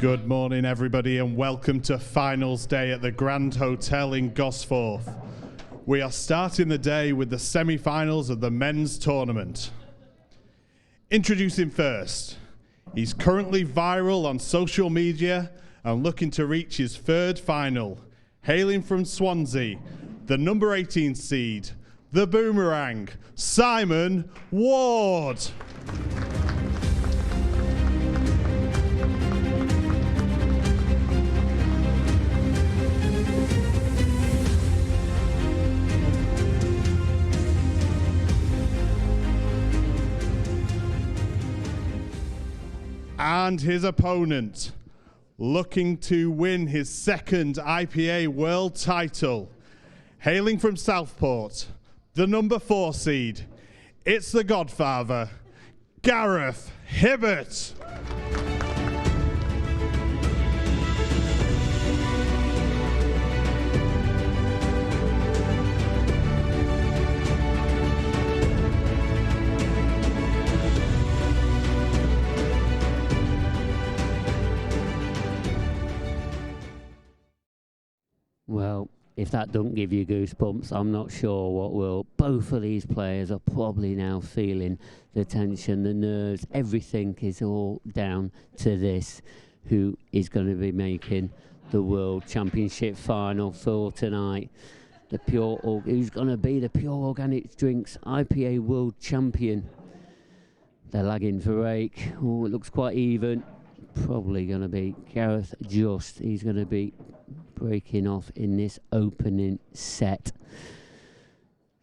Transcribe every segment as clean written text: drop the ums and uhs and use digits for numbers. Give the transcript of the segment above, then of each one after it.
Good morning, everybody, and welcome to finals day at the Grand Hotel in Gosforth. We are starting the day with the semi-finals of the men's tournament. Introducing first, he's currently viral on social media and looking to reach his third final. Hailing from Swansea, the number 18 seed, the Boomerang, Simon Ward. And his opponent, looking to win his second IPA world title, hailing from Southport, the number 4 seed, it's the Godfather, Gareth Hibbott. Well, if that don't give you goosebumps, I'm not sure what will. Both of these players are probably now feeling the tension, the nerves, everything is all down to this. Who is going to be making the World Championship final for tonight? Who's going to be the Pure Organic Drinks IPA World Champion? They're lagging for Rake. Oh, it looks quite even. Probably going to be Gareth Just. He's going to be breaking off in this opening set.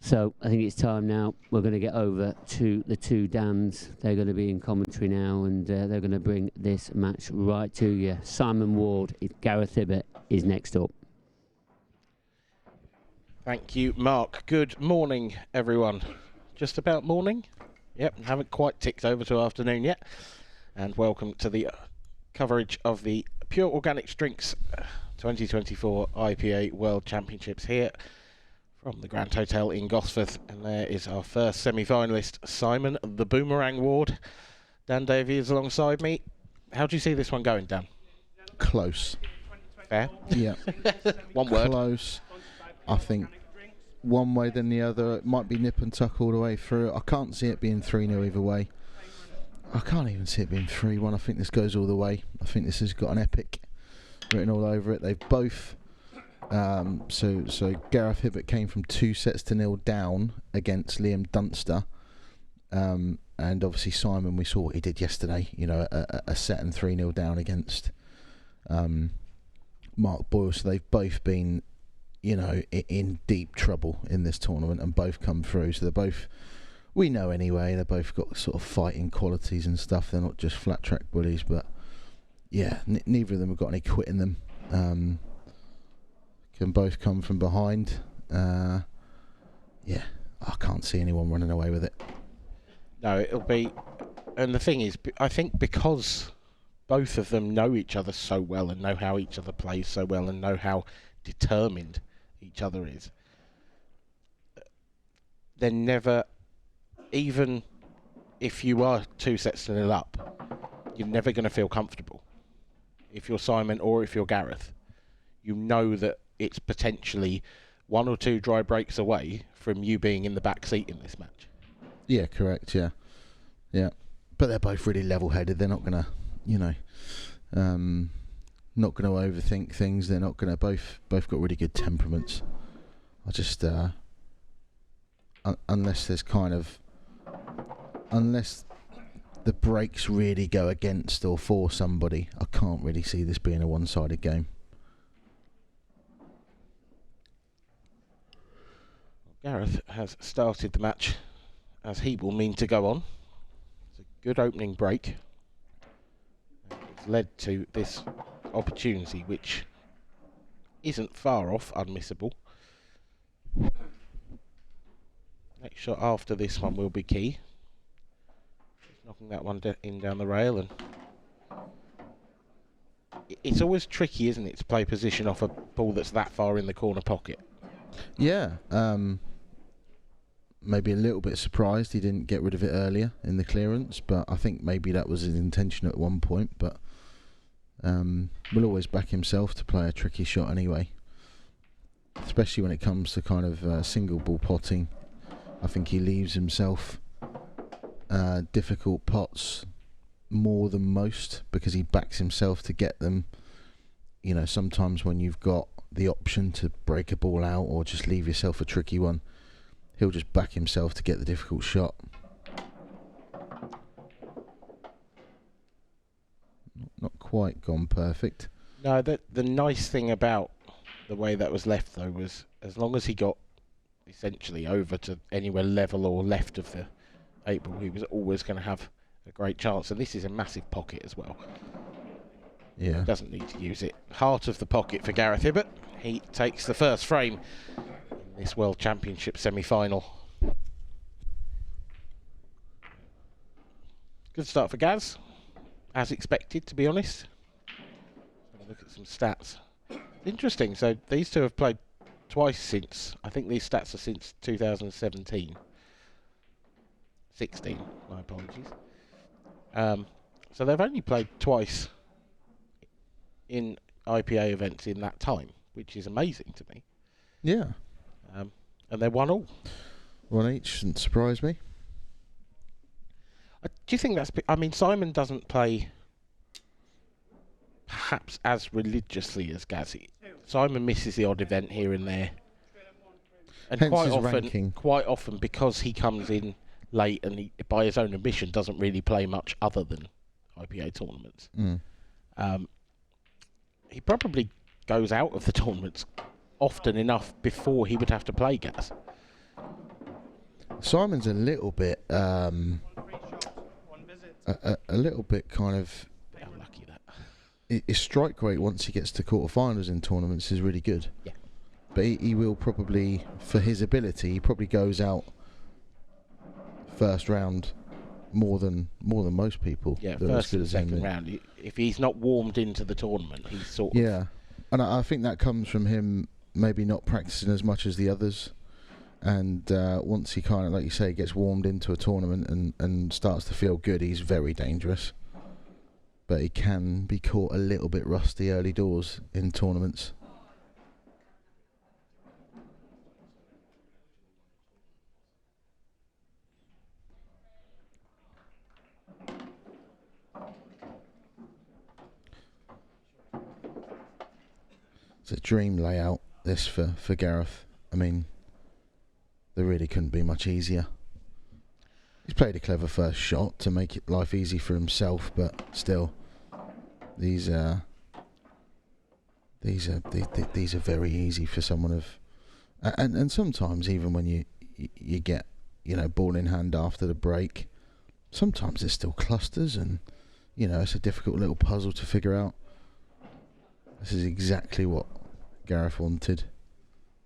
So I think it's time now. We're going to get over to the two Dans. They're going to be in commentary now, and they're going to bring this match right to you. Simon Ward, Gareth Hibbott is next up. Thank you, Mark. Good morning, everyone. Just about morning? Yep, haven't quite ticked over to afternoon yet. And welcome to the coverage of the Pure Organic Drinks 2024 IPA World Championships here from the Grand Hotel in Gosforth. And there is our first semi-finalist, Simon the Boomerang Ward. Dan Davey is alongside me. How do you see this one going, Dan? Close. Fair? Yeah. One word. Close. I think one way than the other. It might be nip and tuck all the way through. I can't see it being 3-0 either way. I can't even see it being 3-1. I think this goes all the way. I think this has got an epic written all over it. They've both so Gareth Hibbott came from 2-0 down against Liam Dunster, and obviously Simon, we saw what he did yesterday, you know, a set and 3-0 down against Mark Boyle. So they've both been, you know, in deep trouble in this tournament and both come through. So they're both, we know anyway, they've both got sort of fighting qualities and stuff. They're not just flat track bullies, but yeah, neither of them have got any quit in them. Can both come from behind. Yeah, I can't see anyone running away with it. No, it'll be... And the thing is, I think because both of them know each other so well and know how each other plays so well and know how determined each other is, they're never... Even if you are 2-0 up, you're never going to feel comfortable. If you're Simon or if you're Gareth, you know that it's potentially 1 or 2 dry breaks away from you being in the back seat in this match. Yeah, correct, yeah. Yeah. But they're both really level-headed. They're not going to, you know, not going to overthink things. They're not going to... Both got really good temperaments. I just... unless there's kind of... Unless the breaks really go against or for somebody, I can't really see this being a one-sided game. Gareth has started the match as he will mean to go on. It's a good opening break. It's led to this opportunity, which isn't far off unmissable. Next shot after this one will be key. Knocking that one in down the rail, and it's always tricky, isn't it, to play position off a ball that's that far in the corner pocket. Yeah, maybe a little bit surprised he didn't get rid of it earlier in the clearance, but I think maybe that was his intention at one point. But will always back himself to play a tricky shot anyway, especially when it comes to kind of single ball potting. I think he leaves himself difficult pots more than most because he backs himself to get them. You know, sometimes when you've got the option to break a ball out or just leave yourself a tricky one, he'll just back himself to get the difficult shot. Not quite gone perfect. No, the nice thing about the way that was left, though, was as long as he got essentially over to anywhere level or left of the 8 ball, he was always going to have a great chance. And this is a massive pocket as well. Yeah. Doesn't need to use it. Heart of the pocket for Gareth Hibbott. He takes the first frame in this World Championship semi-final. Good start for Gaz, as expected, to be honest. Look at some stats. Interesting. So these two have played twice since, I think these stats are since 2017. 16, my apologies. So they've only played twice in IPA events in that time, which is amazing to me. Yeah. And they won all. One each shouldn't surprise me. Do you think that's... I mean, Simon doesn't play perhaps as religiously as Gazzy. Simon misses the odd event here and there. And Hence quite his often, ranking. because he comes in late and he, by his own admission, doesn't really play much other than IPA tournaments. He probably goes out of the tournaments often enough before he would have to play Gaz. Simon's a little bit, a little bit kind of. How lucky that. His strike rate once he gets to quarterfinals in tournaments is really good. Yeah. But he will probably, for his ability, he probably goes out first round more than most people. Yeah, that are as first good and as him. second round. If he's not warmed into the tournament, he's sort of... Yeah, and I think that comes from him maybe not practicing as much as the others. And once he kind of, like you say, gets warmed into a tournament and starts to feel good, he's very dangerous. But he can be caught a little bit rusty early doors in tournaments. It's a dream layout, this, for Gareth. I mean, there really couldn't be much easier. He's played a clever first shot to make it life easy for himself, but still, these are very easy for someone of, and sometimes even when you get, you know, ball in hand after the break, sometimes there's still clusters, and you know, it's a difficult little puzzle to figure out. This is exactly what Gareth wanted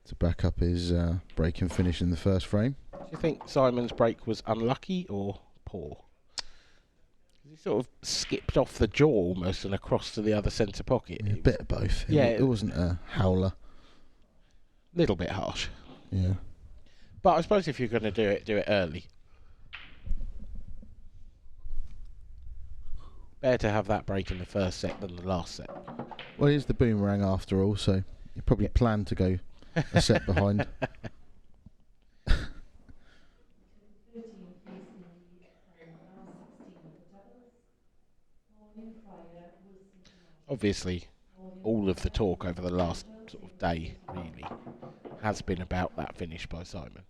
to back up his break and finish in the first frame. Do you think Simon's break was unlucky or poor? He sort of skipped off the jaw almost and across to the other centre pocket. Yeah, a bit of both. Yeah, It wasn't a howler. Little bit harsh. Yeah. But I suppose if you're going to do it early. Better to have that break in the first set than the last set. Well, here's the boomerang after all, so you probably planned to go a set behind. Obviously, all of the talk over the last sort of day, really, has been about that finish by Simon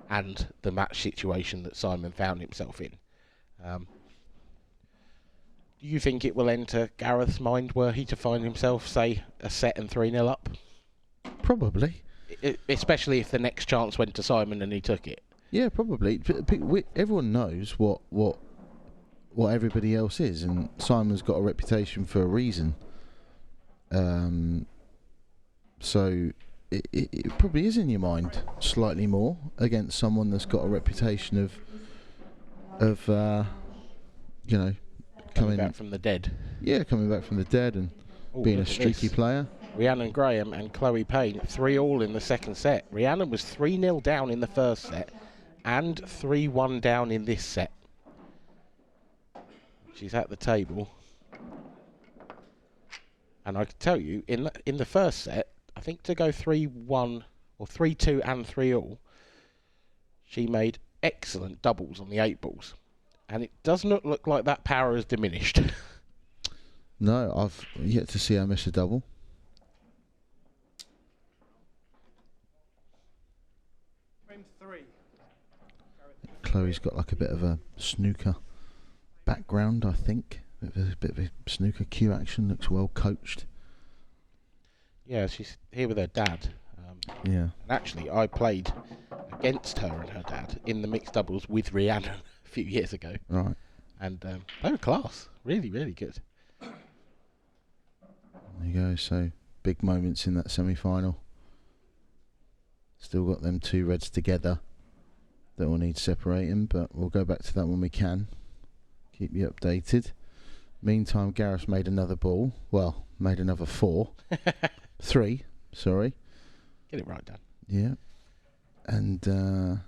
and the match situation that Simon found himself in. Do you think it will enter Gareth's mind were he to find himself, say, a set and 3-0 up? Probably. Especially if the next chance went to Simon and he took it. Yeah, probably. Everyone knows what everybody else is, and Simon's got a reputation for a reason. So it probably is in your mind slightly more against someone that's got a reputation of you know, coming back from the dead. Yeah, coming back from the dead and being a streaky player. Rhiannon Graham and Chloe Payne, 3-all in the second set. Rhiannon was 3-0 down in the first set and 3-1 down in this set. She's at the table. And I can tell you, in the first set, I think to go 3-1 or 3-2 and 3-all, she made excellent doubles on the 8 balls. And it does not look like that power has diminished. No, I've yet to see her miss a double. Frame 3. Chloe's got like a bit of a snooker background, I think. A bit of a snooker cue action, looks well coached. Yeah, she's here with her dad. Yeah. And actually, I played against her and her dad in the mixed doubles with Rhiannon a few years ago. Right. And they were class. Really, really good. There you go. So, big moments in that semi-final. Still got them 2 reds together that will need separating, but we'll go back to that when we can. Keep you updated. Meantime, Gareth made another ball. Well, made another 4. 3, sorry. Get it right, Dan. Yeah. And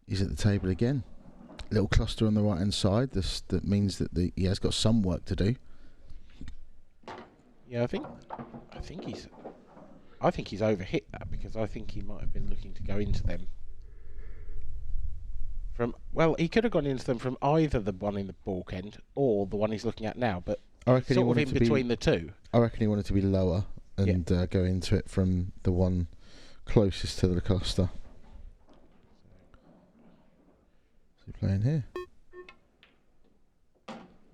he's at the table again. Little cluster on the right hand side. That means that he has got some work to do. Yeah, I think he's overhit that, because I think he might have been looking to go into them from, well, he could have gone into them from either the one in the balk end or the one he's looking at now, but I reckon sort of in between the two. I reckon he wanted to be lower and go into it from the one closest to the cluster. Is he playing here?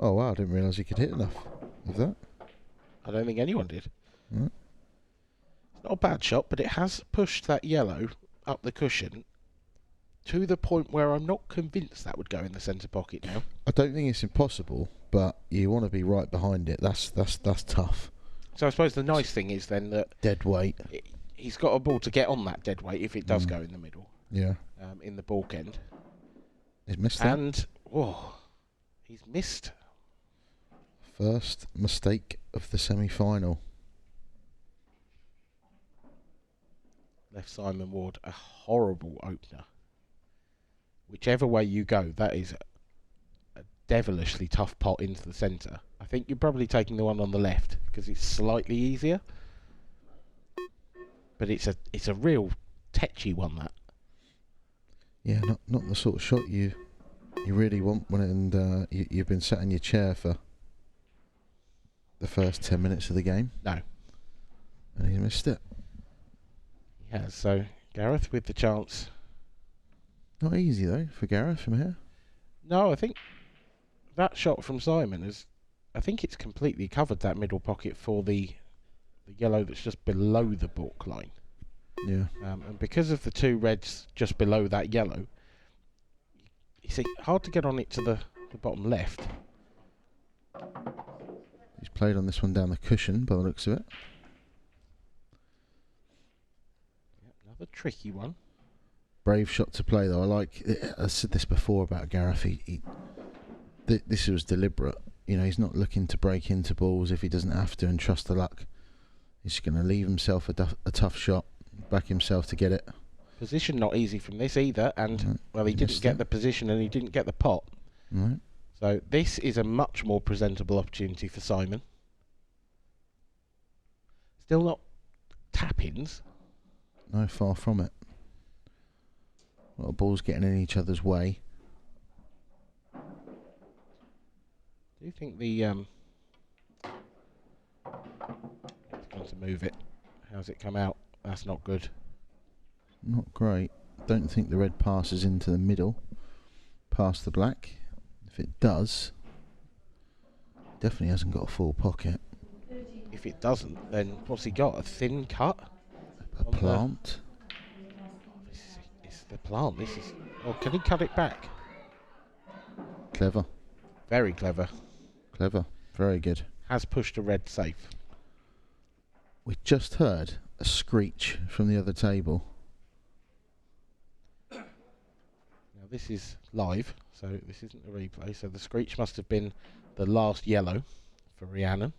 Oh wow, I didn't realise he could hit enough of that. I don't think anyone did. Right. It's not a bad shot, but it has pushed that yellow up the cushion to the point where I'm not convinced that would go in the centre pocket now. I don't think it's impossible, but you want to be right behind it. That's tough. So I suppose the nice thing is then that Dead weight. he's got a ball to get on that dead weight if it does go in the middle. Yeah. In the balk end. He's missed that. And, he's missed. First mistake of the semi-final. Left Simon Ward a horrible opener. Whichever way you go, that is a devilishly tough pot into the centre. I think you're probably taking the one on the left because it's slightly easier. But it's a real tetchy one, that. Yeah, not the sort of shot you really want when you've been sat in your chair for the first 10 minutes of the game. No. And he missed it. Yeah, so Gareth with the chance. Not easy though for Gareth from here. No, I think that shot from Simon I think it's completely covered that middle pocket for the yellow that's just below the balk line. Yeah. And because of the 2 reds just below that yellow, you see, hard to get on it to the bottom left. He's played on this one down the cushion by the looks of it. Yep, another tricky one. Brave shot to play though. I said this before about Gareth. This was deliberate. You know, he's not looking to break into balls if he doesn't have to and trust the luck. He's going to leave himself a tough shot, back himself to get it. Position not easy from this either, and well, he didn't get the position and he didn't get the pot. Right. So this is a much more presentable opportunity for Simon. Still not tap-ins. No, far from it. A lot of balls getting in each other's way. Do you think the going to move it? How's it come out? That's not good. Not great. Don't think the red passes into the middle, past the black. If it does, definitely hasn't got a full pocket. If it doesn't, then what's he got? A thin cut? A plant. It's the plant. This is. Oh, can he cut it back? Clever. Very clever. Clever. Very good. Has pushed a red safe. We just heard a screech from the other table. Now this is live, so this isn't a replay. So the screech must have been the last yellow for Rhiannon.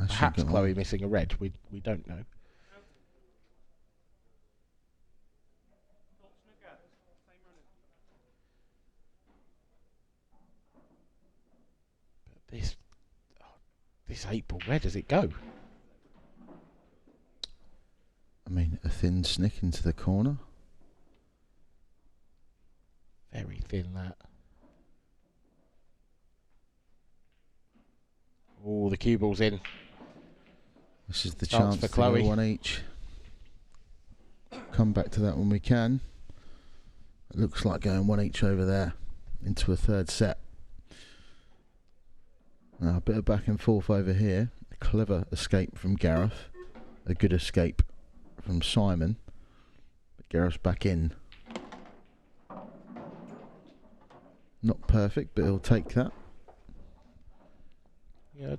Perhaps Chloe missing a red. We don't know. But this 8-ball, where does it go? I mean, a thin snick into the corner. Very thin, that. Oh, the cue ball's in. This is the Chance chance for to Chloe. go one each. Come back to that when we can. It looks like going one each over there into a third set. Now a bit of back and forth over here. A clever escape from Gareth. A good escape from Simon. But Gareth's back in. Not perfect, but he'll take that. Yeah,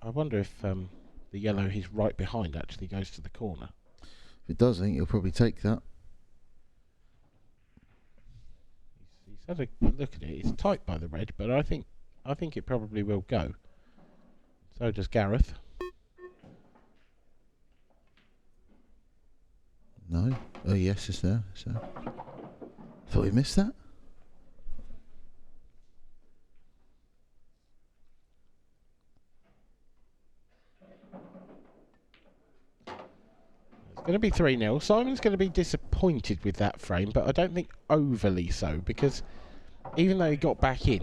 I wonder if the yellow he's right behind actually goes to the corner. If it does, I think he'll probably take that. He's had a look at it. It's tight by the red, but I think it probably will go. So does Gareth. No. Oh yes, it's there. So thought we missed that. It's going to be 3-0. Simon's going to be disappointed with that frame, but I don't think overly so, because even though he got back in,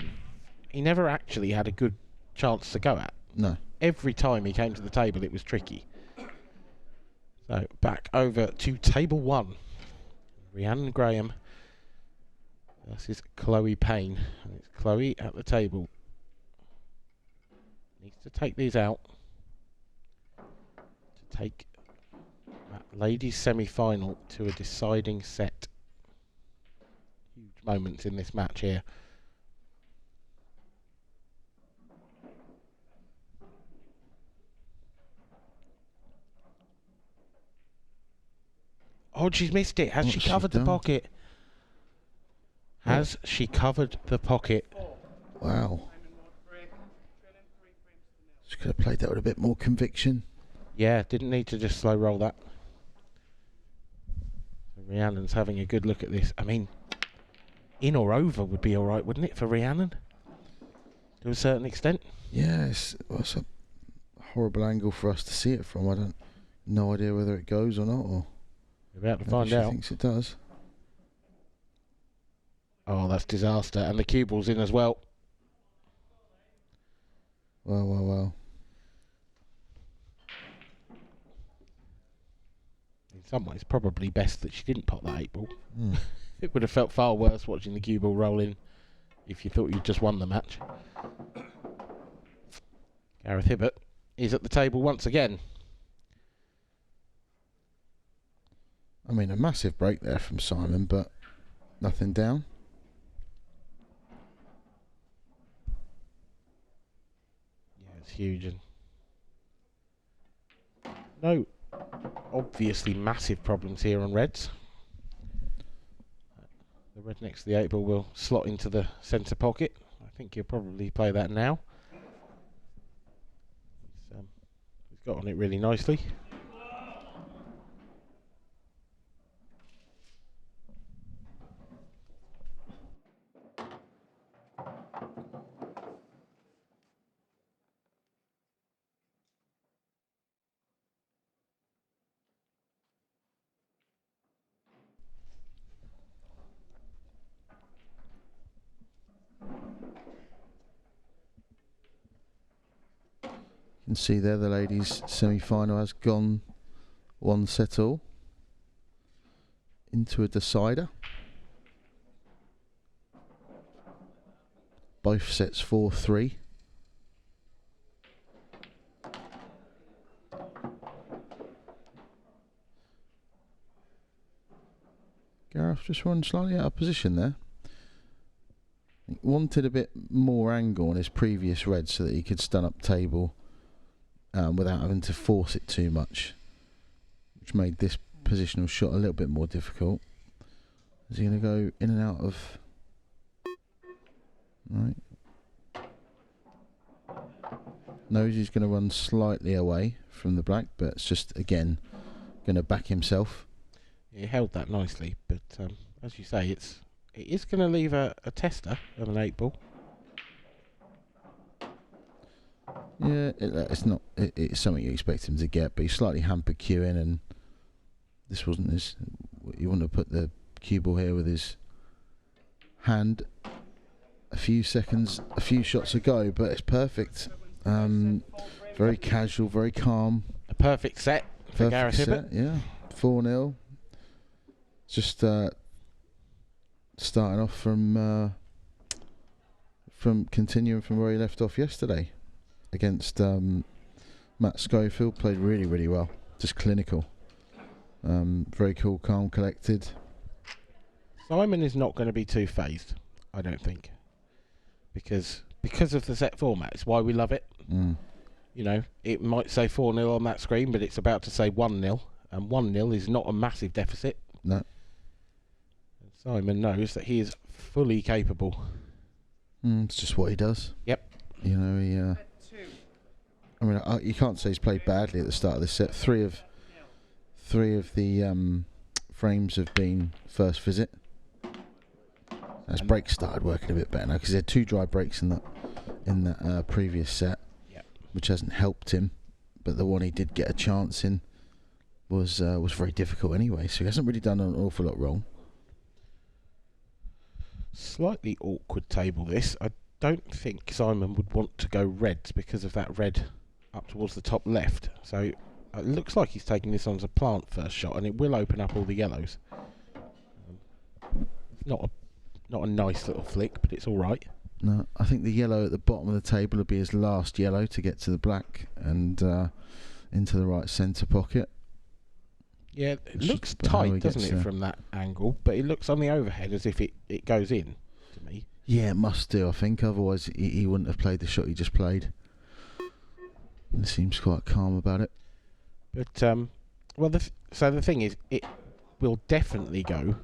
he never actually had a good chance to go at. No. Every time he came to the table, it was tricky. So back over to table 1. Rhiannon Graham versus Chloe Payne. And it's Chloe at the table. Needs to take these out to take that ladies semi-final to a deciding set. Huge moments in this match here. Oh, she's missed it. Has she covered the pocket? Has she covered the pocket? Wow. She could have played that with a bit more conviction. Yeah, didn't need to just slow roll that. So Rhiannon's having a good look at this. I mean, in or over would be all right, wouldn't it, for Rhiannon? To a certain extent. Yes, well, it's a horrible angle for us to see it from. I don't, no idea whether it goes or not, or We're about to maybe find she out. thinks it does. Oh, that's disaster. And the cue ball's in as well. Well, well, well. In some ways, probably best that she didn't pot that 8-ball. Mm. It would have felt far worse watching the cue ball roll in if you thought you'd just won the match. Gareth Hibbott is at the table once again. I mean, a massive break there from Simon, but nothing down. Yeah, it's huge. And no obviously massive problems here on reds. The red next to the 8-ball will slot into the centre pocket. I think he'll probably play that now. He's got on it really nicely. You can see there the ladies' semi-final has gone one set all into a decider. Both sets 4-3. Gareth just run slightly out of position there. He wanted a bit more angle on his previous red so that he could stun up table without having to force it too much, which made this positional shot a little bit more difficult. Is he going to go in and out of... Right. Knows he's going to run slightly away from the black, but it's just, again, going to back himself. He held that nicely, but as you say, it is going to leave a tester of an 8-ball. Yeah, it's not. It's something you expect him to get, but he's slightly hampered queuing, and this wasn't his. You want to put the cue ball here with his hand. A few seconds, a few shots ago, but it's perfect. Very casual, very calm. A perfect set for Gareth Hibbott. Yeah, 4-0. Just starting off from continuing from where he left off yesterday against Matt Schofield. Played really, really well. Just clinical. Very cool, calm, collected. Simon is not going to be too phased, I don't think, because of the set format. It's why we love it. You know, it might say 4-0 on that screen, but it's about to say 1-0, and 1-0 is not a massive deficit. No. Simon knows that he is fully capable. It's just what he does. Yep. You know, I mean, you can't say he's played badly at the start of this set. Three of the frames have been first visit. As breaks started working a bit better now, because he had 2 dry breaks in that previous set, which hasn't helped him. But the one he did get a chance in was very difficult anyway, so he hasn't really done an awful lot wrong. Slightly Awkward table this. I don't think Simon would want to go reds because of that red up towards the top left. So it looks like he's taking this on as a plant first shot, and it will open up all the yellows. Not a nice little flick, but it's all right. No, I think the yellow at the bottom of the table will be his last yellow to get to the black and into the right centre pocket. Yeah, it looks tight, doesn't it, from that angle? But it looks on the overhead as if it goes in, to me. Yeah, it must do, I think. Otherwise, he wouldn't have played the shot he just played. He seems quite calm about it. But, well, so the thing is, it will definitely go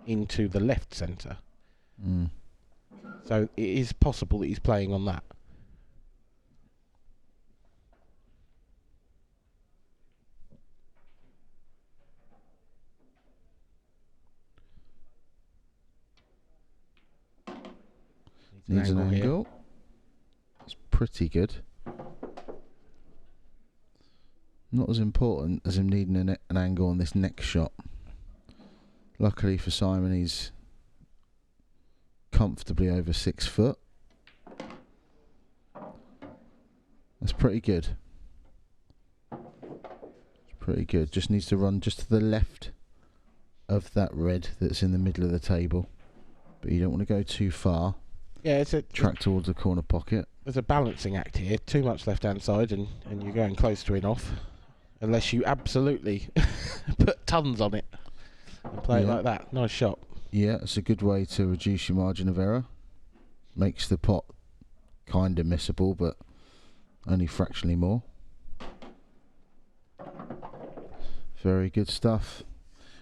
into the left centre. So it is possible that he's playing on that. Needs an angle. It's pretty good. Not as important as him needing an angle on this next shot. Luckily for Simon, he's comfortably over 6 foot. That's pretty good. It's pretty good. Just needs to run just to the left of that red that's in the middle of the table. But you don't want to go too far. Yeah, it's a track towards the corner pocket. There's a balancing act here. Too much left-hand side, and you're going close to it off, unless you absolutely put tons on it and play it like that. Nice shot. Yeah, it's a good way to reduce your margin of error. Makes the pot kind of missable, but only fractionally more. Very good stuff.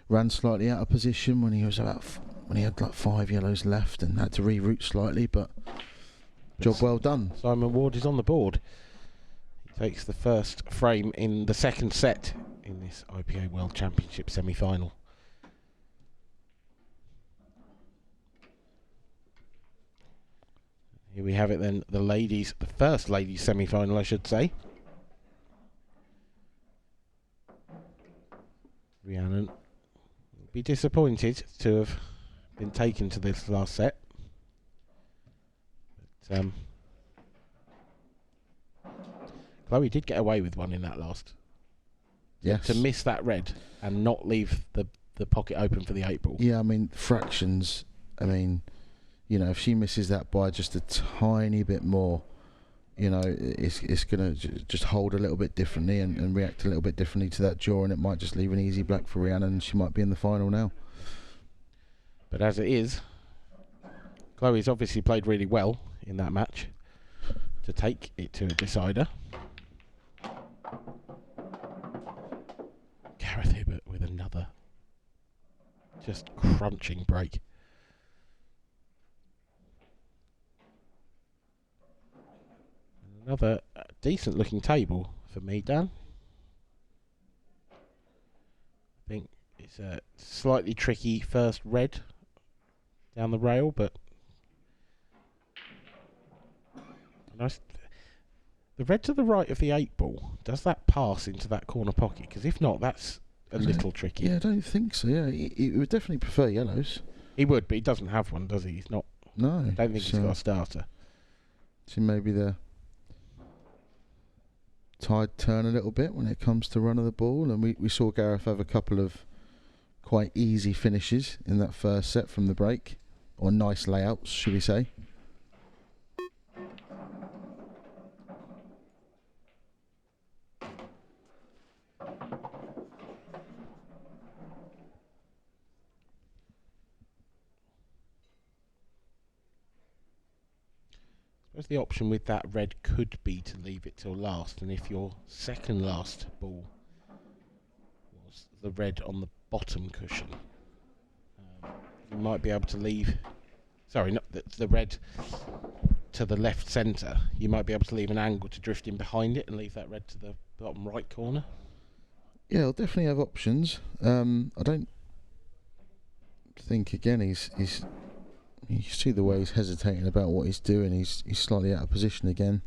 Ran slightly out of position when he was when he had like 5 yellows left and had to reroute slightly, but job well done. Simon Ward is on the board. He takes the first frame in the second set in this IPA World Championship semi-final. Here we have it then, the first ladies semi-final, I should say. Rhiannon will be disappointed to have been taken to this last set. But, Chloe did get away with one in that last. Yes. To miss that red and not leave the pocket open for the 8-ball. Yeah, I mean, fractions, I mean, you know, if she misses that by just a tiny bit more, you know, it's going to just hold a little bit differently and react a little bit differently to that draw, and it might just leave an easy black for Rhiannon, and she might be in the final now. But as it is, Chloe's obviously played really well in that match to take it to a decider. Gareth Hibbott with another just crunching break. Another decent looking table for me, Dan. I think it's a slightly tricky first red down the rail, but nice. The red to the right of the 8 ball, does that pass into that corner pocket? Because if not, that's a little tricky. Yeah, I don't think so. Yeah, he would definitely prefer yellows. He would, but he doesn't have one, does he? He's not. No. I don't think he's got a starter. So maybe the tide turn a little bit when it comes to run of the ball, and we saw Gareth have a couple of quite easy finishes in that first set from the break, or nice layouts, should we say. The option with that red could be to leave it till last, and if your second last ball was the red on the bottom cushion, you might be able to leave, sorry, not the red to the left centre, you might be able to leave an angle to drift in behind it and leave that red to the bottom right corner. Yeah, he'll definitely have options. I don't think, again, he's you see the way he's hesitating about what he's doing. He's slightly out of position again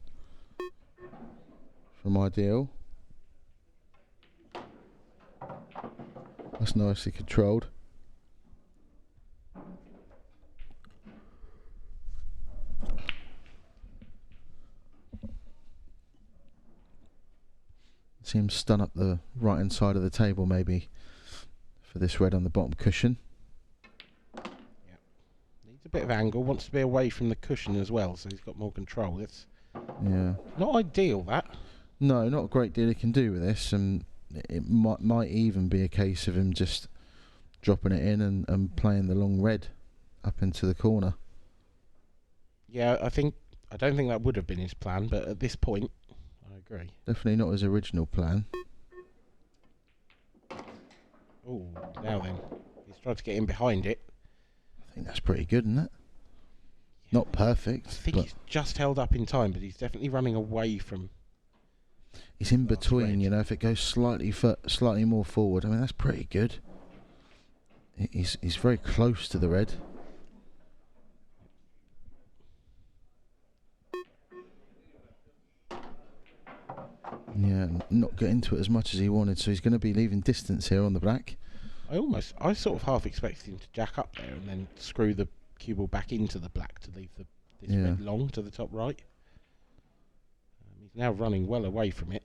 from ideal. That's nicely controlled. See him stun up the right hand side of the table maybe for this red on the bottom cushion. A bit of angle, wants to be away from the cushion as well, so he's got more control. It's not ideal, that. No, not a great deal he can do with this, and it might even be a case of him just dropping it in and playing the long red up into the corner. Yeah, I don't think that would have been his plan, but at this point, I agree. Definitely not his original plan. Oh, now then. He's tried to get in behind it. I think that's pretty good, isn't it? Yeah. Not perfect. I think he's just held up in time, but he's definitely running away from. He's in between, you know. If it goes slightly more forward, I mean that's pretty good. He's very close to the red. Yeah, not get into it as much as he wanted, so he's going to be leaving distance here on the black. I sort of half expected him to jack up there and then screw the cue ball back into the black to leave this red long to the top right. He's now running well away from it.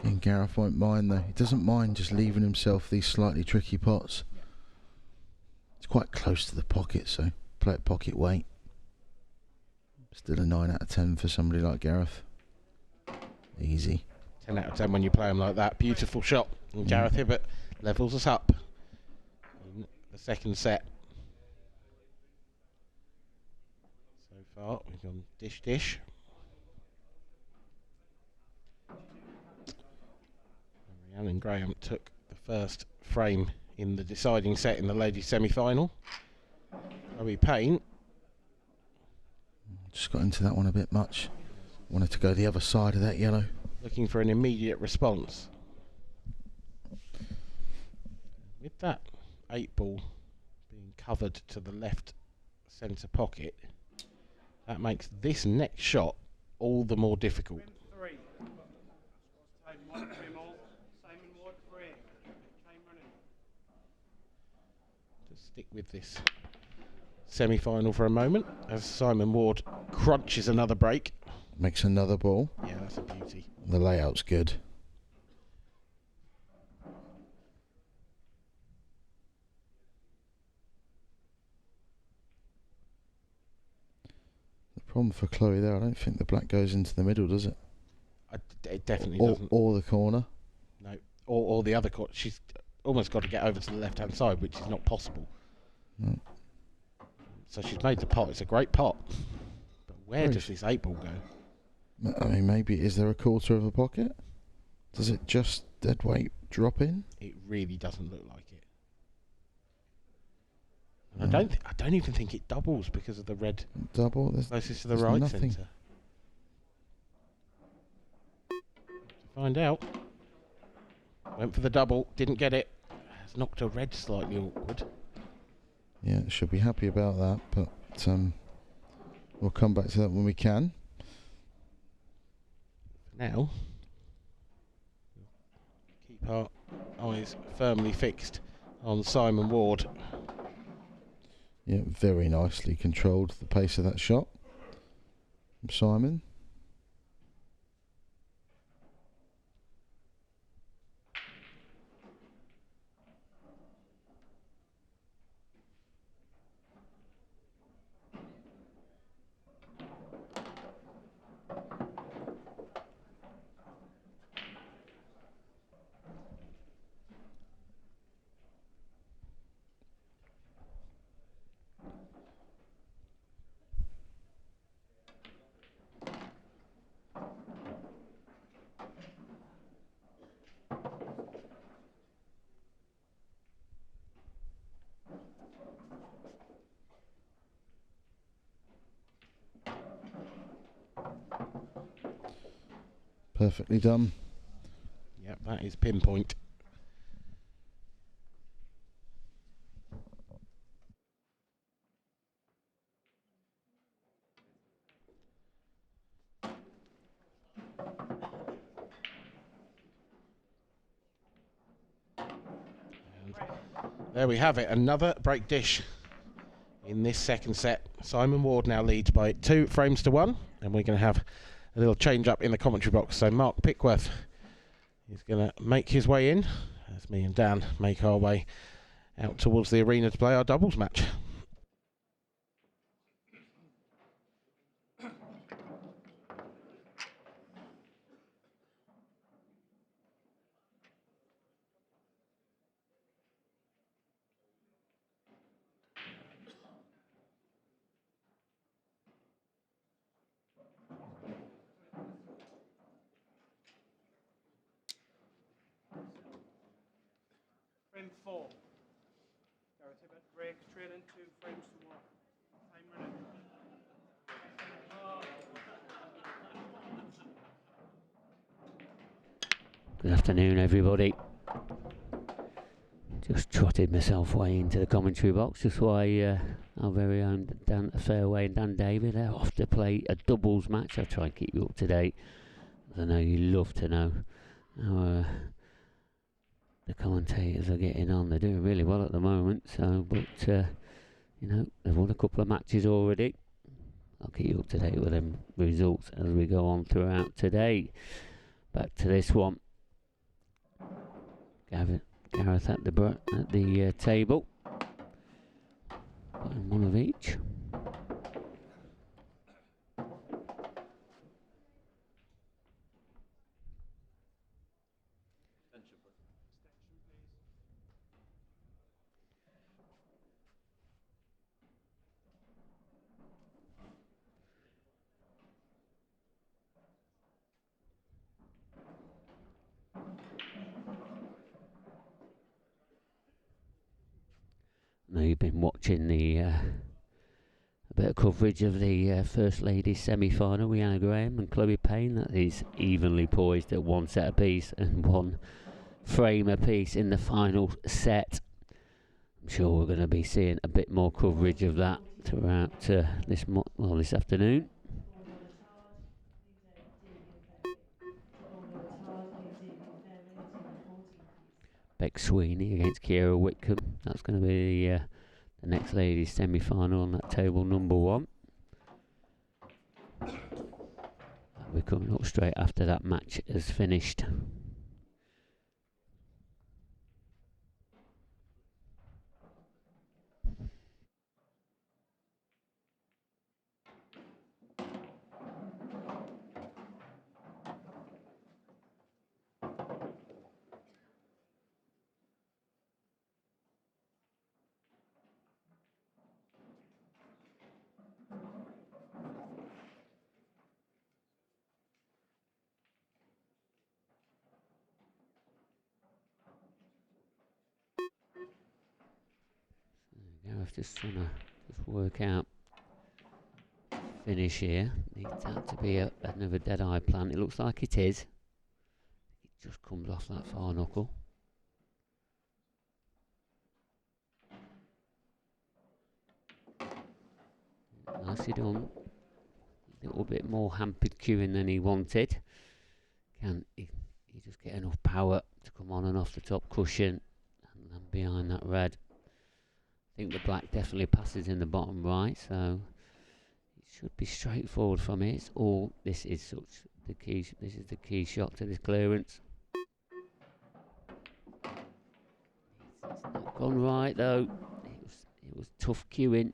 And Gareth won't mind though. He doesn't mind just leaving himself these slightly tricky pots. It's quite close to the pocket, so play it pocket weight. Still a 9 out of 10 for somebody like Gareth. Easy. 10 out of 10 when you play him like that. Beautiful shot. And Gareth Hibbott levels us up in the second set. So far, we've gone dish. Rhiannon Graham took the first frame in the deciding set in the ladies' semi-final. Chloe Payne just got into that one a bit much. Wanted to go the other side of that yellow. Looking for an immediate response. With that 8 ball being covered to the left centre pocket, that makes this next shot all the more difficult. To stick with this semi-final for a moment as Simon Ward crunches another break. Makes another ball. Yeah, that's a beauty. The layout's good. The problem for Chloe there, I don't think the black goes into the middle, does it? It definitely doesn't. Or the corner. No, or the other corner. She's almost got to get over to the left-hand side, which is not possible. No. So she's made the pot. It's a great pot. But where does this 8 ball go? I mean, maybe, is there a quarter of a pocket? Does it just dead weight drop in? It really doesn't look like it. And I don't even think it doubles because of the red double closest to the right nothing. centre. To find out. Went for the double, didn't get it. Has knocked a red slightly awkward. Yeah, should be happy about that, but we'll come back to that when we can. Now, keep our eyes firmly fixed on Simon Ward. Yeah, very nicely controlled the pace of that shot from Simon. Perfectly done. Yep, that is pinpoint. And there we have it, another break dish in this second set. Simon Ward now leads by 2 frames to 1, and we're going to have a little change up in the commentary box. So Mark Pickworth is going to make his way in as me and Dan make our way out towards the arena to play our doubles match. Frame 4. Gareth Hibbott, break, trailing 2 frames to 1. Time running. Good afternoon, everybody. Just trotted myself way into the commentary box, just why our very own Dan Fairway and Dan David are off to play a doubles match. I'll try and keep you up to date. I know you love to know how the commentators are getting on. They're doing really well at the moment. So, but you know, they've won a couple of matches already. I'll keep you up to date with them results as we go on throughout today. Back to this one. Gareth at the table. Putting one of each. Now you've been watching a bit of coverage of the First Ladies semi-final with Anna Graham and Chloe Payne. That is evenly poised at 1 set apiece and 1 frame apiece in the final set. I'm sure we're going to be seeing a bit more coverage of that throughout this afternoon. Beck Sweeney against Kiera Whitcomb. That's going to be the next ladies semi-final on that table, number 1. We're coming up straight after that match is finished. Gareth just trying to work out finish here. Needs that to be another dead eye plant. It looks like it is. It just comes off that far knuckle. Nicely done. A little bit more hampered cueing than he wanted. Can he just get enough power to come on and off the top cushion and then behind that red? I think the black definitely passes in the bottom right, so it should be straightforward from it. It's all this is such the key. This is the key shot to this clearance. It's not gone right though. It was tough cueing.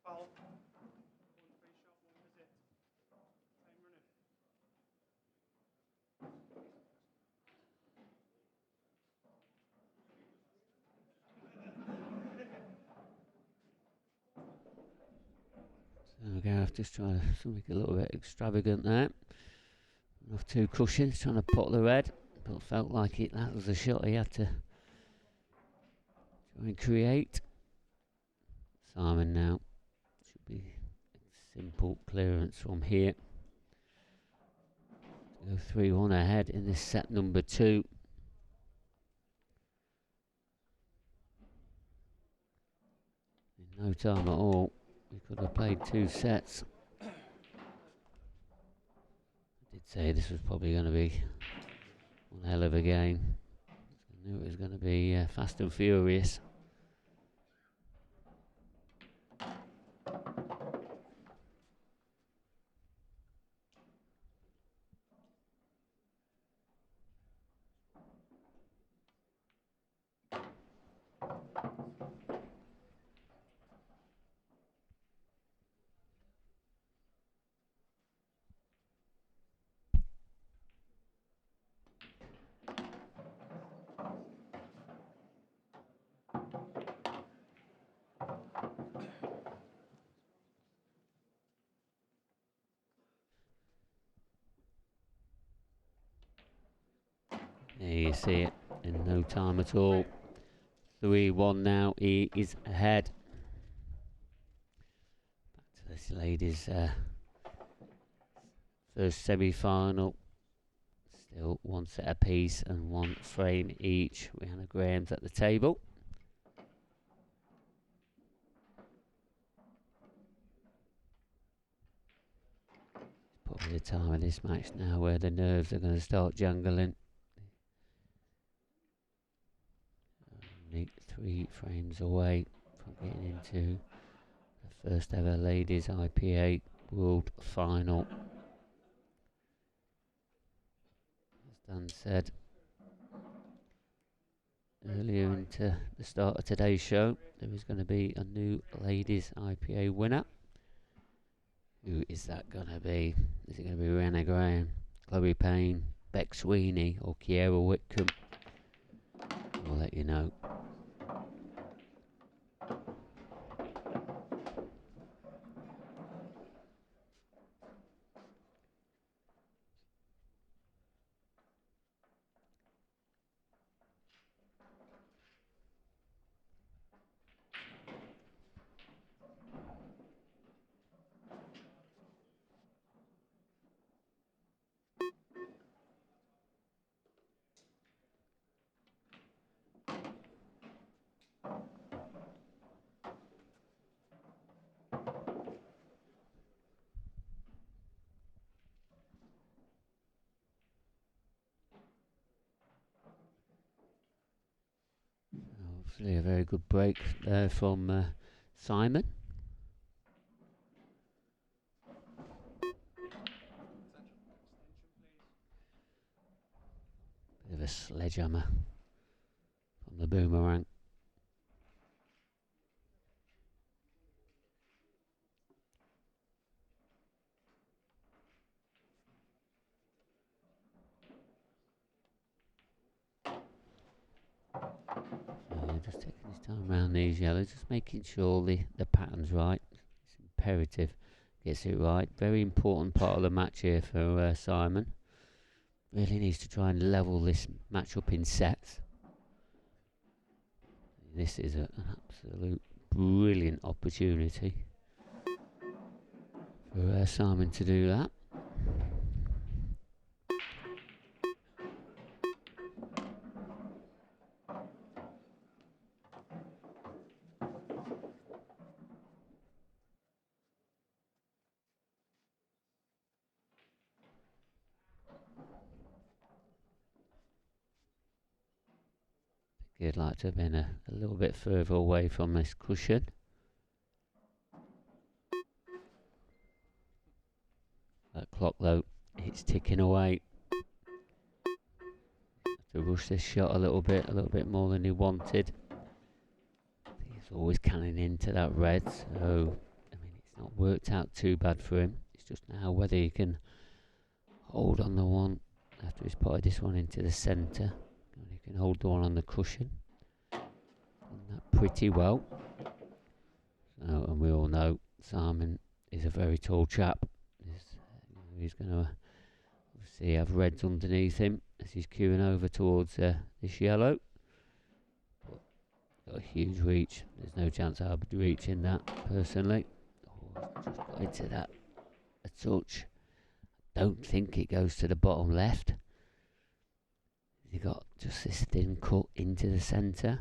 Foul. 1 free shot, 1 visit. Time running. So Gareth just trying to something a little bit extravagant there. Off 2 cushions, trying to pot the red, but felt like that was the shot he had to try and create. Simon now should be a simple clearance from here. Go 3-1 ahead in this set number 2. In no time at all, we could have played 2 sets. I did say this was probably going to be one hell of a game. I knew it was going to be fast and furious. There you see it in no time at all. 3-1 now, he is ahead. Back to this ladies' first semi-final. Still 1 set apiece and 1 frame each. Rihanna Graham's at the table. Probably the time of this match now where the nerves are going to start jangling. Only 3 frames away from getting into the first ever ladies IPA World Final. As Dan said earlier into the start of today's show, there is going to be a new ladies IPA winner. Who is that going to be? Is it going to be Rihanna Graham, Chloe Payne, Beck Sweeney or Kiera Whitcomb? We'll let you know. Obviously a very good break there from Simon. Bit of a sledgehammer from the boomerang. Just taking his time around these yellows, just making sure the pattern's right. It's imperative gets it right. Very important part of the match here for Simon. really needs to try and level this match up in sets. This is an absolute brilliant opportunity for Simon to do that. He'd like to have been a little bit further away from this cushion. That clock though, it's ticking away. Have to rush this shot a little bit more than he wanted. He's always canning into that red, so I mean it's not worked out too bad for him. It's just now whether he can hold on the one after he's potted this one into the centre. And he can hold the one on the cushion. Done that pretty well. So, and we all know Simon is a very tall chap. He's going to obviously have reds underneath him as he's queuing over towards this yellow. But got a huge reach. There's no chance I would be reaching that personally. Oh, just got into that a touch. Don't think it goes to the bottom left. He got just this thin cut into the centre.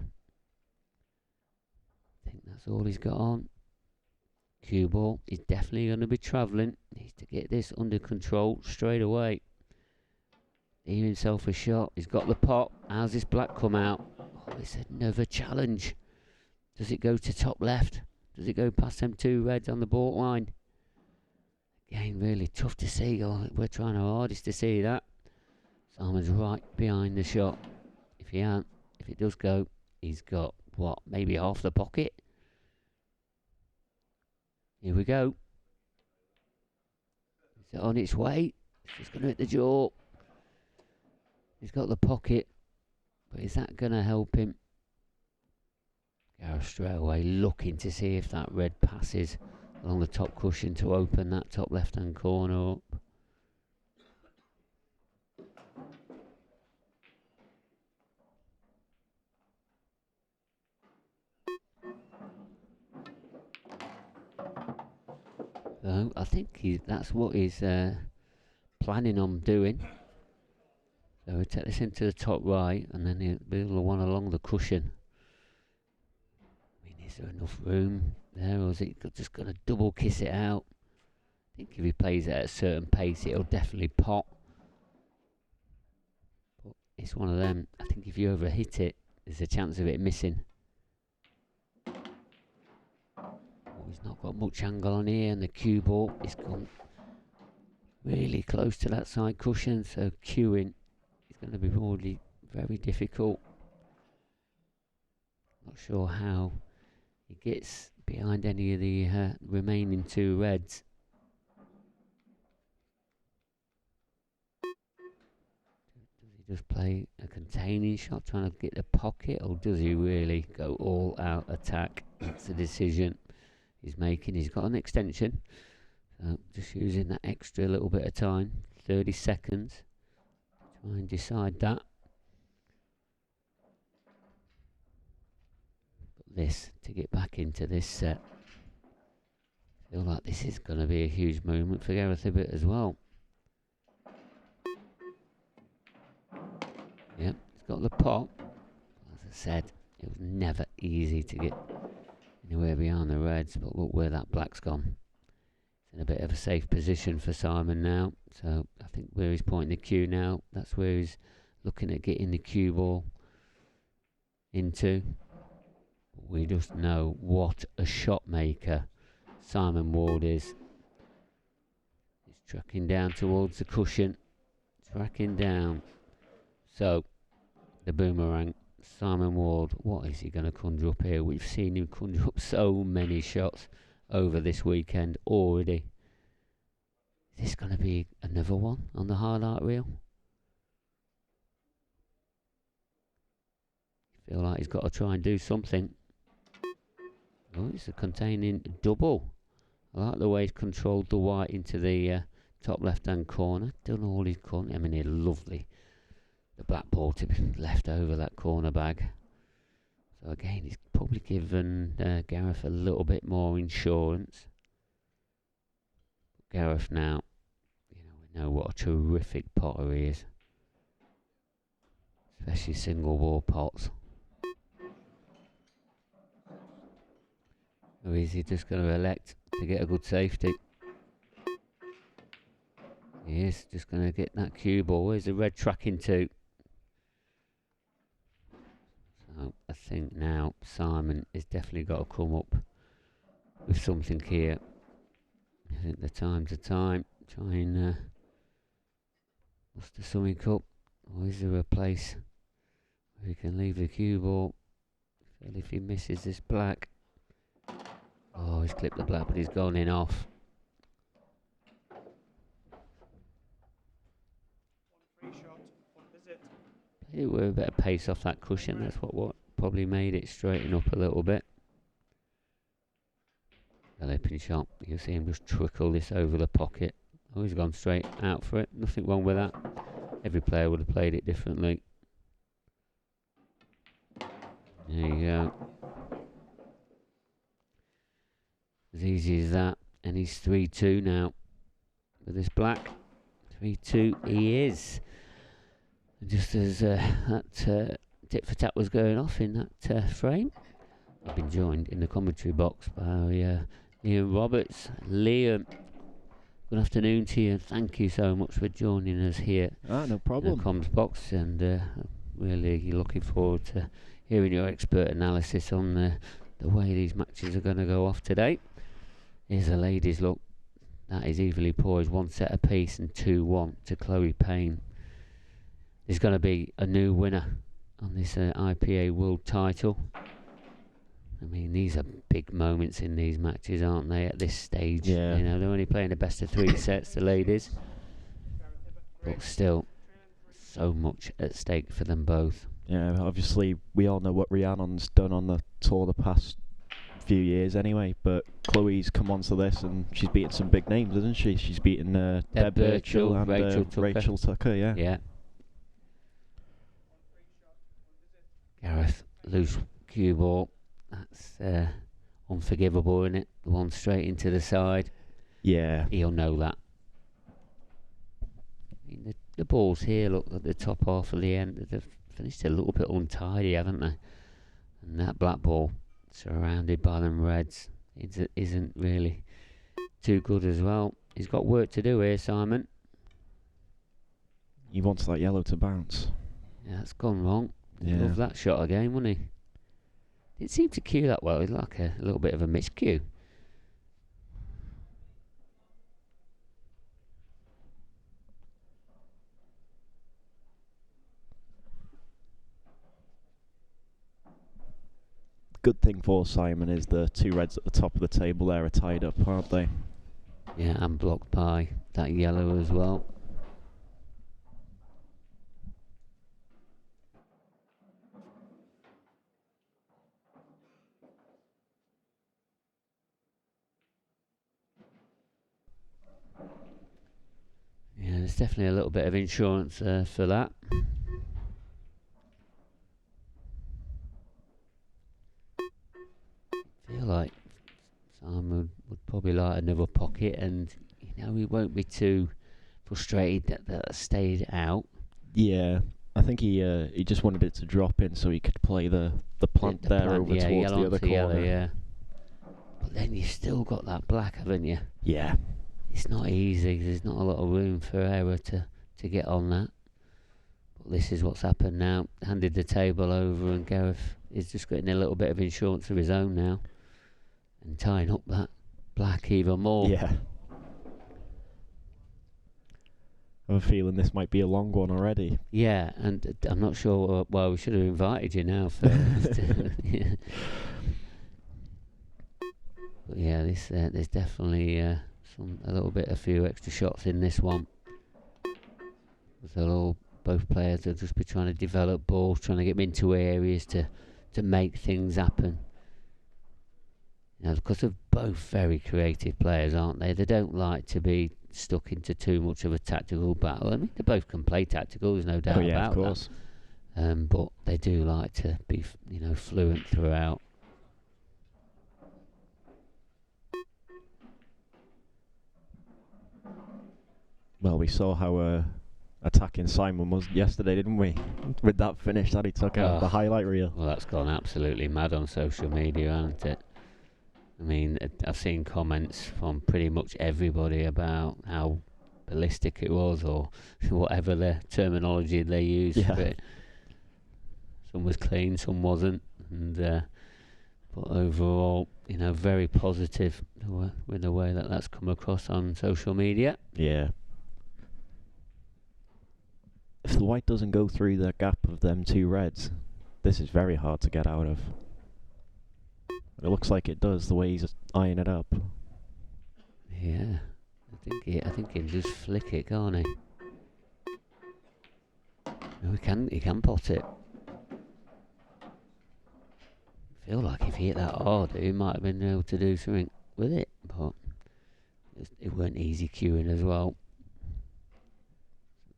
I think that's all he's got on. Cue ball is definitely going to be travelling. Needs to get this under control straight away. Leave himself a shot. He's got the pot. How's this black come out? Oh, it's another challenge. Does it go to top left? Does it go past them two reds on the baulk line? Again, really tough to see. Oh, we're trying our hardest to see that. Simon's right behind the shot. If it does go, he's got, what, maybe half the pocket? Here we go. Is it on its way? It's just going to hit the jaw. He's got the pocket, but is that going to help him? Gareth straight away looking to see if that red passes along the top cushion to open that top left-hand corner up. So I think that's what he's planning on doing. So we'll take this into the top right and then he'll build the one along the cushion. I mean, is there enough room there, or is it just going to double kiss it out? I think if he plays it at a certain pace, it'll definitely pop. But it's one of them. I think if you overhit it, there's a chance of it missing. He's not got much angle on here, and the cue ball is gone really close to that side cushion, so cueing is going to be really very difficult. Not sure how he gets behind any of the remaining two reds. Does he just play a containing shot trying to get the pocket, or does he really go all out attack? That's the decision he's making. He's got an extension, so just using that extra little bit of time, 30 seconds, try and decide that. But this, to get back into this set, I feel like this is going to be a huge moment for Gareth Hibbott as well. Yep, he's got the pot. As I said, it was never easy to get anywhere behind the reds, but look where that black's gone. It's in a bit of a safe position for Simon now. So I think where he's pointing the cue now, that's where he's looking at getting the cue ball into. But we just know what a shot maker Simon Ward is. He's tracking down towards the cushion. Tracking down. So the boomerang. Simon Ward, what is he going to conjure up here? We've seen him conjure up so many shots over this weekend already. Is this going to be another one on the highlight reel? I feel like he's got to try and do something. Oh, it's a containing double. I like the way he's controlled the white into the top left-hand corner. Done all his corner. I mean, it's lovely. The black ball to be left over that corner bag. So again, he's probably given Gareth a little bit more insurance. Gareth now, we know what a terrific potter he is. Especially single ball pots. Or is he just going to elect to get a good safety? He is just going to get that cue ball. There's a red tracking too. So I think now Simon has definitely got to come up with something here. I think the time's the time. Try and muster something up. Or is there a place where he can leave the cue ball? And if he misses this black. Oh, he's clipped the black, but he's gone in off. One free shot, one visit. Played it with a bit of pace off that cushion. That's what probably made it straighten up a little bit. Galloping shot. You'll see him just trickle this over the pocket. Oh, he's gone straight out for it. Nothing wrong with that. Every player would have played it differently. There you go. As easy as that. And he's 3-2 now. With this black. 3-2 he is. And just as that tit for tat was going off in that frame, I've been joined in the commentary box by Liam Roberts. Liam, good afternoon to you. Thank you so much for joining us here. No problem. In the comms box, and really looking forward to hearing your expert analysis on the way these matches are going to go off today. Here's the ladies' look. That is evenly poised, 1 set apiece and 2-1 to Chloe Payne. There's going to be a new winner on this IPA world title. I mean, these are big moments in these matches, aren't they, at this stage? Yeah. You know, they're only playing the best of 3 sets, the ladies. But still, so much at stake for them both. Yeah, obviously, we all know what Rhiannon's done on the tour the past few years anyway, but Chloe's come onto this and she's beaten some big names, hasn't she? She's beaten Deb Birchall and Rachel Tucker, yeah. Yeah. Gareth, loose cue ball. That's unforgivable, isn't it? The one straight into the side. Yeah. He'll know that. I mean, the balls here, look, at the top half of the end, they've finished a little bit untidy, haven't they? And that black ball, surrounded by them reds, isn't really too good as well. He's got work to do here, Simon. He wants that yellow to bounce. Yeah, that's gone wrong. Yeah. Love that shot again, wouldn't he? Didn't seem to cue that well. It's like a little bit of a miscue. Good thing for Simon is the 2 reds at the top of the table there are tied up, aren't they? Yeah, and blocked by that yellow as well. Yeah, there's definitely a little bit of insurance for that. Feel like Simon would probably like another pocket, and he won't be too frustrated that stayed out. Yeah, I think he just wanted it to drop in so he could play the plant The there plant, over yeah, towards yellow the other onto corner. yellow, yeah. But then you've still got that black, haven't you? Yeah. It's not easy. There's not a lot of room for error to get on that. But this is what's happened now. Handed the table over, and Gareth is just getting a little bit of insurance of his own now, and tying up that black even more. Yeah. I have a feeling this might be a long one already. Yeah, and I'm not sure. Well, we should have invited you now first. Yeah. But yeah, this there's definitely a few extra shots in this one. Both players will just be trying to develop balls, trying to get them into areas to make things happen. Because they're both very creative players, aren't they? They don't like to be stuck into too much of a tactical battle. I mean, they both can play tactical, there's no doubt about of course. that. But they do like to be, fluent throughout. Well, we saw how attacking Simon was yesterday, didn't we? With that finish that he took out of the highlight reel. Well, that's gone absolutely mad on social media, hasn't it? I mean, I've seen comments from pretty much everybody about how ballistic it was, or whatever the terminology they use for it. Some was clean, some wasn't, and but overall, very positive with the way that's come across on social media. Yeah. If the white doesn't go through the gap of them two reds, this is very hard to get out of. It looks like it does, the way he's eyeing it up. Yeah, I think he'll just flick it, can't he? No, he can pot it. I feel like if he hit that harder, he might have been able to do something with it, but it weren't easy cueing as well.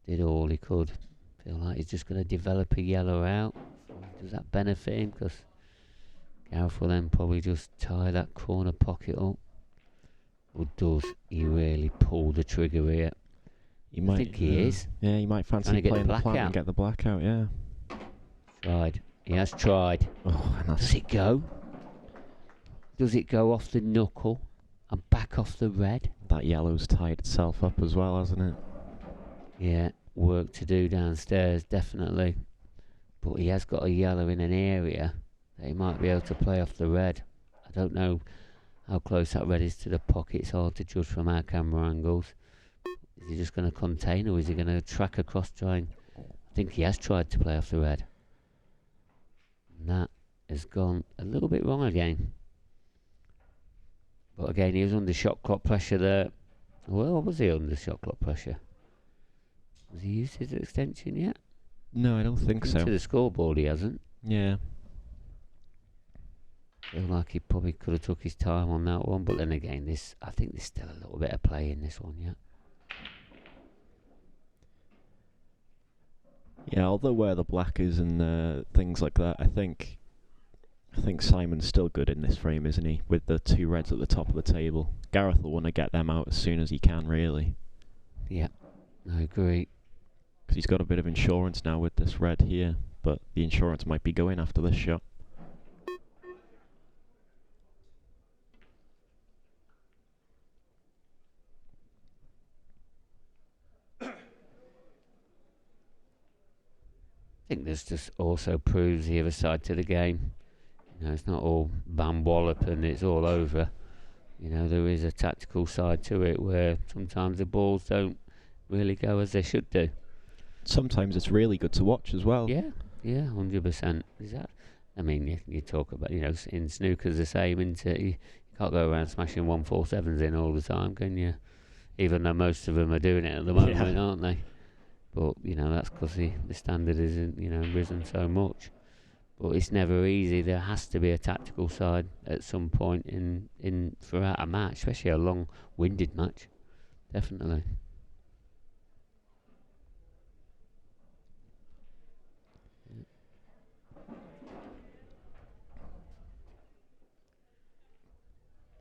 Did all he could. Feel like he's just going to develop a yellow out. Does that benefit him? Because Gareth will then probably just tie that corner pocket up. Or does he really pull the trigger here? I think he is. Yeah, he might fancy playing the plant and get the black out, yeah. Tried. He has tried. Oh, and does it go? Does it go off the knuckle and back off the red? That yellow's tied itself up as well, hasn't it? Yeah, work to do downstairs, definitely. But he has got a yellow in an area that he might be able to play off the red. I don't know how close that red is to the pocket. It's hard to judge from our camera angles. Is he just going to contain, or is he going to track across, I think he has tried to play off the red. And that has gone a little bit wrong again. But again, he was under shot clock pressure there. Well, was he under shot clock pressure? Has he used his extension yet? No, I don't think so. To the scoreboard he hasn't. Yeah. Feel like he probably could have took his time on that one, but then again, I think there's still a little bit of play in this one yet. Yeah, although where the black is and things like that, I think Simon's still good in this frame, isn't he? With the two reds at the top of the table. Gareth will want to get them out as soon as he can, really. Yeah, I agree. Because he's got a bit of insurance now with this red here, but the insurance might be going after this shot. I think this just also proves the other side to the game. It's not all bam wallop and it's all over. There is a tactical side to it where sometimes the balls don't really go as they should do. Sometimes it's really good to watch as well. Yeah, 100%. Is that? I mean, you talk about, in snooker's the same, isn't it? You can't go around smashing 147s in all the time, can you? Even though most of them are doing it at the moment, aren't they? But, that's because the standard isn't, risen so much. But it's never easy. There has to be a tactical side at some point in throughout a match, especially a long-winded match. Definitely.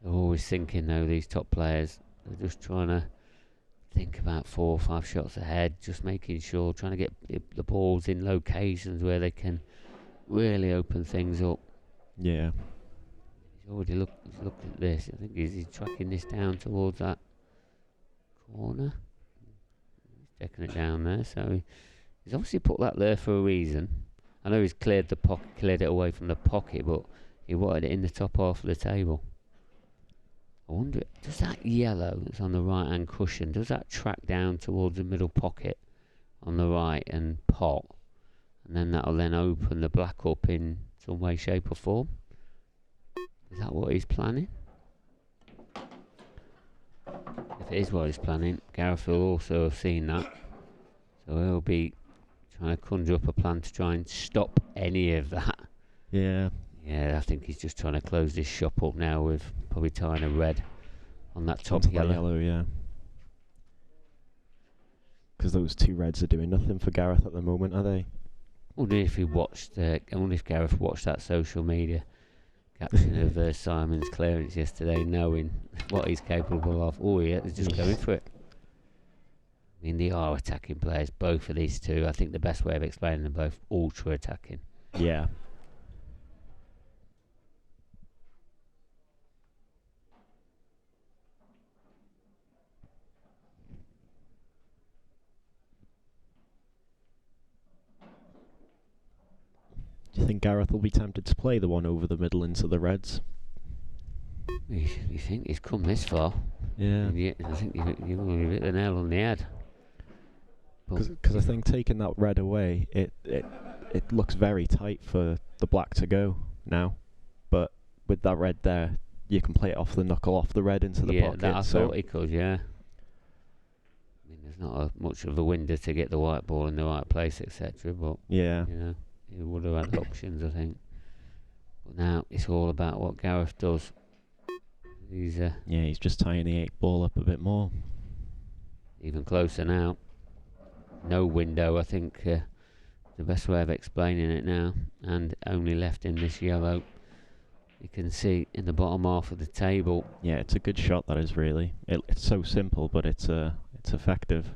They're always thinking, though, these top players, they're just trying to think about 4 or 5 shots ahead, just making sure, trying to get the balls in locations where they can really open things up. Yeah. He's already looked at this. I think he's tracking this down towards that corner. He's checking it down there, so he's obviously put that there for a reason. I know he's cleared it away from the pocket, but he wanted it in the top half of the table. I wonder, does that yellow that's on the right-hand cushion, does that track down towards the middle pocket on the right and pot? And then that'll then open the black up in some way, shape or form? Is that what he's planning? If it is what he's planning, Gareth will also have seen that. So he'll be trying to conjure up a plan to try and stop any of that. Yeah. Yeah, I think he's just trying to close this shop up now with probably tying a red on that top yellow. Yeah. Because those two reds are doing nothing for Gareth at the moment, are they? I wonder if Gareth watched that social media caption of Simon's clearance yesterday, knowing what he's capable of. Oh, yeah, they're just going for it. I mean, they are attacking players, both of these two. I think the best way of explaining them both, ultra attacking. Yeah. Do you think Gareth will be tempted to play the one over the middle into the reds? You think he's come this far? Yeah. I think you've only hit the nail on the head. Because I think taking that red away, it looks very tight for the black to go now. But with that red there, you can play it off the knuckle, off the red into the pocket. I thought he could, yeah. I mean, there's not much of a window to get the white ball in the right place, etc. But yeah, you know, he would have had options, I think. But now it's all about what Gareth does. He's just tying the 8 ball up a bit more. Even closer now. No window, I think, the best way of explaining it now, and only left in this yellow. You can see in the bottom half of the table. Yeah, it's a good shot, that is, really. It's so simple, but it's effective.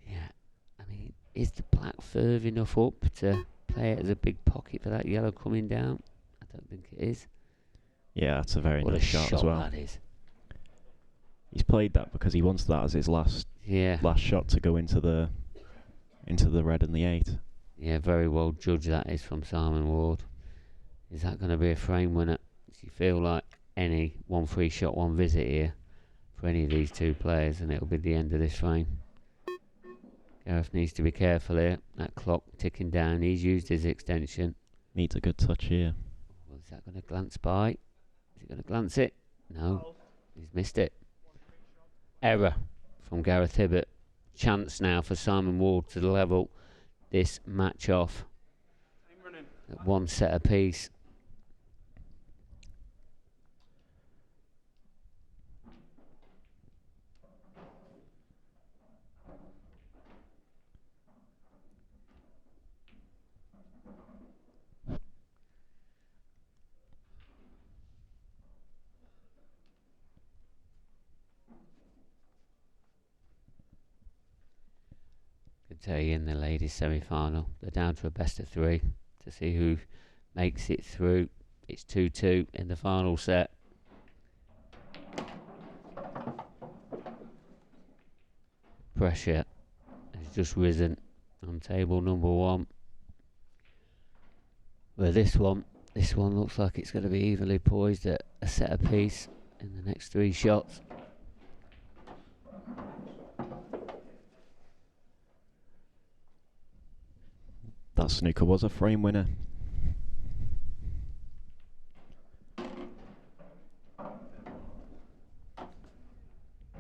Yeah, I mean, is the black further enough up to play it as a big pocket for that yellow coming down? I don't think it is. Yeah, that's a very What nice a shot as well. That is. He's played that because he wants that as his last shot to go into the red and the 8. Yeah, very well judged that is from Simon Ward. Is that going to be a frame winner? Do you feel like any 1 free shot, 1 visit here for any of these two players, and it'll be the end of this frame? Gareth needs to be careful here. That clock ticking down. He's used his extension. Needs a good touch here. Well, is that going to glance by? Is he going to glance it? No. He's missed it. Error from Gareth Hibbott. Chance now for Simon Ward to level this match off at 1 set apiece. Good day in the ladies semi-final. They're down to a best of 3 to see who makes it through. It's 2-2 in the final set. Pressure has just risen on table number 1. Well, this one looks like it's going to be evenly poised at a set apiece in the next 3 shots. That snooker was a frame winner.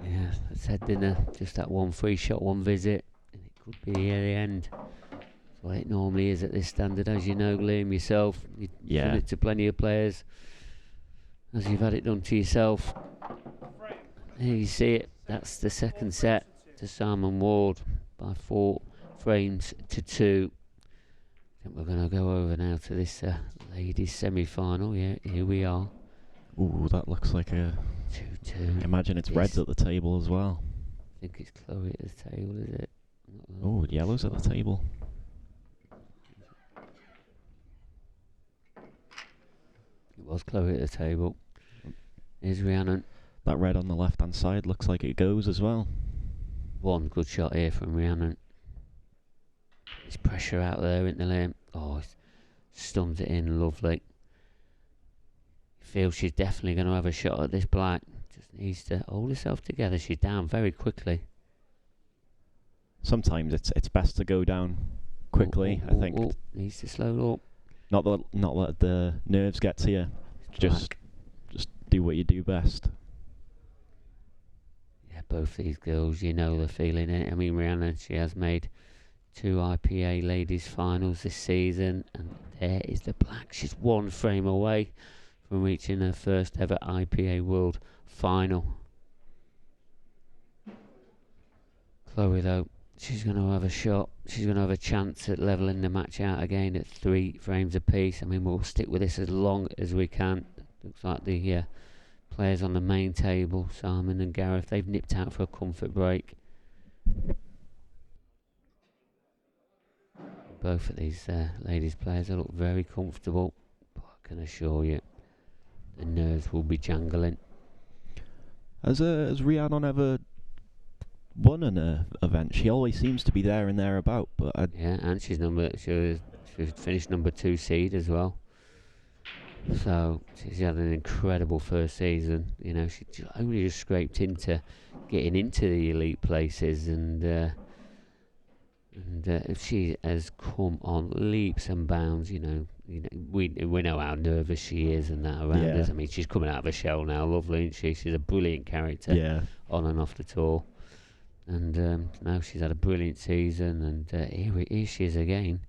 Yeah, that's head dinner. Just that 1 free shot, 1 visit, and it could be the end. That's what it normally is at this standard, as you know, Liam, yourself. You've done it to plenty of players, as you've had it done to yourself. There you see it. That's the second set to Simon Ward by 4 frames to 2. I think we're going to go over now to this ladies semi-final. Yeah, here we are. Ooh, that looks like a 2-2. Imagine it's reds at the table as well. I think it's Chloe at the table, is it? Oh, yellow's at the table. It was Chloe at the table. Here's Rhiannon. That red on the left-hand side looks like it goes as well. 1 good shot here from Rhiannon. There's pressure out there, isn't there, Liam? Oh, stuns it in, lovely. Feels she's definitely going to have a shot at this black. Just needs to hold herself together. She's down very quickly. Sometimes it's best to go down quickly. I think needs to slow up. Not let the nerves get to you. Just do what you do best. Yeah, both these girls, you know the feeling. I mean, Rhiannon, she has made 2 IPA ladies finals this season, and there is the black. She's 1 frame away from reaching her first ever IPA World Final. Chloe, though, she's going to have a shot. She's going to have a chance at levelling the match out again at 3 frames apiece. I mean, we'll stick with this as long as we can. Looks like the players on the main table, Simon and Gareth, they've nipped out for a comfort break. Both of these ladies players look very comfortable, but I can assure you the nerves will be jangling. Has Rhiannon ever won an event? She always seems to be there and thereabout, but yeah, and she finished number 2 seed as well. So she's had an incredible first season. You know, she only just scraped into getting into the elite places, and she has come on leaps and bounds. You know, we know how nervous she is and that around us. I mean, she's coming out of her shell now, lovely, isn't she? She's a brilliant character on and off the tour. And now she's had a brilliant season, and here she is again,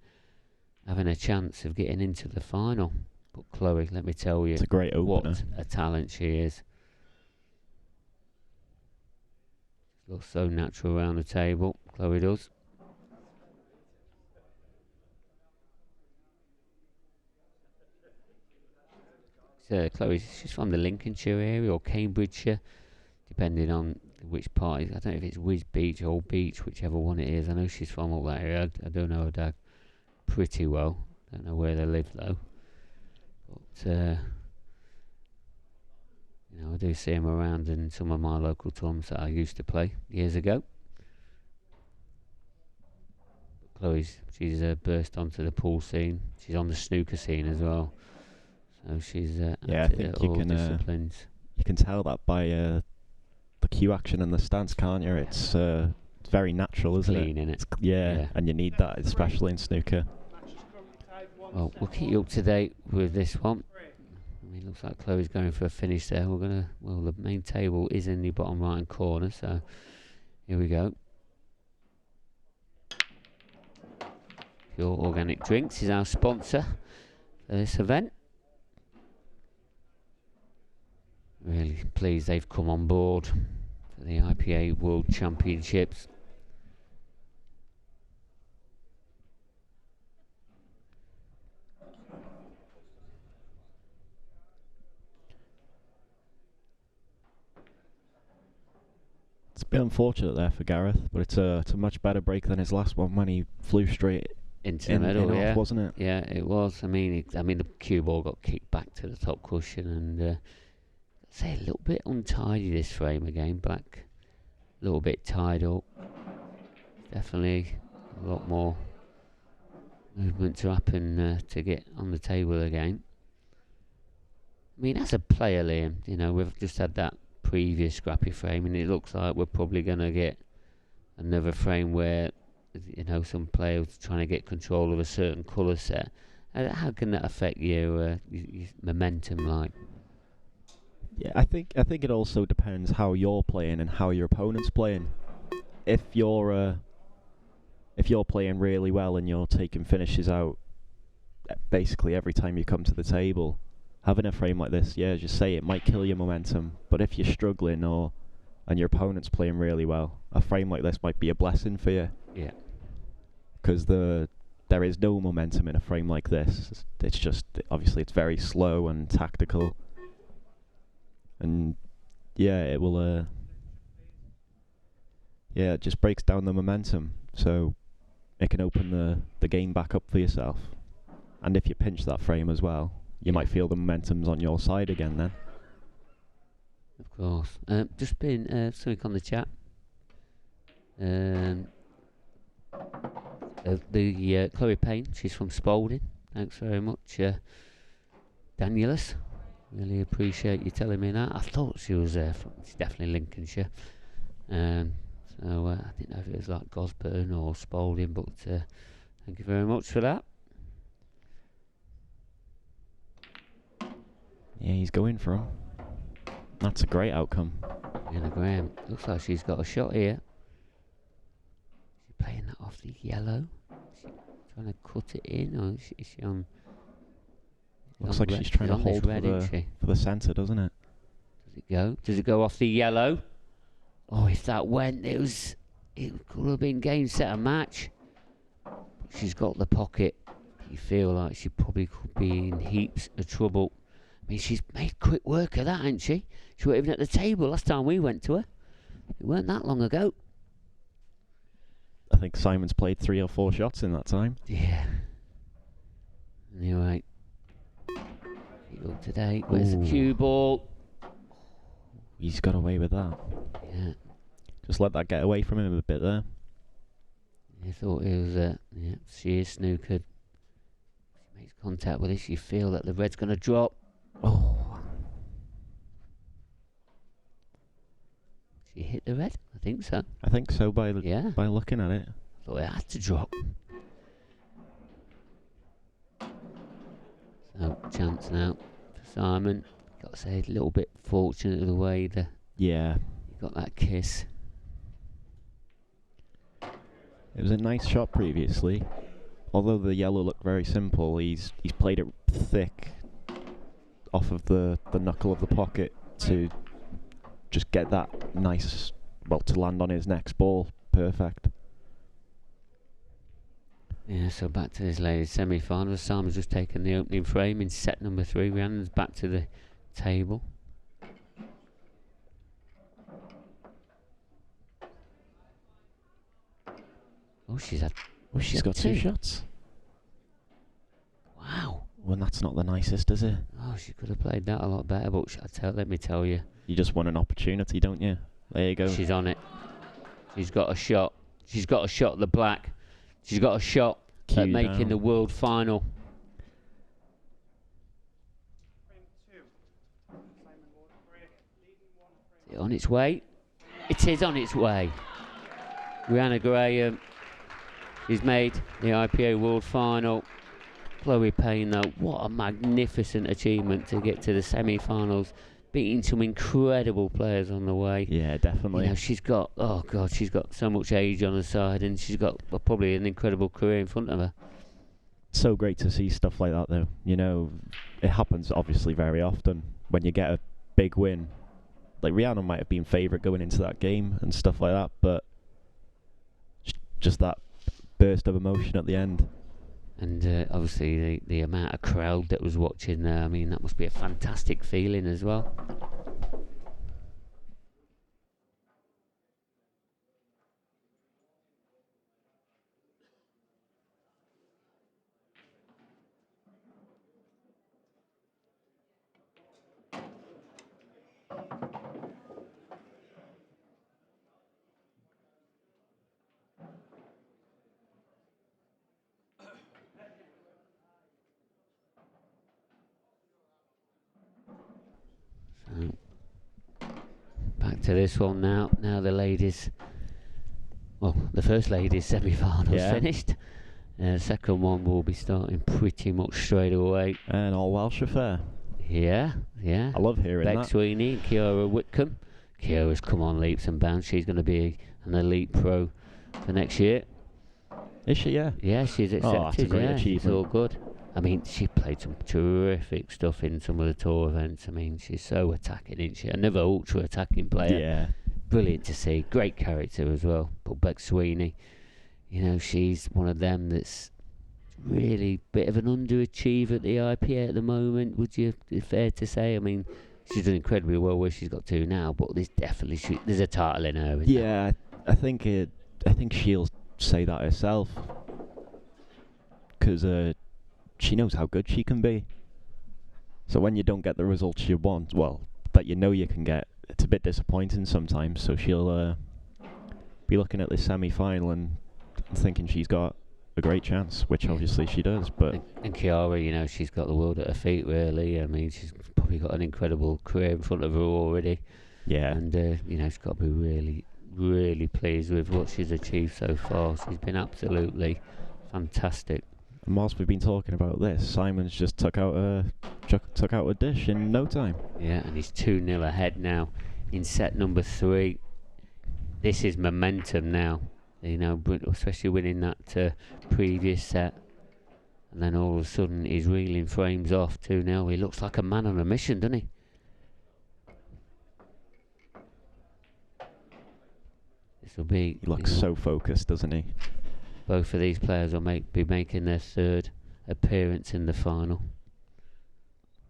having a chance of getting into the final. But Chloe, let me tell you, it's a great opener. What a talent she is. Looks so natural around the table, Chloe does. So Chloe, she's from the Lincolnshire area or Cambridgeshire, depending on which part. I don't know if it's Wiz Beach or Beach, whichever one it is. I know she's from all that area. I don't know her dad pretty well. Don't know where they live though. But you know, I do see him around in some of my local tournaments that I used to play years ago. She's burst onto the pool scene. She's on the snooker scene as well. So she's I think you can disciplines. You can tell that by the cue action and the stance, can't you? It's very natural, isn't Clean, it? Innit? Yeah, and you need that, especially in snooker. Well, we'll keep you up to date with this one. I mean, looks like Chloe's going for a finish there. The main table is in the bottom right hand corner, so here we go. Pure Organic Drinks is our sponsor for this event. Really pleased they've come on board for the IPA World Championships. It's a bit unfortunate there for Gareth, but it's a much better break than his last one when he flew straight into the middle, off, wasn't it? Yeah, it was. I mean, the cue ball got kicked back to the top cushion, and I'd say a little bit untidy this frame again. Black, a little bit tied up. Definitely a lot more movement to happen to get on the table again. I mean, as a player, Liam, you know, we've just had that previous scrappy frame, and it looks like we're probably going to get another frame where, you know, some players trying to get control of a certain colour set. How can that affect your momentum, like? Yeah, I think it also depends how you're playing and how your opponent's playing. If you're playing really well and you're taking finishes out basically every time you come to the table, having a frame like this, as you say, it might kill your momentum. But if you're struggling and your opponent's playing really well, a frame like this might be a blessing for you. Yeah. Because there is no momentum in a frame like this. It's just, obviously it's very slow and tactical. And it will it just breaks down the momentum. So it can open the game back up for yourself. And if you pinch that frame as well, you might feel the momentum's on your side again then. Of course. Just been something on the chat. Chloe Payne, she's from Spalding. Thanks very much, Danielus. Really appreciate you telling me that. I thought she was she's definitely Lincolnshire. So I didn't know if it was like Gosburn or Spalding, but thank you very much for that. Yeah, he's going for him. That's a great outcome. Anna Graham. Looks like she's got a shot here. She's playing that off the yellow. Is she trying to cut it in, or is she on? Looks like she's trying to hold for the centre, doesn't it? Does it go? Does it go off the yellow? Oh, if that went, it it could have been game, set, and match. She's got the pocket. You feel like she probably could be in heaps of trouble. I mean, she's made quick work of that, hasn't she? She wasn't even at the table last time we went to her. It weren't that long ago. I think Simon's played 3 or 4 shots in that time. Yeah. Anyway. Keep up to date. Where's the cue ball? He's got away with that. Yeah. Just let that get away from him a bit there. I thought it was, yeah, she is snookered. She makes contact with it. You feel that the red's going to drop. Oh. She hit the red? I think so. I think so by looking at it. I thought it had to drop. So, chance now for Simon. Got to say, a little bit fortunate of the way he got that kiss. It was a nice shot previously. Although the yellow looked very simple, he's played it thick off of the knuckle of the pocket to just get that nice, well, to land on his next ball. Perfect. Yeah, so back to this ladies' semi-final. Simon's just taken the opening frame in set number 3. Rhiannon's back to the table. Oh, she's got 2 shots. Wow. Well, that's not the nicest, is it? Oh, she could have played that a lot better, but let me tell you. You just want an opportunity, don't you? There you go. She's on it. She's got a shot. She's got a shot at the black. She's got a shot at making the world final. Is it on its way? It is on its way. Rihanna Graham is made the IPA World Final. Chloe Payne, though, what a magnificent achievement to get to the semi-finals, beating some incredible players on the way. Yeah, definitely. You know, she's got so much age on her side, and she's got probably an incredible career in front of her. So great to see stuff like that, though. You know, it happens obviously very often when you get a big win. Like Rihanna might have been favourite going into that game and stuff like that, but just that burst of emotion at the end. And obviously the amount of crowd that was watching there, I mean, that must be a fantastic feeling as well. Back to this one now. Now the ladies, well, the first ladies semi-finals finished. Second one will be starting pretty much straight away. An all Welsh affair. Yeah. I love hearing that. Beck Sweeney and Kiara Whitcomb. Kiara's come on leaps and bounds. She's going to be an elite pro for next year. Is she? Yeah. Yeah, she's accepted. Oh, that's a great achievement. She's all good. I mean, she played some terrific stuff in some of the tour events. I mean, she's so attacking, isn't she? Another ultra-attacking player. Yeah. Brilliant to see. Great character as well. But Beck Sweeney, you know, she's one of them that's really bit of an underachiever at the IPA at the moment. Would you be fair to say? I mean, she's done incredibly well where she's got to now, but there's definitely there's a title in her. Yeah, I think she'll say that herself because she knows how good she can be. So when you don't get the results you want, well, that you know you can get, it's a bit disappointing sometimes. So she'll be looking at this semi-final and thinking she's got a great chance, which obviously she does. But and Kiara, you know, she's got the world at her feet, really. I mean, she's probably got an incredible career in front of her already. Yeah. And you know, she's got to be really, really pleased with what she's achieved so far. She's been absolutely fantastic. And whilst we've been talking about this, Simon's just took out a dish in no time. Yeah, and he's 2-0 ahead now in set number 3. This is momentum now, you know, especially winning that previous set. And then all of a sudden he's reeling frames off 2-0. He looks like a man on a mission, doesn't he? This will be. He looks so focused, doesn't he? Both of these players will be making their third appearance in the final.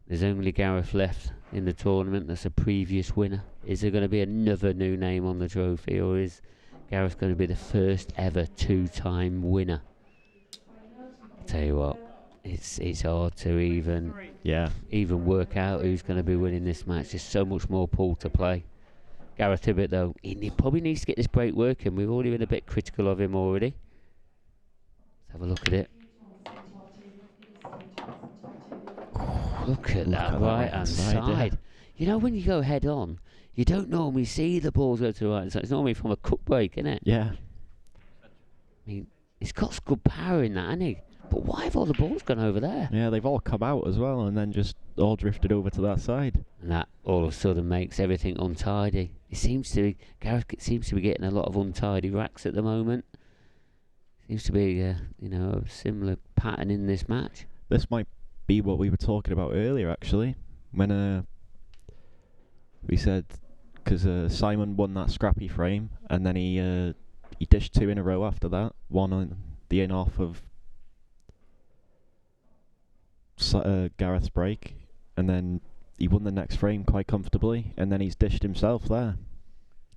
There's only Gareth left in the tournament that's a previous winner. Is there going to be another new name on the trophy, or is Gareth going to be the first ever 2-time winner? I'll tell you what, it's hard to even work out who's going to be winning this match. There's so much more pool to play. Gareth Hibbott, though, he probably needs to get this break working. We've already been a bit critical of him already. Let's have a look at it. Look at that right hand side. You know, when you go head on, you don't normally see the balls go to the right hand side. It's normally from a cut break, isn't it? Yeah. I mean, he's got good power in that, hasn't he? But why have all the balls gone over there? Yeah, they've all come out as well and then just all drifted over to that side. And that all of a sudden makes everything untidy. Gareth seems to be getting a lot of untidy racks at the moment. Seems to be, a similar pattern in this match. This might be what we were talking about earlier, actually, when we said, because Simon won that scrappy frame, and then he dished 2 in a row after that, one on the in-off of Gareth's break, and then he won the next frame quite comfortably, and then he's dished himself there,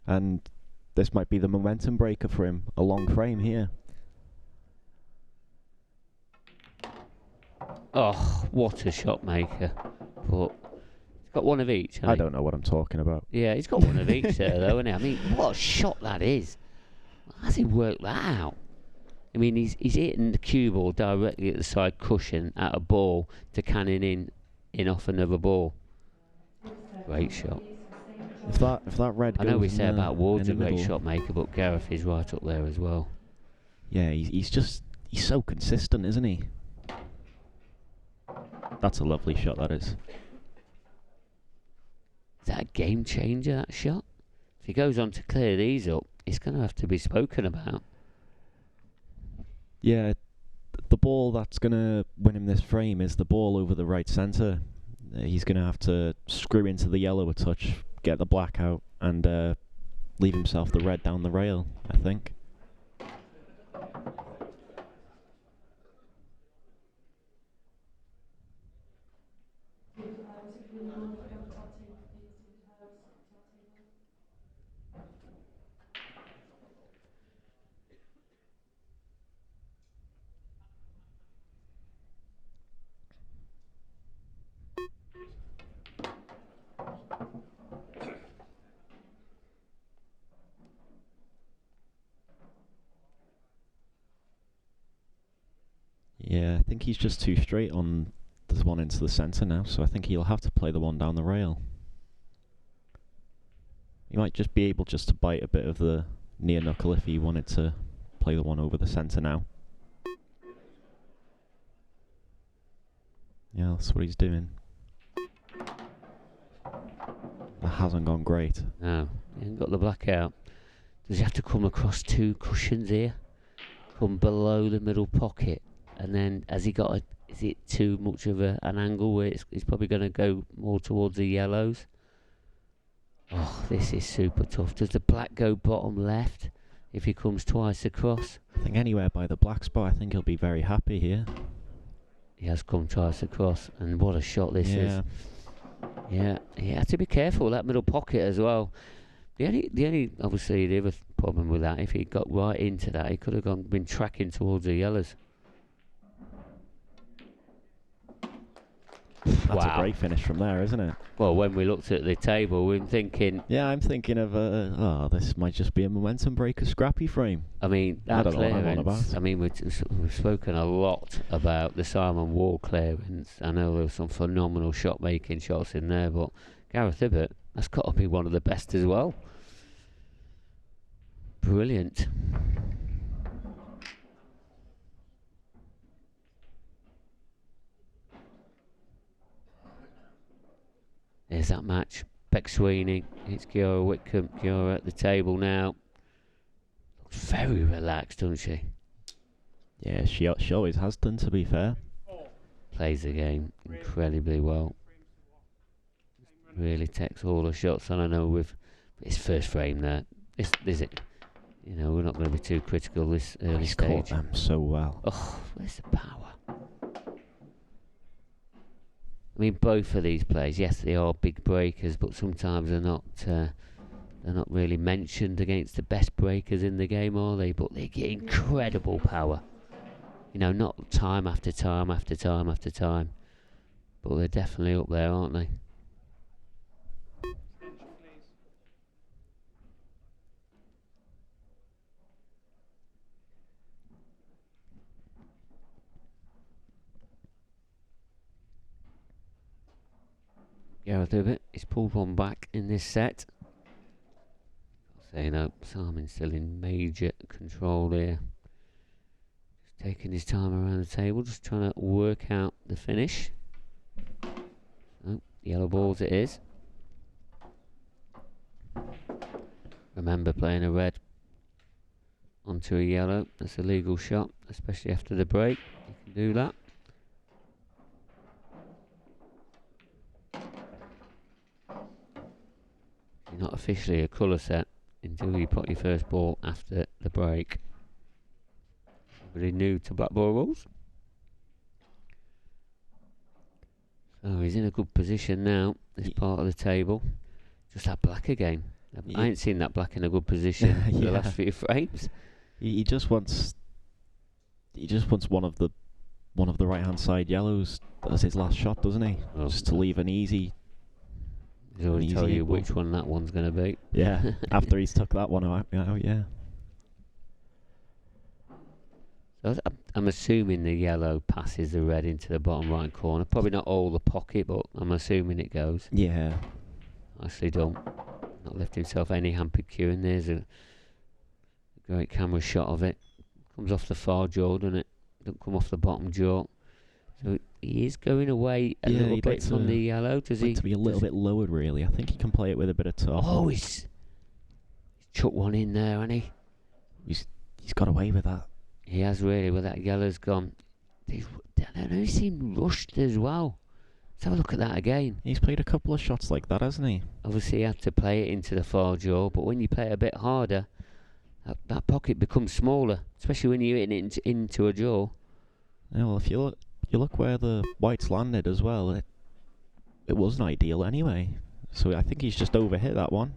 and this might be the momentum breaker for him, a long frame here. Oh, what a shot maker. But he's got one of each. I don't know what I'm talking about. Yeah, he's got one of each there, though, hasn't he? I mean, what a shot that is. How has he worked that out? I mean, he's hitting the cue ball directly at the side cushion at a ball to cannon in off another ball. Great shot. If that red goes, I know we say about Ward's a great middle, shot maker, but Gareth is right up there as well. Yeah, he's so consistent, isn't he? That's a lovely shot, that is. Is that a game changer, that shot? If he goes on to clear these up, it's going to have to be spoken about. Yeah, the ball that's going to win him this frame is the ball over the right centre. He's going to have to screw into the yellow a touch, get the black out, and leave himself the red down the rail, I think. Yeah, I think he's just too straight on the one into the centre now, so I think he'll have to play the one down the rail. He might just be able just to bite a bit of the near knuckle if he wanted to play the one over the centre now. Yeah, that's what he's doing. That hasn't gone great. No, he hasn't got the black out. Does he have to come across 2 cushions here? Come below the middle pocket? And then has he got is it too much of an angle where he's probably going to go more towards the yellows? Oh, this is super tough. Does the black go bottom left if he comes twice across? I think anywhere by the black spot, I think he'll be very happy here. He has come twice across, and what a shot this is. Yeah, he had to be careful that middle pocket as well. The only obviously the other problem with that, if he got right into that, he could have been tracking towards the yellows. That's a great finish from there, isn't it? Well, when we looked at the table, we were thinking... Yeah, I'm thinking of, this might just be a momentum breaker scrappy frame. I mean, that clearance... I mean, we've spoken a lot about the Simon Ward clearance. I know there were some phenomenal shot-making shots in there, but Gareth Hibbott, that's got to be one of the best as well. Brilliant. There's that match. Beck Sweeney. It's Giora Whitcomb. Giora at the table now. Looks very relaxed, doesn't she? Yeah, she always has done, to be fair. Plays the game incredibly well. Really takes all the shots. And I know with his first frame there, You know, we're not going to be too critical this early He's stage. caught them so well. Oh, where's the power? I mean, both of these players, yes, they are big breakers, but sometimes they're not really mentioned against the best breakers in the game, are they? But they get incredible power. You know, not time after time after time after time, but they're definitely up there, aren't they? Gareth Hibbott, he's pulled one back in this set. So, you know, Simon's still in major control here. Just taking his time around the table, just trying to work out the finish. So, yellow balls it is. Remember, playing a red onto a yellow, that's a legal shot, especially after the break. You can do that. You're not officially a colour set until you put your first ball after the break. Everybody new to blackball rules. So he's in a good position now, this part of the table. Just that black again. I ain't seen that black in a good position for the last few frames. He just wants one of the right hand side yellows as his last shot, doesn't he? Oh, just to leave an easy. He's already told you which one that one's going to be. Yeah, after he's took that one out, yeah. So I'm assuming the yellow passes the red into the bottom right corner. Probably not all the pocket, but I'm assuming it goes. Yeah. Nicely done. Not left himself any hampered queue, and there's a great camera shot of it. Comes off the far jaw, doesn't it? Don't come off the bottom jaw. So he is going away a little bit from the yellow. Does he? To be a little bit lowered, really. I think he can play it with a bit of top. Oh, he's chucked one in there, hasn't he? He's got away with that. He has really. Well, that yellow's gone. He seemed rushed as well. Let's have a look at that again. He's played a couple of shots like that, hasn't he? Obviously, he had to play it into the far jaw, but when you play it a bit harder, that pocket becomes smaller, especially when you're hitting it into a jaw. Yeah, well, if you look where the whites landed as well, it wasn't ideal anyway. So I think he's just overhit that one.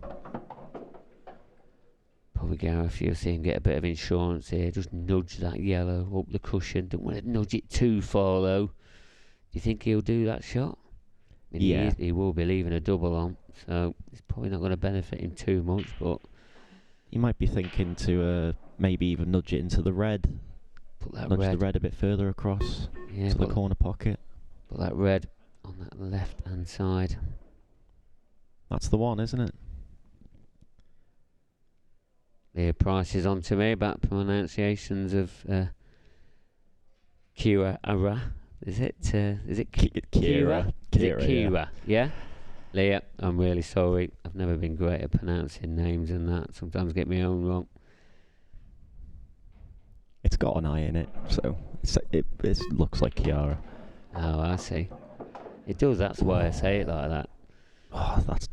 Probably Gareth, you'll see him get a bit of insurance here. Just nudge that yellow up the cushion. Don't want to nudge it too far though. Do you think he'll do that shot? I mean, he will be leaving a double on, so it's probably not going to benefit him too much. But he might be thinking to maybe even nudge it into the red. Nudge the red a bit further across to the corner pocket. Put that red on that left hand side. That's the one, isn't it? The price is on to me about pronunciations of Kira. Is it Kira? Is it Kira? Yeah? Leah, I'm really sorry. I've never been great at pronouncing names and that. Sometimes get my own wrong. It's got an I in it, so it looks like Kiara. Oh, I see. It does, that's why I say it like that. Oh, that's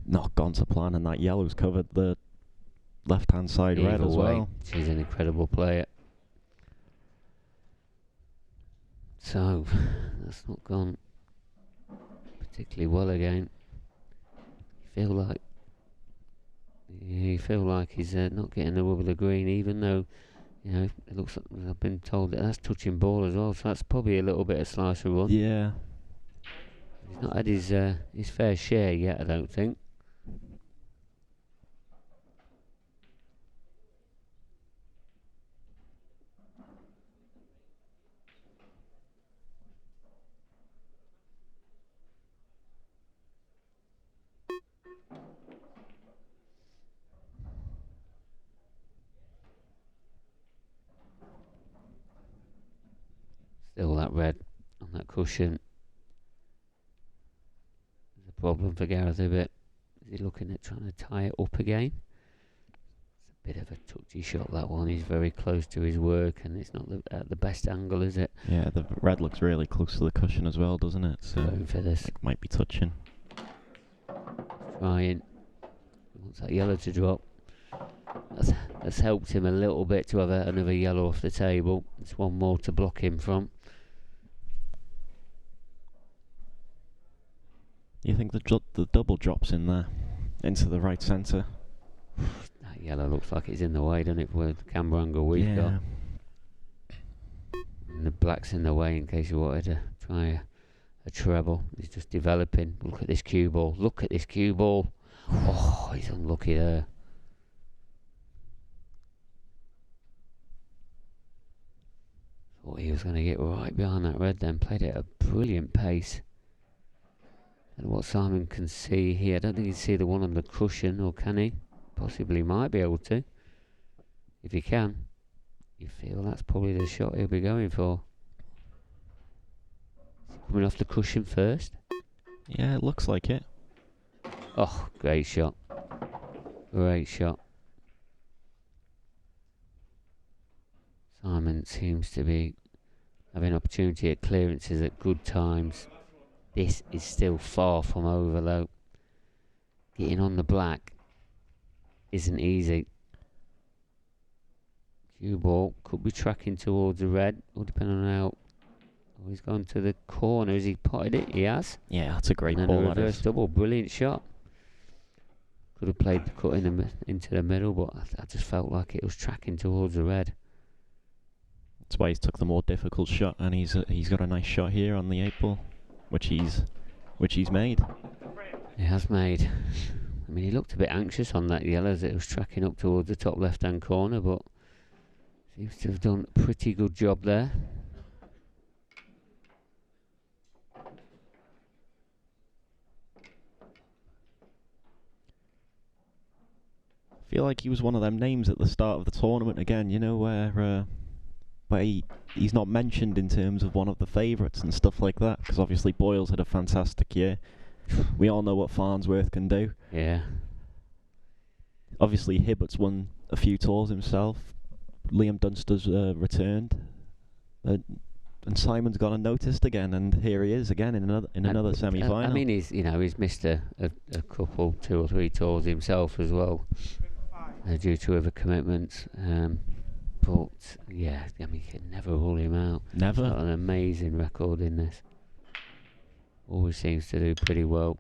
not gone to plan, and that yellow's covered the left-hand side red as well. She's an incredible player. So, that's not gone particularly well again. You feel like he's not getting the rub of the green, even though, you know, it looks like I've been told that that's touching ball as well, so that's probably a little bit of slicer run. Yeah. He's not had his fair share yet, I don't think. Still that red on that cushion. There's a problem for Gareth Hibbott. Is he looking at trying to tie it up again? It's a bit of a touchy shot, that one. He's very close to his work, and it's not at the best angle, is it? Yeah, the red looks really close to the cushion as well, doesn't it? So going for this. It might be touching. Trying. He wants that yellow to drop. has helped him a little bit to have another yellow off the table. It's one more to block him from. You think the double drops in there into the right centre? That yellow looks like it's in the way, doesn't it, with the camera angle we've got. And the black's in the way in case you wanted to try a treble. He's just developing. Look at this cue ball. Look at this cue ball. Oh, he's unlucky there. Thought he was going to get right behind that red then. Played it at a brilliant pace. And what Simon can see here, I don't think he can see the one on the cushion, or can he? Possibly might be able to. If he can, you feel that's probably the shot he'll be going for. Coming off the cushion first. Yeah, it looks like it. Oh, great shot. Great shot. Simon seems to be having opportunity at clearances at good times. This is still far from over though. Getting on the black isn't easy. Cue ball could be tracking towards the red, or depending on how. Oh, he's gone to the corner. Has he potted it? He has. Yeah, that's a great And ball. then a reverse double. Brilliant shot. Could have played the cut into the middle, but I just felt like it was tracking towards the red. That's why he's took the more difficult shot, and he's got a nice shot here on the 8 ball, which he's made. He has made. I mean, he looked a bit anxious on that yellow as it was tracking up towards the top left-hand corner, but seems to have done a pretty good job there. I feel like he was one of them names at the start of the tournament again, you know, where he's not mentioned in terms of one of the favourites and stuff like that, because obviously Boyle's had a fantastic year. We all know what Farnsworth can do. Yeah. Obviously Hibbott's won a few tours himself. Liam Dunster's returned. And Simon's got unnoticed again, and here he is again in another semi-final. I mean, he's missed a couple, 2 or 3 tours himself as well, due to other commitments. But yeah, I mean, you can never rule him out. Never. He's got an amazing record in this. Always seems to do pretty well.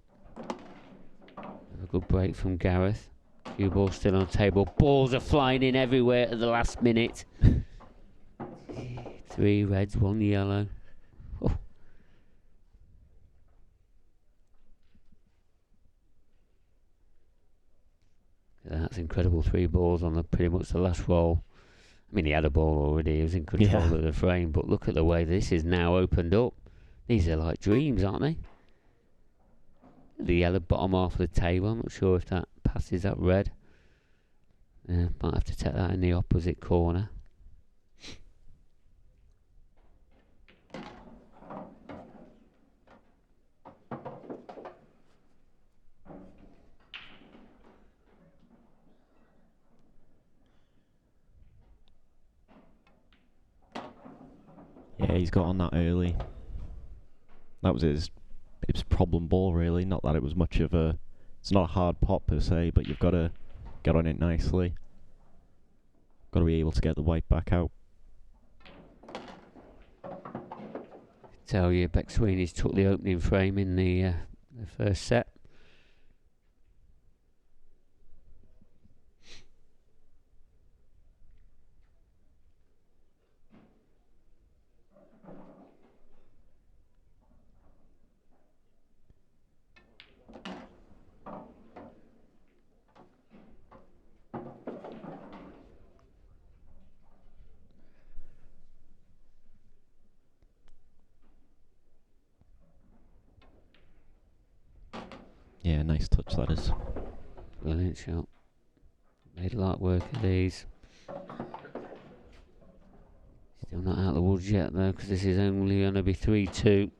A good break from Gareth. Few balls still on the table. Balls are flying in everywhere at the last minute. 3 reds, 1 yellow. Oh. That's incredible. 3 balls on pretty much the last roll. I mean, he had a ball already. He was in control of the frame. But look at the way this is now opened up. These are like dreams, aren't they? The yellow bottom half of the table. I'm not sure if that passes that red. Might have to take that in the opposite corner. Yeah, he's got on that early. That was his problem ball, really. Not that it was much of a... It's not a hard pot per se, but you've got to get on it nicely. Got to be able to get the white back out. Tell you, Beck Sweeney's took the opening frame in the first set. Yeah, nice touch that is. Brilliant shot. Made light work of these. Still not out of the woods yet though, because this is only going to be 3-2. You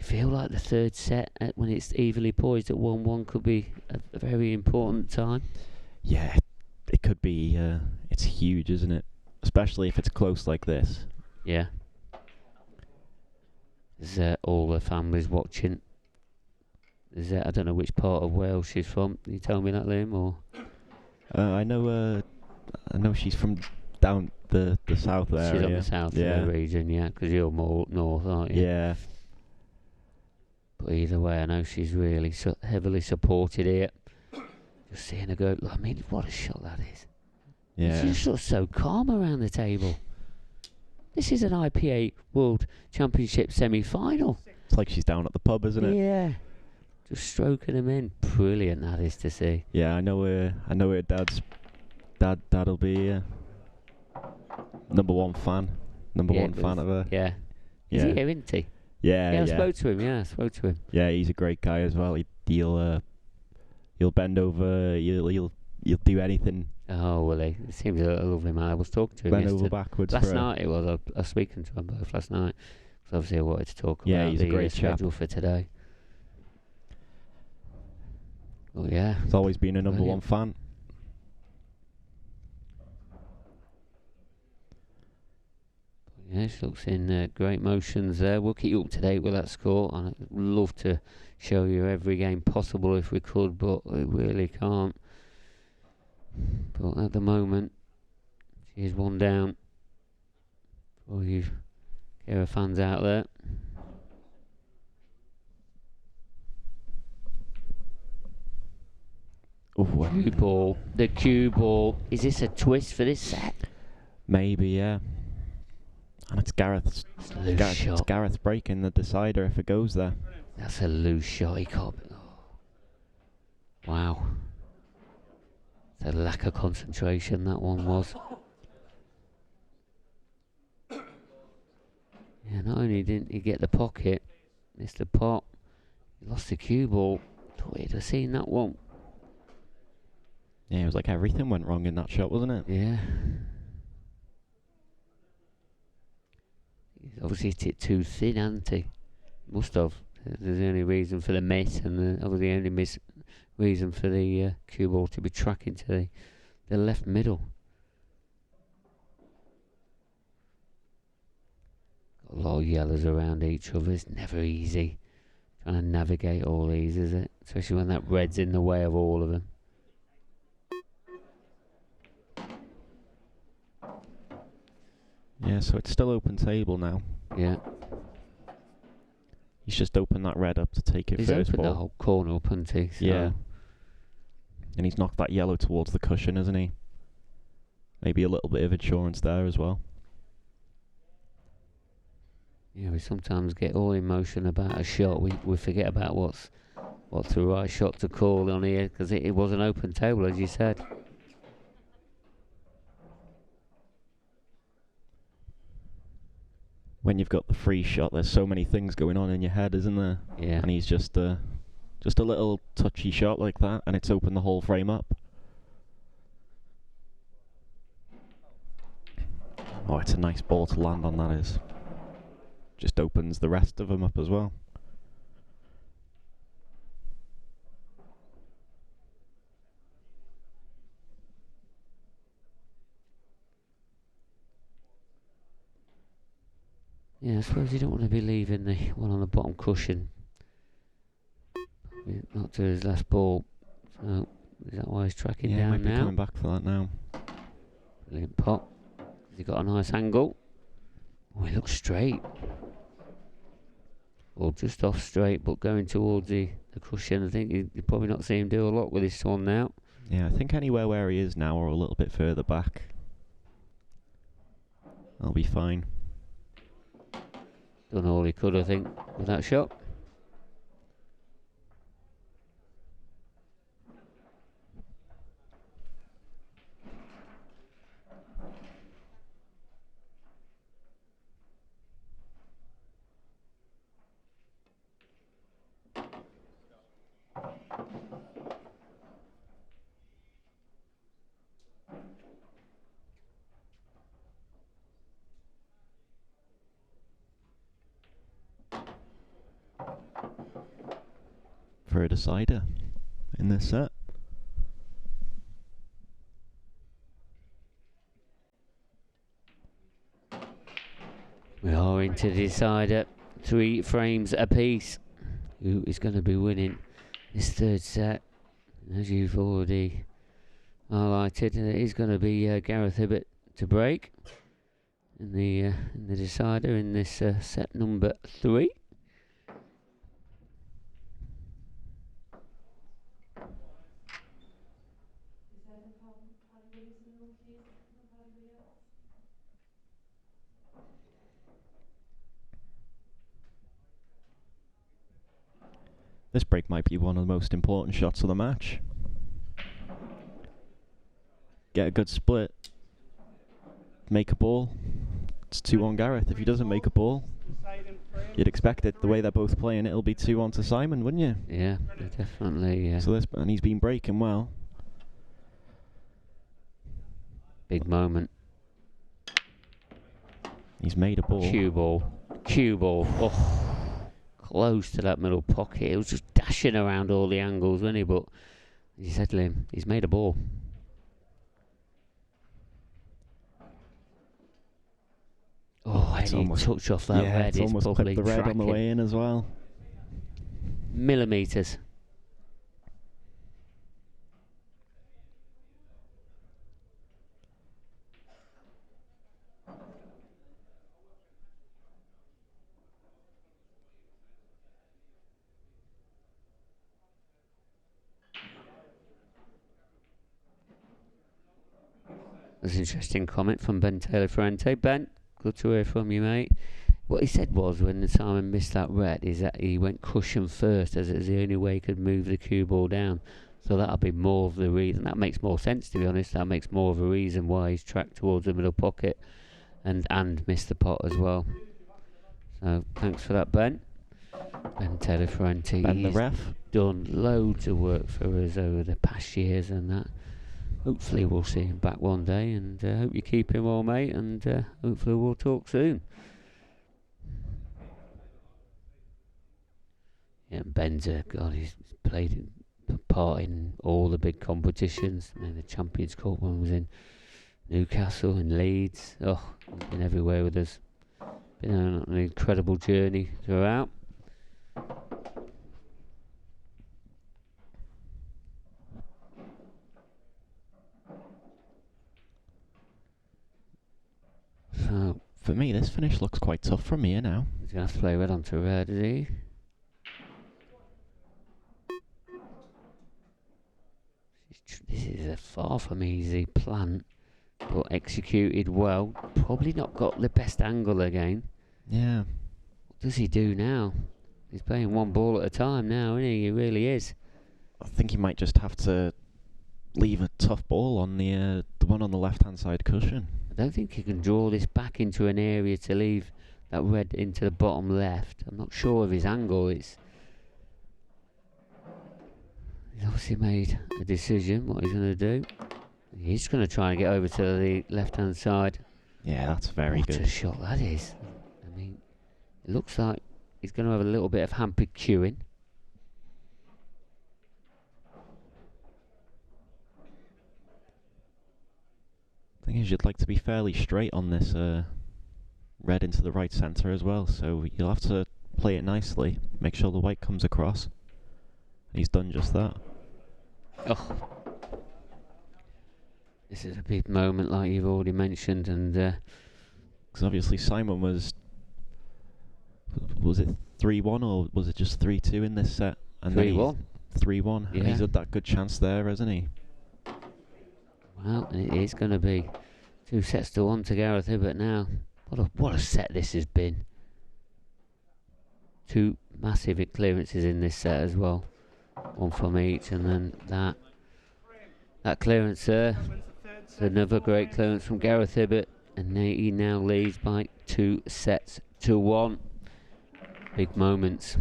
feel like the third set, when it's evenly poised at 1-1, could be a very important time? Yeah, it could be. It's huge, isn't it? Especially if it's close like this. Yeah. There's all the families watching. I don't know which part of Wales she's from. Can you tell me that, Liam? Or I know I know she's from down the south area. She's on the south of the region, yeah, because you're more north, aren't you? Yeah. But either way, I know she's really heavily supported here. Just seeing her go, I mean, what a shot that is. Yeah. She's just sort of so calm around the table. This is an IPA World Championship semi-final. It's like she's down at the pub, isn't it? Yeah. Just stroking them in. Brilliant, that is to see. Yeah, I know her dad'll be number one fan of her. Yeah. Is he here, isn't he? Yeah, I spoke to him. Yeah, he's a great guy as well. He'll bend over. He'll do anything. Oh, well, he seems a lovely man. I was talking to him Bend yesterday. over backwards. Last night it was. I was speaking to them both last night. So obviously I wanted to talk about he's a great schedule chap for today. Oh yeah. He's always been a number one fan. Yeah, she looks in great motions there. We'll keep you up to date with that score. I'd love to show you every game possible if we could, but we really can't. But at the moment, she is one down. For all you Kira fans out there. Cue ball. The cue ball. Is this a twist for this set? Maybe, yeah. And it's Gareth's shot. It's Gareth breaking the decider if it goes there. That's a loose shot. He can't. Wow. It's a lack of concentration that one was. Yeah, not only didn't he get the pocket, missed the pot, he lost the cue ball. Thought he'd have seen that one. Yeah, it was like everything went wrong in that shot, wasn't it? Yeah. He's obviously hit it too thin, hasn't he? Must have. There's the only reason for the miss, and obviously the only reason for the cue ball to be tracking to the left middle. Got a lot of yellows around each other. It's never easy trying to navigate all these, is it? Especially when that red's in the way of all of them. Yeah, so it's still open table now. Yeah. He's just opened that red up to take it He's first opened ball. the whole corner up, hasn't he? So Yeah. And he's knocked that yellow towards the cushion, hasn't he? Maybe a little bit of insurance there as well. Yeah, we sometimes get all emotion about a shot. We forget about what's the right shot to call on here, because it was an open table, as you said. When you've got the free shot, there's so many things going on in your head, isn't there? Yeah. And he's just a little touchy shot like that, and it's opened the whole frame up. Oh, it's a nice ball to land on, that is. Just opens the rest of them up as well. Yeah, I suppose you don't want to be leaving the one on the bottom cushion. Not to his last ball. So, is that why he's tracking Yeah, down might be now? coming back for that now. Brilliant pot. He's got a nice angle. Oh, he looks straight. Well, just off straight, but going towards the cushion. I think you'll probably not see him do a lot with this one now. Yeah, I think anywhere where he is now or a little bit further back, I'll be fine. Done all he could, I think, with that shot. For a decider in this set. We are into the decider. 3 frames apiece. Who is going to be winning this third set? As you've already highlighted. It is going to be Gareth Hibbott to break in the decider in this set number 3. This break might be one of the most important shots of the match. Get a good split. Make a ball. It's 2-1 Gareth. If he doesn't make a ball, you'd expect it. The way they're both playing, it'll be 2-1 to Simon, wouldn't you? Yeah, definitely. Yeah. So and he's been breaking well. Big moment. He's made a ball. Cue ball. Oh, close to that middle pocket. It was just dashing around all the angles, wasn't he? But as you said to him, he's made a ball. Oh, It's any touch off that red. It's almost clipped the red on the way in as well. Millimetres. That's an interesting comment from Ben Taylor-Ferrante. Ben, good to hear from you, mate. What he said was when Simon missed that red is that he went cushion first, as it was the only way he could move the cue ball down. So that'll be more of the reason. That makes more sense, to be honest. That makes more of a reason why he's tracked towards the middle pocket and missed the pot as well. So thanks for that, Ben. Ben Taylor-Ferrante. Ben the ref. Done loads of work for us over the past years and that. Hopefully we'll see him back one day, and hope you keep him well, mate, and hopefully we'll talk soon. Yeah, Ben's he's played a part in all the big competitions. I mean, the Champions Cup one was in Newcastle and Leeds. Oh, he's been everywhere with us. Been on an incredible journey throughout. So, for me, this finish looks quite tough from here now. He's going to have to play red onto red, is he? This is a far from easy plan, but executed well. Probably not got the best angle again. Yeah. What does he do now? He's playing one ball at a time now, isn't he? He really is. I think he might just have to leave a tough ball on the one on the left-hand side cushion. I don't think he can draw this back into an area to leave that red into the bottom left. I'm not sure of his angle. He's obviously made a decision what he's going to do. He's going to try and get over to the left-hand side. Yeah, that's very what good. What a shot that is. I mean, it looks like he's going to have a little bit of hampered cueing. Thing is, you'd like to be fairly straight on this red into the right centre as well, so you'll have to play it nicely, make sure the white comes across. He's done just that. Oh, this is a big moment, like you've already mentioned, and because obviously Simon was it 3-1 or was it just 3-2 in this set? And 3-1. 3-1. Yeah. And he's had that good chance there, hasn't he? Well, it is going to be 2-1 to Gareth Hibbott now. What a set this has been. 2 massive clearances in this set as well. One from each, and then that clearance there. Another great clearance from Gareth Hibbott, and he now leads by 2-1. Big moments.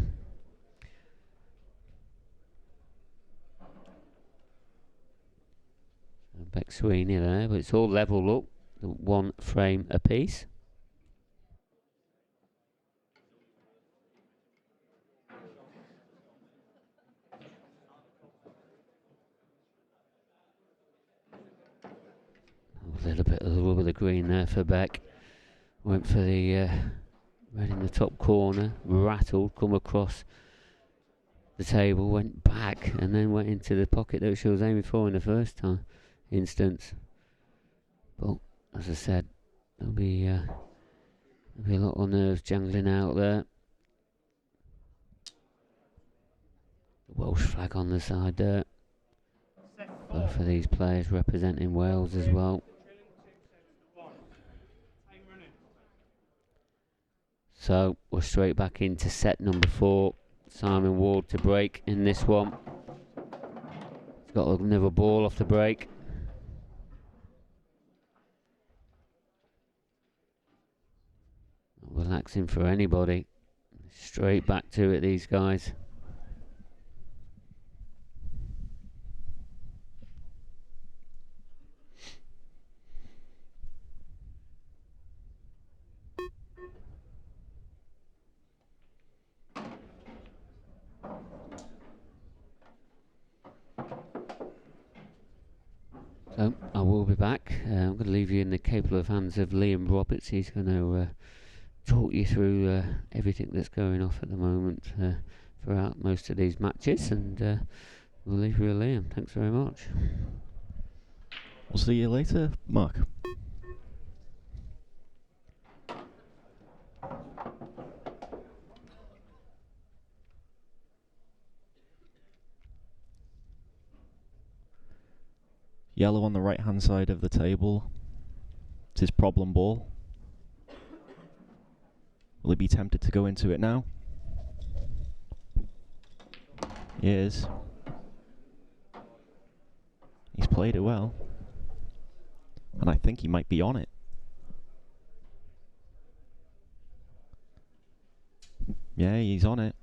Beck Sweeney there, but it's all level up, 1 frame apiece. A little bit of the rub of the green there for Beck. Went for the red in the top corner, rattled, come across the table, went back, and then went into the pocket that she was aiming for in the first time. instance. But as I said, there'll be a lot of nerves jangling out there. The Welsh flag on the side there. Both of these players representing Wales as well. So we're straight back into set number 4. Simon Ward to break in this one. He's got another ball off the break. Not relaxing for anybody. Straight back to it, these guys. So I will be back. I'm going to leave you in the capable of hands of Liam Roberts. He's going to talk you through everything that's going off at the moment throughout most of these matches, and we'll leave you with Liam. Thanks very much. We'll see you later, Mark. Yellow on the right hand side of the table. It's his problem ball. Will he be tempted to go into it now? He is. He's played it well. And I think he might be on it. Yeah, he's on it.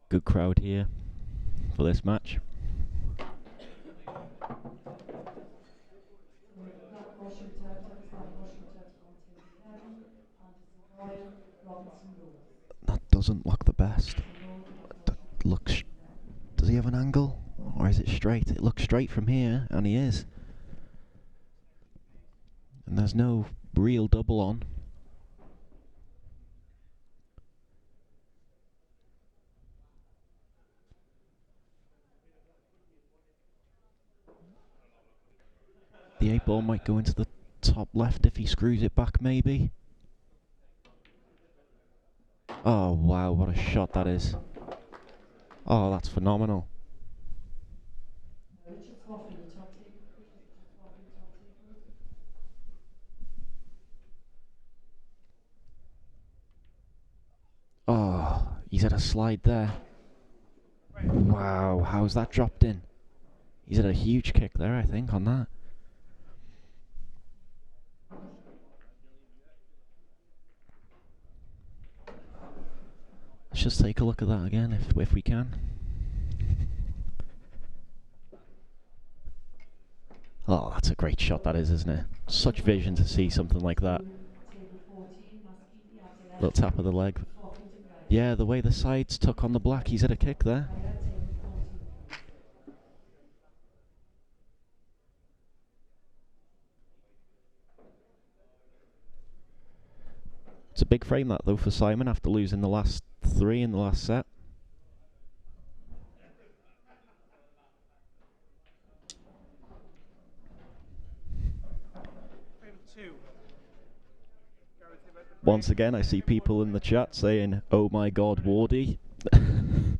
Good crowd here for this match. That doesn't look the best. Does he have an angle? Or is it straight? It looks straight from here, and he is. And there's no real double on. The 8 ball might go into the top left if he screws it back, maybe. Oh wow, what a shot that is. Oh, that's phenomenal. Oh, he's had a slide there. Wow, how's that dropped in? He's had a huge kick there, I think, on that. Let's just take a look at that again, if we can. Oh, that's a great shot, that is, isn't it? Such vision to see something like that. Little tap of the leg. Yeah, the way the sides took on the black, he's had a kick there. It's a big frame that though for Simon after losing the last 3 in the last set. Once again, I see people in the chat saying, "Oh my God, Wardy." The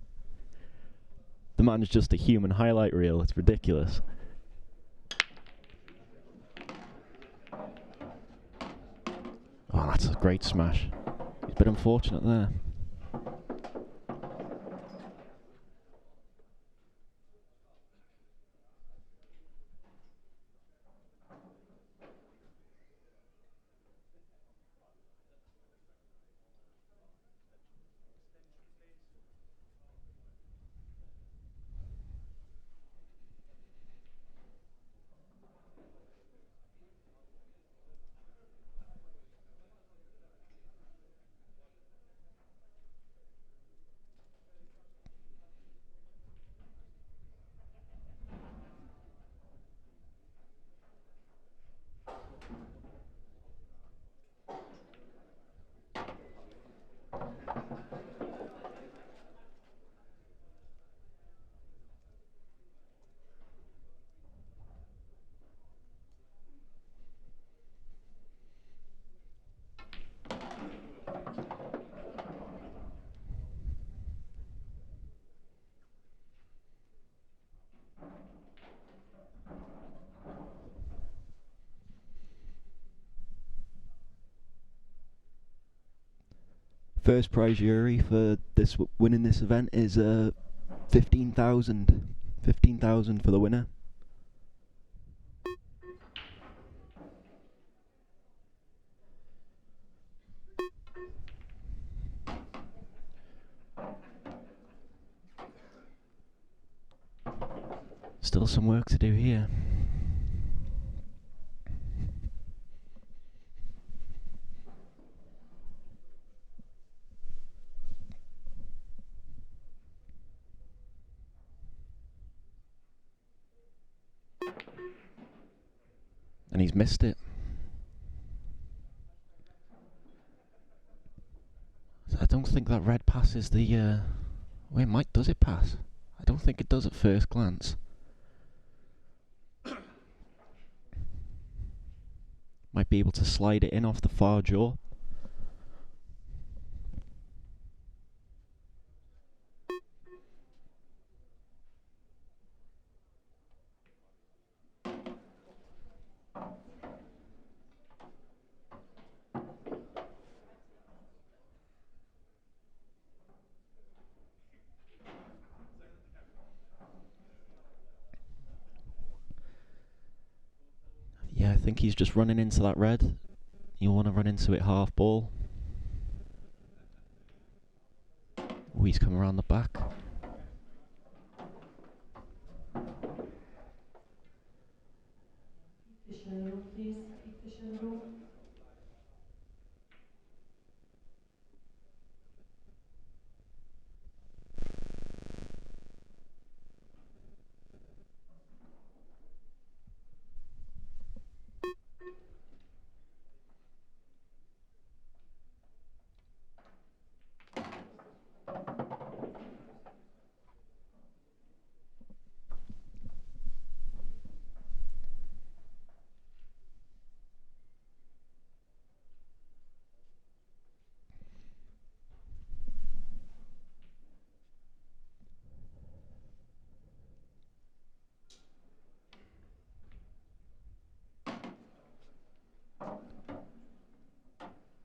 man's just a human highlight reel. It's ridiculous. Oh, that's a great smash. He's a bit unfortunate there. First prize jury for this winning this event is 15,000. 15,000 for the winner. Still some work to do here. And he's missed it. I don't think that red passes the... Wait, Mike, does it pass? I don't think it does at first glance. Might be able to slide it in off the far jaw. Yeah, I think he's just running into that red. You want to run into it half ball. Oh, he's come around the back.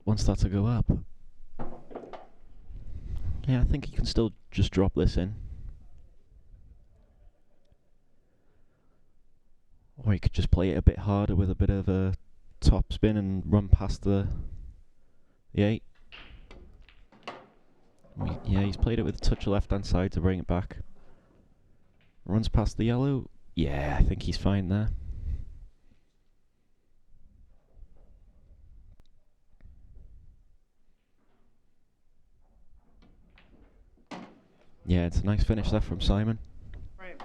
Wants that to go up. Yeah, I think he can still just drop this in. Or he could just play it a bit harder with a bit of a top spin and run past the 8. Yeah, he's played it with a touch of left hand side to bring it back. Runs past the yellow. Yeah, I think he's fine there. Yeah, it's a nice finish there from Simon. Frame.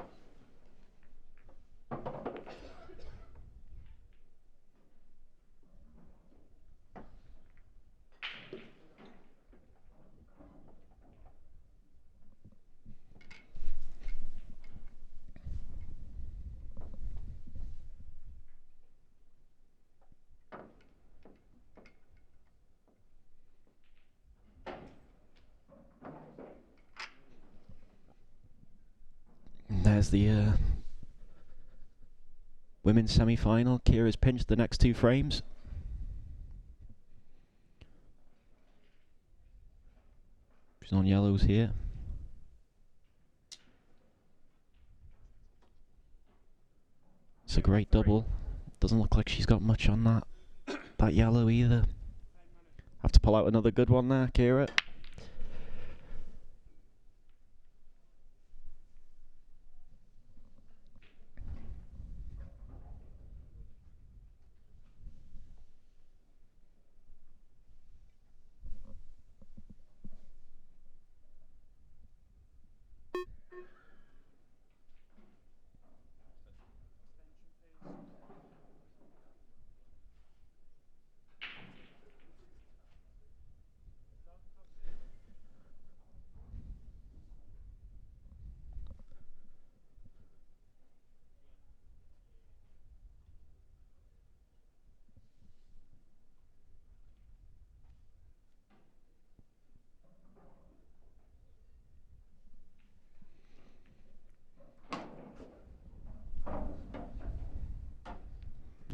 And there's the women's semi-final. Kira's pinched the next 2 frames. She's on yellows here. It's a great double. Doesn't look like she's got much on that yellow either. Have to pull out another good one there, Kira.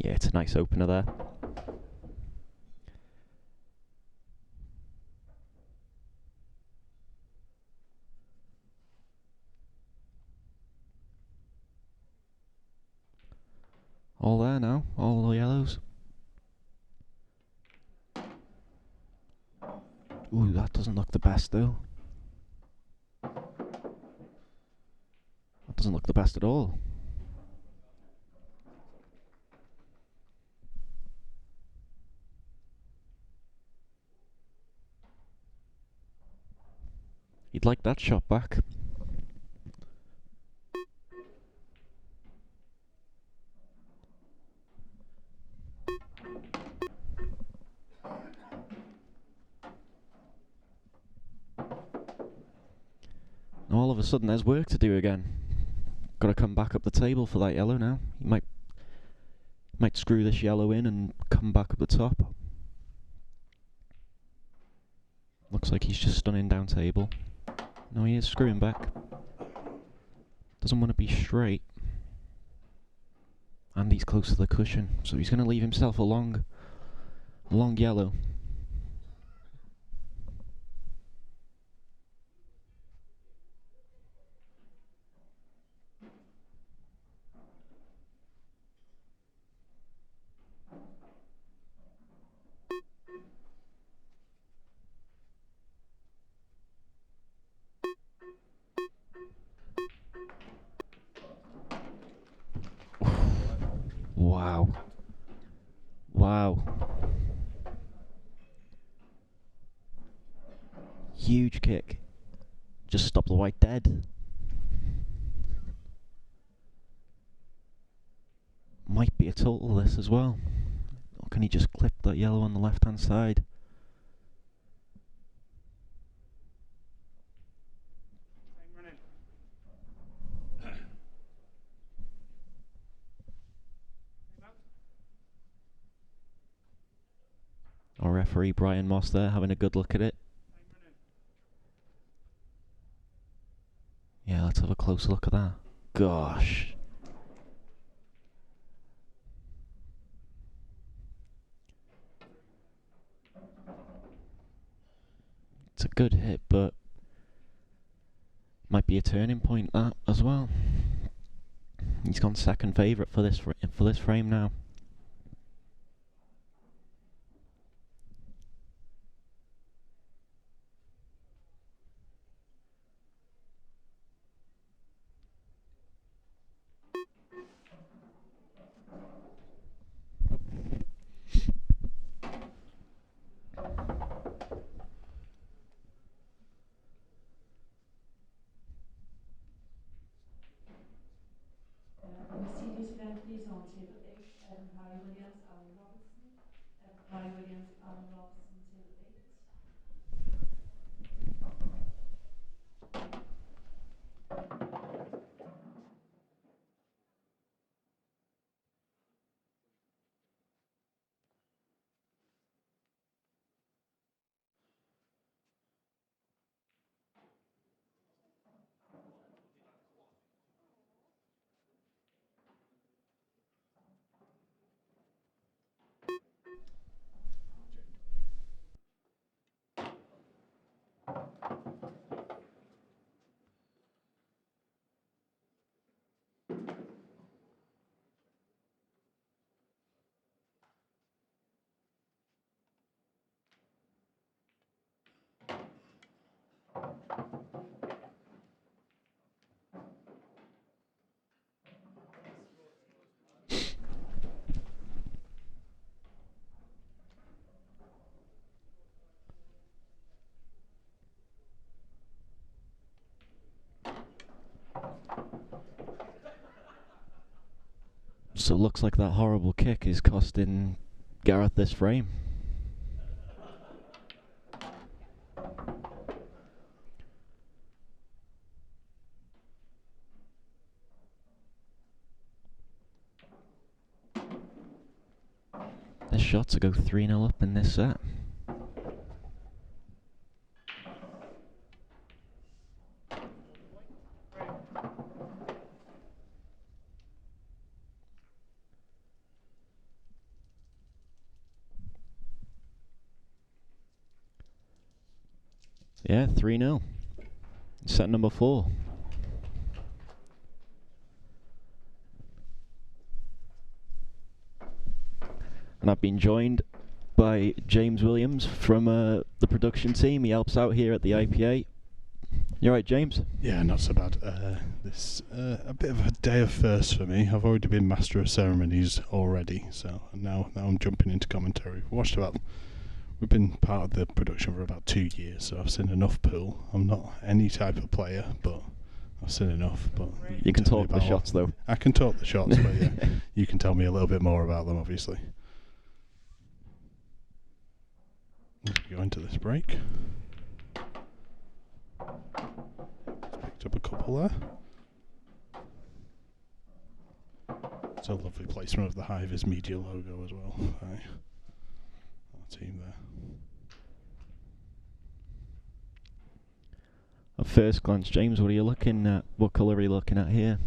Yeah, it's a nice opener there. all the yellows. Ooh, that doesn't look the best though. That doesn't look the best at all. You'd like that shot back. All of a sudden there's work to do again. Got to come back up the table for that yellow now. You might screw this yellow in and come back up the top. Looks like he's just stunning down table. No, he is screwing back. Doesn't want to be straight. And he's close to the cushion, so he's going to leave himself a long yellow. Wow. Wow. Huge kick. Just stop the white dead. Might be a total this as well. Or can he just clip that yellow on the left hand side? Our referee Brian Moss there having a good look at it. Yeah, let's have a closer look at that. Gosh. It's a good hit, but might be a turning point that as well. He's gone second favourite for this frame now. Mercedes Grand Prix on table 8, Adam Harry Williams, Alan Robertson. Adam Harry Williams, Alan Robertson, table 8. So it looks like that horrible kick is costing Gareth this frame. This shot to go 3-0 up in this set. Yeah, 3-0. Set number 4. And I've been joined by James Williams from the production team. He helps out here at the IPA. You alright, James? Yeah, not so bad. This a bit of a day of firsts for me. I've already been master of ceremonies already, so now I'm jumping into commentary. We've been part of the production for about 2 years, so I've seen enough pool. I'm not any type of player, but I've seen enough. But you can talk the shots, though. I can talk the shots, but yeah, you can tell me a little bit more about them, obviously. Let's go into this break. Picked up a couple there. It's a lovely placement of the Hivers media logo as well. Our team there. At first glance, James, what are you looking at? What colour are you looking at here?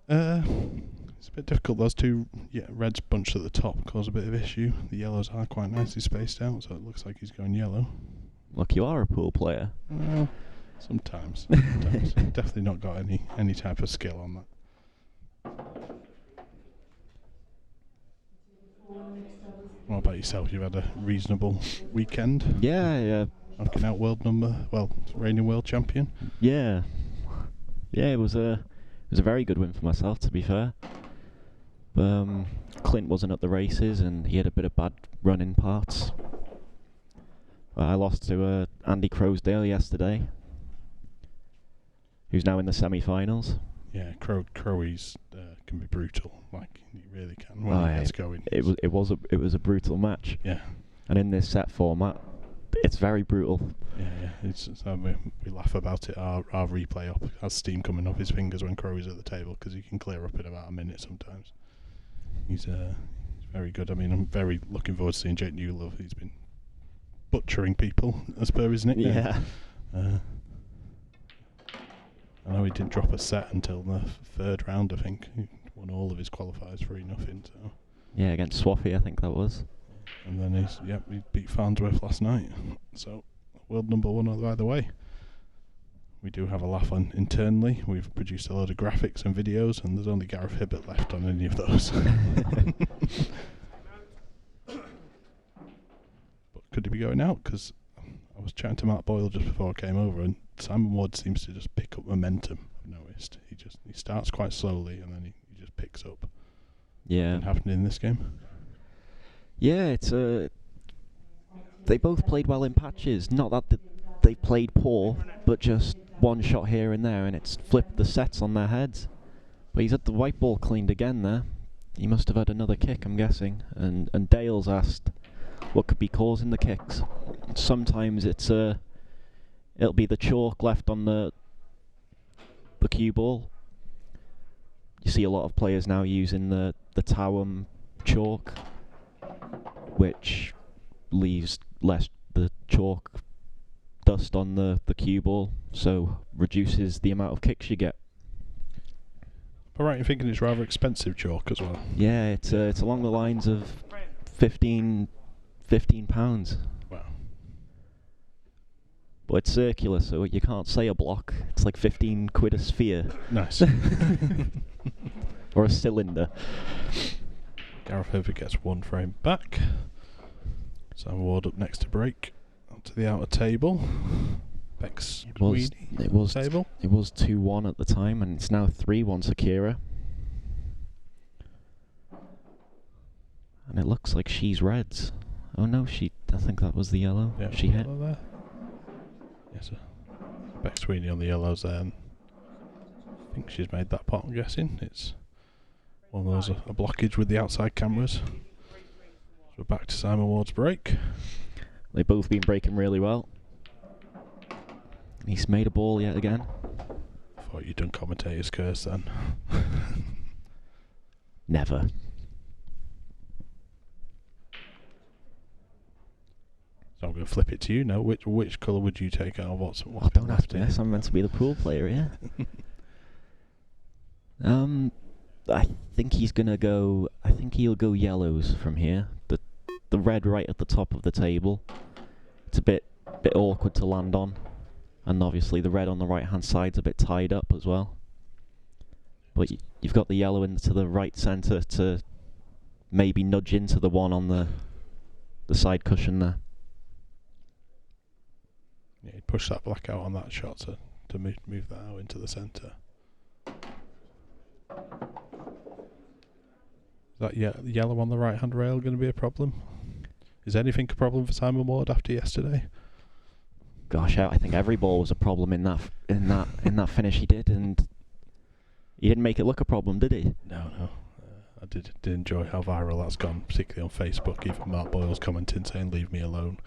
It's a bit difficult. Those two reds bunched at the top cause a bit of issue. The yellows are quite nicely spaced out, so it looks like he's going yellow. Look, you are a pool player. Well, sometimes. Definitely not got any type of skill on that. What about yourself? You've had a reasonable weekend? Yeah. Knocking out reigning world champion. Yeah, it was a very good win for myself, to be fair. Clint wasn't at the races, and he had a bit of bad running parts. I lost to Andy Crowsdale yesterday, who's now in the semi-finals. Yeah, Crowies can be brutal. Like, he really can. Well, it's going. It was a brutal match. Yeah. And in this set format, it's very brutal. Yeah. We laugh about it. Our replay up has steam coming off his fingers when Crowie's at the table, because he can clear up in about a minute sometimes. He's very good. I mean, I'm very looking forward to seeing Jake Newlove. He's been butchering people, as per his nickname. Yeah. I know he didn't drop a set until the third round, I think. He won all of his qualifiers 3-0. So. Yeah, against Swaffy, I think that was. And then he beat Farnsworth last night. So, world number one either way. We do have a laugh on internally. We've produced a load of graphics and videos, and there's only Gareth Hibbott left on any of those. But could he be going out? Because I was chatting to Matt Boyle just before I came over, and Simon Ward seems to just pick up momentum. I've noticed he starts quite slowly, and then he just picks up. Yeah. What happened in this game? Yeah, it's they both played well in patches. Not that they played poor, but just one shot here and there, and it's flipped the sets on their heads. But he's had the white ball cleaned again there. He must have had another kick, I'm guessing. And Dale's asked what could be causing the kicks. Sometimes it'll be the chalk left on the cue ball. You see a lot of players now using the Towham chalk, which leaves less the chalk dust on the cue ball, so reduces the amount of kicks you get. But right, you're thinking it's rather expensive chalk as well. Yeah, it's along the lines of £15. Wow. But it's circular, so you can't say a block. It's like 15 quid a sphere. Nice. Or a cylinder. Gareth Hibbott gets one frame back. Sam Ward up next to break. Onto the outer table. Bex It was table. It was 2-1 at the time, and it's now 3-1 to Kira. And it looks like she's reds. Oh no, I think that was the yellow. Yeah, she hit. There. Yes, sir. Bex Sweeney on the yellows there. And I think she's made that pot, I'm guessing. It's one of those, a blockage with the outside cameras. So we're back to Simon Ward's break. They've both been breaking really well. He's made a ball yet again. I thought you'd done commentator's curse then. Never. So I'm going to flip it to you now. Which colour would you take out of what's Oh, don't ask me this. I'm meant to be the pool player here. I think he's gonna go. I think he'll go yellows from here. The red right at the top of the table. It's a bit awkward to land on, and obviously the red on the right hand side's a bit tied up as well. But you've got the yellow into the right centre to maybe nudge into the one on the side cushion there. Yeah, he pushed that black out on that shot to move that out into the centre. Is that yellow on the right-hand rail going to be a problem? Is anything a problem for Simon Ward after yesterday? Gosh, I think every ball was a problem in that finish he did, and he didn't make it look a problem, did he? No. I did enjoy how viral that's gone, particularly on Facebook. Even Mark Boyle's commenting saying, "Leave me alone."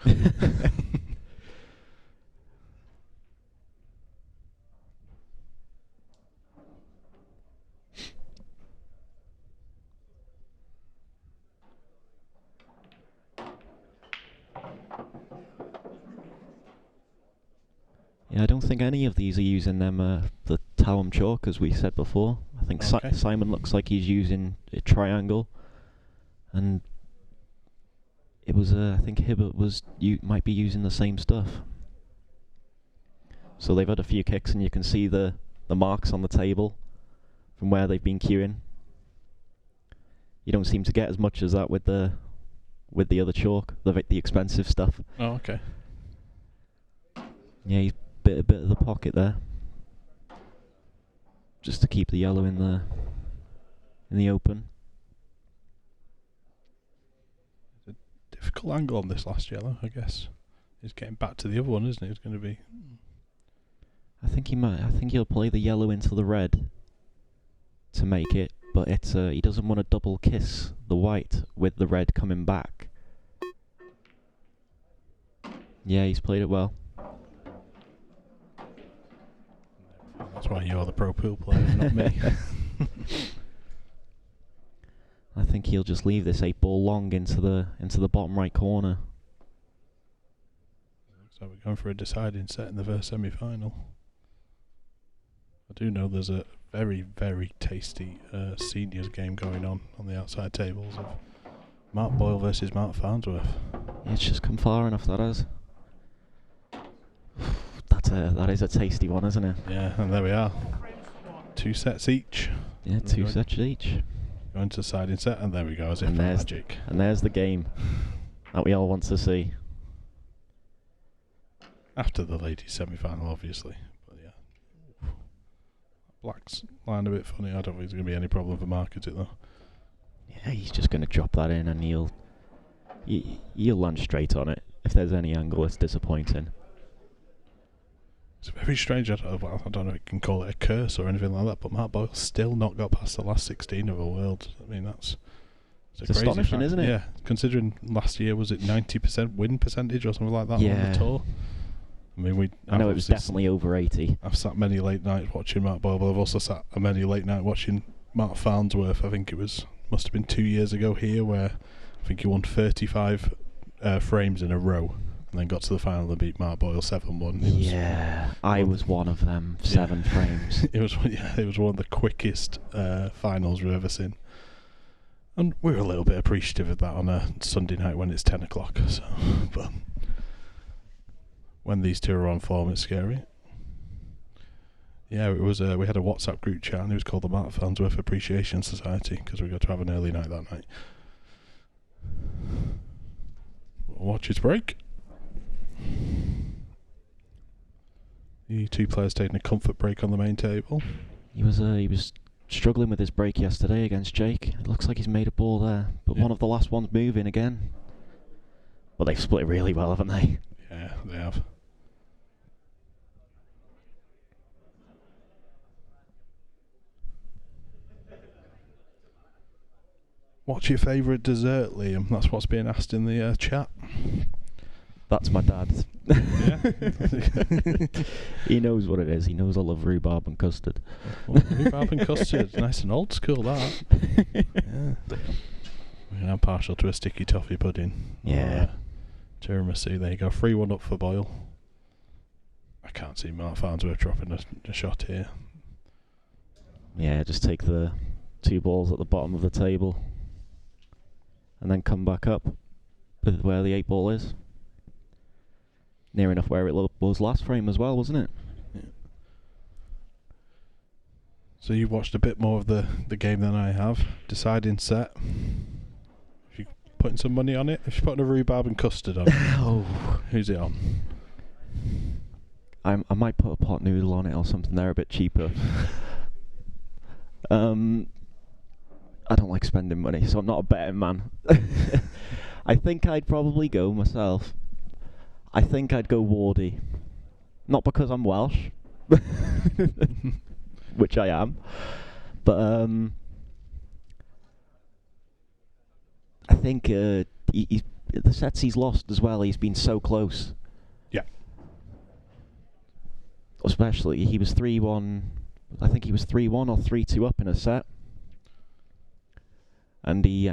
Yeah, I don't think any of these are using them the Towham chalk, as we said before. I think Okay. Simon looks like he's using a triangle, and it was I think Hibbott might be using the same stuff. So they've had a few kicks, and you can see the marks on the table from where they've been queuing. You don't seem to get as much as that with the other chalk, the expensive stuff. Oh, okay. Yeah, he's bit a bit of the pocket there, just to keep the yellow in the open. Difficult angle on this last yellow, I guess. He's getting back to the other one, isn't he? It's going to be. I think he'll play the yellow into the red to make it, but he doesn't want to double kiss the white with the red coming back. Yeah, he's played it well. That's why you're the pro pool player, not me. I think he'll just leave this 8-ball long into the bottom right corner. So we're going for a deciding set in the first semi-final. I do know there's a very, very tasty seniors game going on the outside tables of Mark Boyle versus Mark Farnsworth. It's just come far enough, that has. That is a tasty one, isn't it? Yeah, and there we are. 2 sets each. Yeah, 2 sets each. Going to deciding set, and there we go, as if And there's magic. And there's the game that we all want to see. After the ladies' semi-final, obviously. But yeah. Black's line a bit funny. I don't think there's going to be any problem for Mark, is it, though? Yeah, he's just going to drop that in, and he'll land straight on it. If there's any angle, it's disappointing. It's very strange. I don't know if you can call it a curse or anything like that, but Mark Boyle's still not got past the last 16 of a world. I mean, it's It's astonishing, isn't it? Yeah, considering last year, was it 90% win percentage or something like that on the tour? I mean, I know it was definitely over 80. I've sat many late nights watching Mark Boyle, but I've also sat many late nights watching Mark Farnsworth. I think must have been 2 years ago here, where I think he won 35 frames in a row. And then got to the final and beat Mark Boyle 7-1. Yeah, I was one of them 7 frames. It was one of the quickest finals we've ever seen, and we're a little bit appreciative of that on a Sunday night when it's 10 o'clock. So, but when these two are on form, it's scary. Yeah, it was. We had a WhatsApp group chat, and it was called the Mark Farnsworth Appreciation Society because we got to have an early night that night. Watch his break. The 2 players taking a comfort break on the main table. He was struggling with his break yesterday against Jake. It looks like he's made a ball there, but one of the last ones moving again. But they've split really well, haven't they? Yeah, they have. What's your favourite dessert, Liam? That's what's being asked in the chat. That's my dad. Yeah. He knows what it is. He knows I love rhubarb and custard. Well, rhubarb and custard, nice and old school, that. Yeah. I'm partial to a sticky toffee pudding. Yeah. Tiramisu. There you go. 3-1 up for Boyle. I can't see Mark Farnsworth dropping a shot here. Yeah, just take the 2 balls at the bottom of the table and then come back up with where the 8-ball is. Near enough where it was last frame as well, wasn't it? Yeah. So you watched a bit more of the game than I have. Deciding set. putting some money on it? If you're putting a rhubarb and custard on it, who's it on? I might put a pot noodle on it or something. They're a bit cheaper. I don't like spending money, so I'm not a betting man. I think I'd probably go myself. I think I'd go Wardy. Not because I'm Welsh, which I am, but I think the sets he's lost as well, he's been so close. Yeah. Especially, he was 3-1, I think he was 3-1 or 3-2 up in a set. And he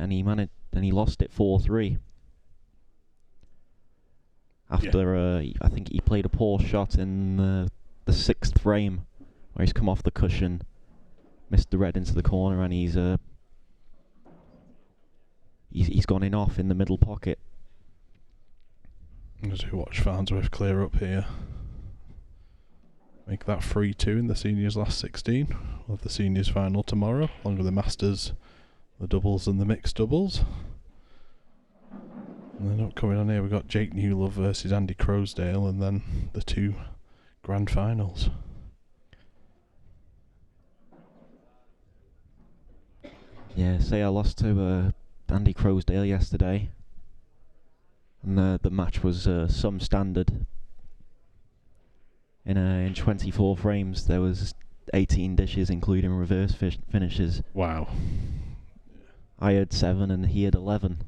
lost it 4-3. After I think he played a poor shot in the 6th frame, where he's come off the cushion, missed the red into the corner, and he's gone in off in the middle pocket. As we watch Farnsworth clear up here, make that 3-2 in the seniors last 16. We'll have the seniors final tomorrow, along with the masters, the doubles and the mixed doubles. And then upcoming on here, we've got Jake Newlove versus Andy Crosdale, and then the 2 grand finals. Yeah, I lost to Andy Crosdale yesterday, and the match was some standard. In 24 frames, there was 18 dishes, including reverse finishes. Wow. I had 7 and he had 11.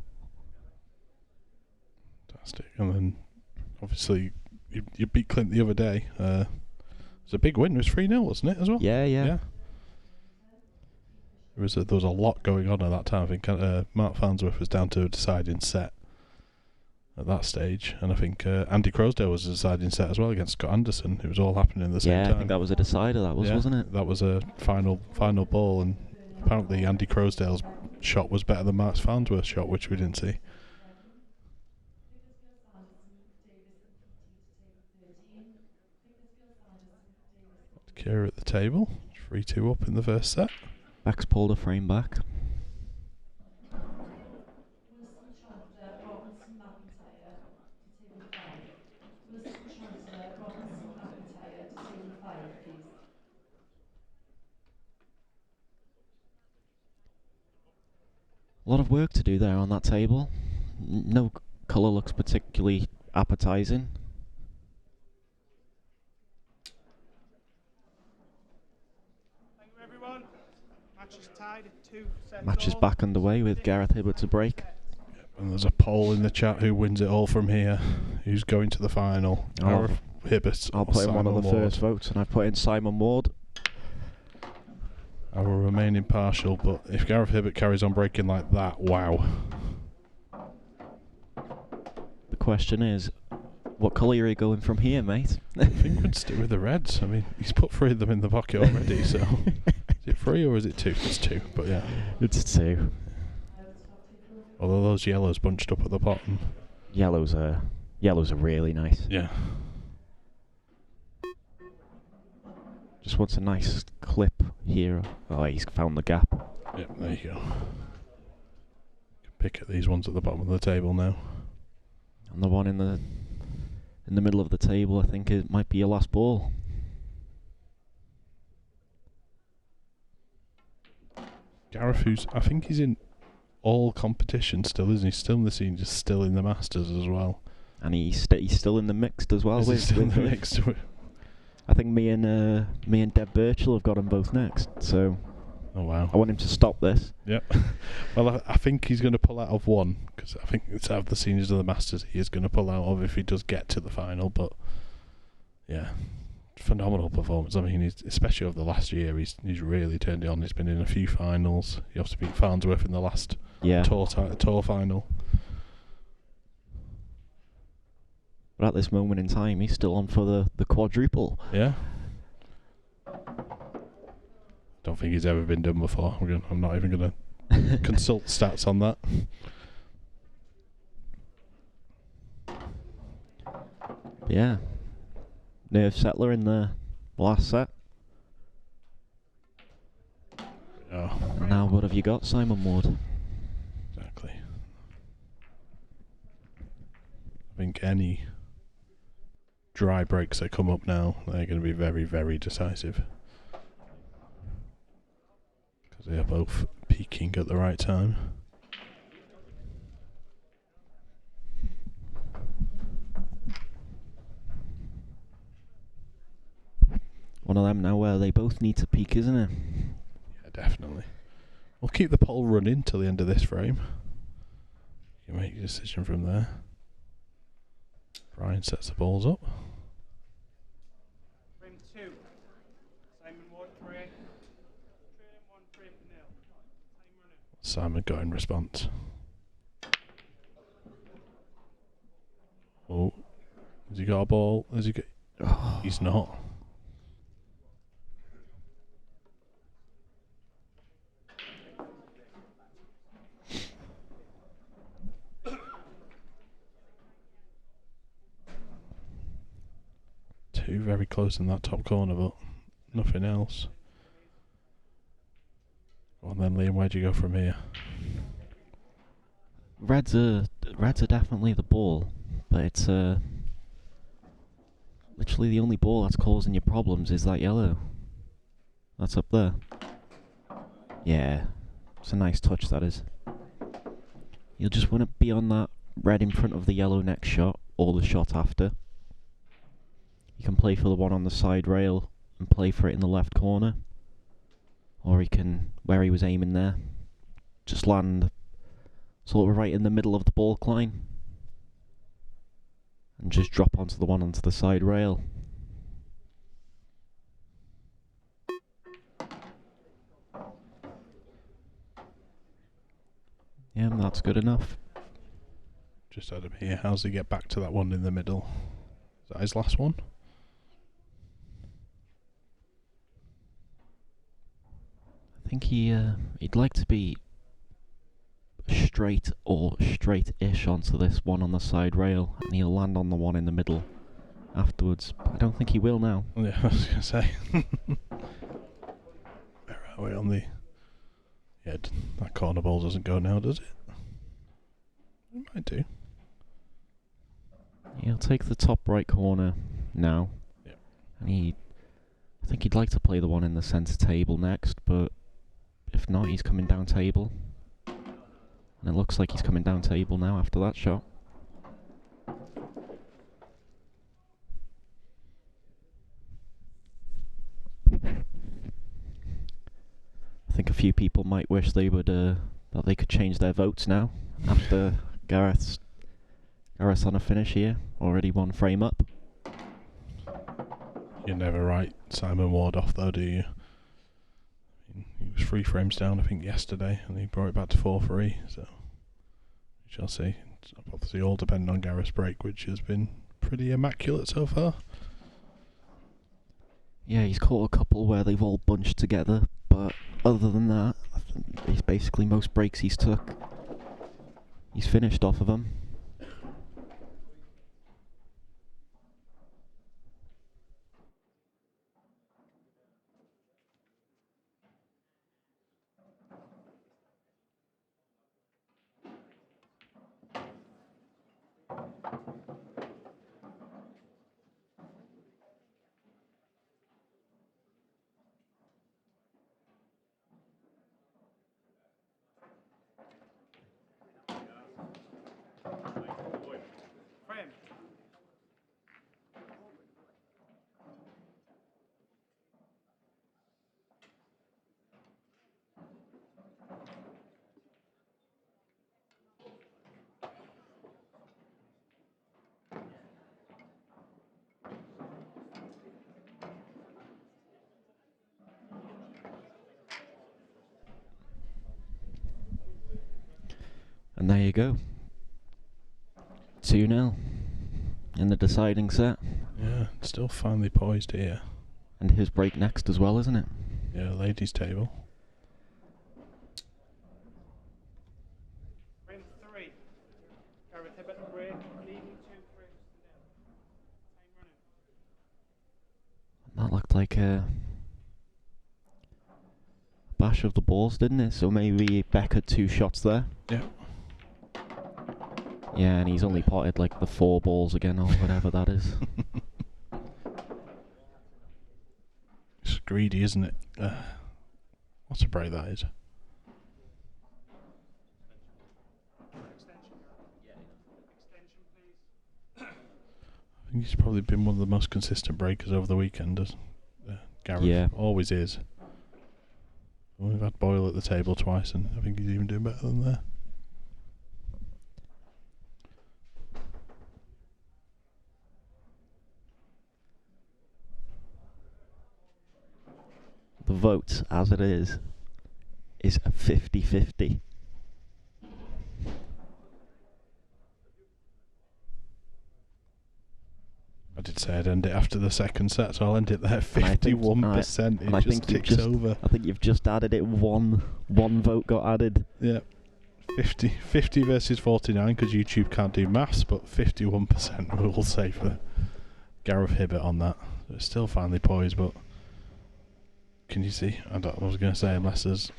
Fantastic. And then, obviously, you beat Clint the other day. It was a big win. It was 3-0, wasn't it, as well? Yeah. There was a lot going on at that time. I think Mark Farnsworth was down to a deciding set at that stage, and I think Andy Crosdale was a deciding set as well against Scott Anderson. It was all happening at the same time. Yeah, I think that was a decider, wasn't it? That was a final ball, and apparently Andy Crosdale's shot was better than Mark Farnsworth's shot, which we didn't see. Kira at the table, 3-2 up in the first set. Back's pulled a frame back. A lot of work to do there on that table. No colour looks particularly appetising. Thank you, everyone. Match is tied at 2 sets. Match is back underway with Gareth Hibbott to break. And there's a poll in the chat: who wins it all from here? Who's going to the final? Gareth Hibbott. I'll put in one of the first votes, and I've put in Simon Ward. I will remain impartial, but if Gareth Hibbott carries on breaking like that, wow. The question is, what colour are you going from here, mate? I think we'd stick with the reds. I mean, he's put 3 of them in the pocket already, so... Is it 3 or is it 2? It's 2, but yeah. It's 2. Although those yellows bunched up at the bottom. Yellows are really nice. Yeah. Just wants a nice clip here. Oh, he's found the gap. Yep, there you go. Pick at these ones at the bottom of the table now. And the one in the middle of the table, I think it might be your last ball. Gareth, I think he's in all competitions still, isn't he? Still in the seniors, still in the masters as well. And he's still in the mixed as well. Is he still in the mixed? I think me and Deb Birchall have got him both next. So, oh wow! I want him to stop this. Yep. Well, I think he's going to pull out of one, because I think it's out of the seniors or the masters he is going to pull out of if he does get to the final. But yeah, phenomenal performance. I mean, especially over the last year, he's really turned it on. He's been in a few finals. He obviously beat Farnsworth in the last tour final. But at this moment in time, he's still on for the quadruple. Yeah. Don't think he's ever been done before. I'm not even going to consult stats on that. Yeah. Nerve settler in the last set. Oh. Now what have you got, Simon Ward? Exactly. think any dry breaks that come up now, they're going to be very, very decisive. Because they are both peaking at the right time. One of them now where they both need to peak, isn't it? Yeah, definitely. We'll keep the poll running till the end of this frame. You make your decision from there. Brian sets the balls up. Frame 2. Simon Ward, break. Trailing 1, frame to nil. Time running. Simon got in response. Oh, has he got a ball? Has he got? Oh, he's not. Two very close in that top corner, but nothing else. Well then, Liam, where'd you go from here? Reds are definitely the ball, but it's literally the only ball that's causing you problems is that yellow. That's up there. Yeah, it's a nice touch, that is. You'll just want to be on that red in front of the yellow next shot, or the shot after. You can play for the one on the side rail and play for it in the left corner. Or he can, where he was aiming there, just land sort of right in the middle of the baulk line. And just drop onto the one onto the side rail. Yeah, that's good enough. Just had him here. How's he get back to that one in the middle? Is that his last one? I think he'd like to be straight or straight-ish onto this one on the side rail, and he'll land on the one in the middle afterwards. But I don't think he will now. Yeah, I was going to say. Where are we on the... Yeah, that corner ball doesn't go now, does it? It might do. He'll take the top right corner now. Yep. And I think he'd like to play the one in the centre table next, but if not, he's coming down table. And it looks like he's coming down table now after that shot. I think a few people might wish they would that they could change their votes now after Gareth's on a finish here, already one frame up. You never write Simon Ward off though, do you? He was 3 frames down, I think, yesterday, and he brought it back to 4-3, so we shall see. It's obviously all depending on Gareth's break, which has been pretty immaculate so far. Yeah, he's caught a couple where they've all bunched together, but other than that, I think it's basically most breaks he's took. He's finished off of them. Frame. And there you go. 2-0 in the deciding set. Yeah, still finely poised here. And his break next as well, isn't it? Yeah, ladies' table. Frame 3. Gareth Hibbott, break. Leading 2 frames to nil. Time running. That looked like a bash of the balls, didn't it? So maybe Beck had 2 shots there. Yeah. Yeah, and he's only potted like the 4 balls again or whatever that is. It's greedy, isn't it? What a break that is. I think he's probably been one of the most consistent breakers over the weekend, as Gareth Yeah. always is. We've had Boyle at the table twice, and I think he's even doing better than there. The vote, as it is a 50-50. I did say I'd end it after the second set, so I'll end it there. 51%. And I It just think ticks over. I think you've just added it. One vote got added. Yeah. 50 versus 49, because YouTube can't do maths, but 51% we'll say for Gareth Hibbott on that. So it's still finely poised, but can you see? I was going to say, unless there's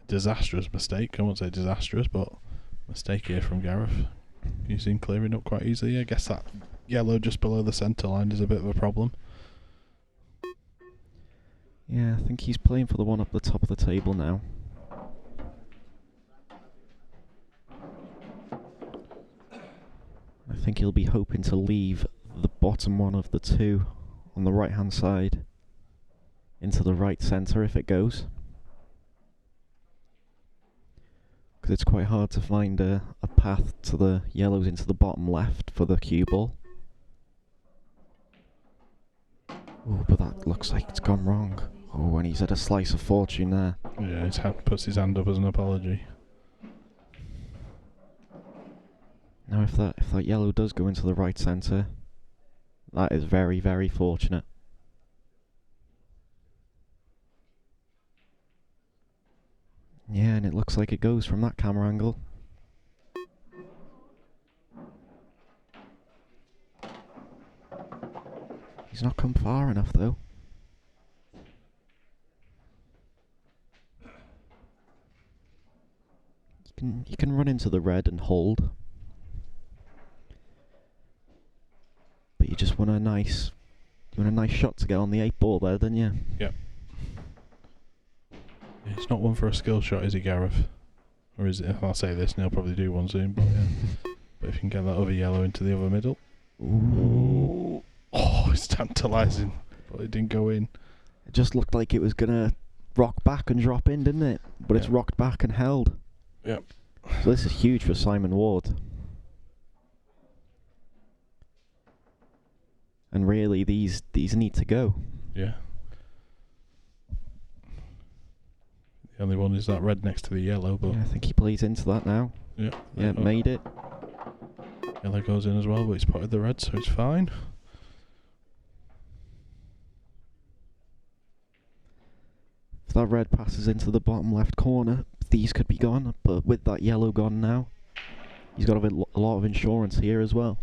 a disastrous mistake. I won't say disastrous, but mistake here from Gareth. You see him clearing up quite easily. I guess that yellow just below the centre line is a bit of a problem. Yeah, I think he's playing for the one up the top of the table now. I think he'll be hoping to leave the bottom one of the 2 on the right hand side into the right centre if it goes. Because it's quite hard to find a path to the yellows into the bottom left for the cue ball. Oh, but that looks like it's gone wrong. Oh, and he's had a slice of fortune there. Yeah, puts his hand up as an apology. Now if that yellow does go into the right centre, that is very, very fortunate. Yeah, and it looks like it goes from that camera angle. He's not come far enough though. You can run into the red and hold. But you just want a nice shot to get on the 8 ball there, don't you? Yep. Yeah, it's not one for a skill shot, is he, Gareth? Or is it? I'll say this, and he'll probably do one soon. But yeah. But if you can get that other yellow into the other middle. Ooh. Oh, it's tantalising. But it didn't go in. It just looked like it was gonna rock back and drop in, didn't it? But it's rocked back and held. Yep. So this is huge for Simon Ward. And really, these need to go. Yeah. The only one is that red next to the yellow, but Yeah, I think he plays into that now. yeah, Yeah, made it. Yellow goes in as well, but he's potted the red, so it's fine. If that red passes into the bottom left corner, these could be gone. But with that yellow gone now, he's got a lot of insurance here as well.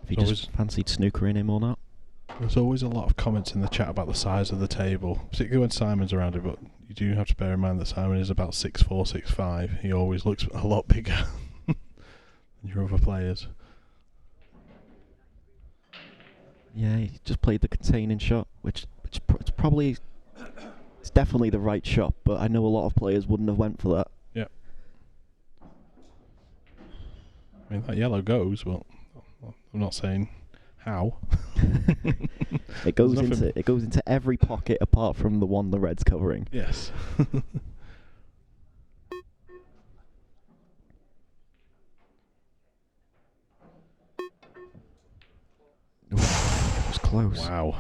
If he just fancied snookering him or not. There's always a lot of comments in the chat about the size of the table, particularly when Simon's around it, but you do have to bear in mind that Simon is about 6'4", 6'5". He always looks a lot bigger than your other players. Yeah, he just played the containing shot, which it's probably... It's definitely the right shot, but I know a lot of players wouldn't have went for that. Yeah. I mean, that yellow goes, but I'm not saying how. It goes into every pocket apart from the one the red's covering. Yes. It was close. Wow.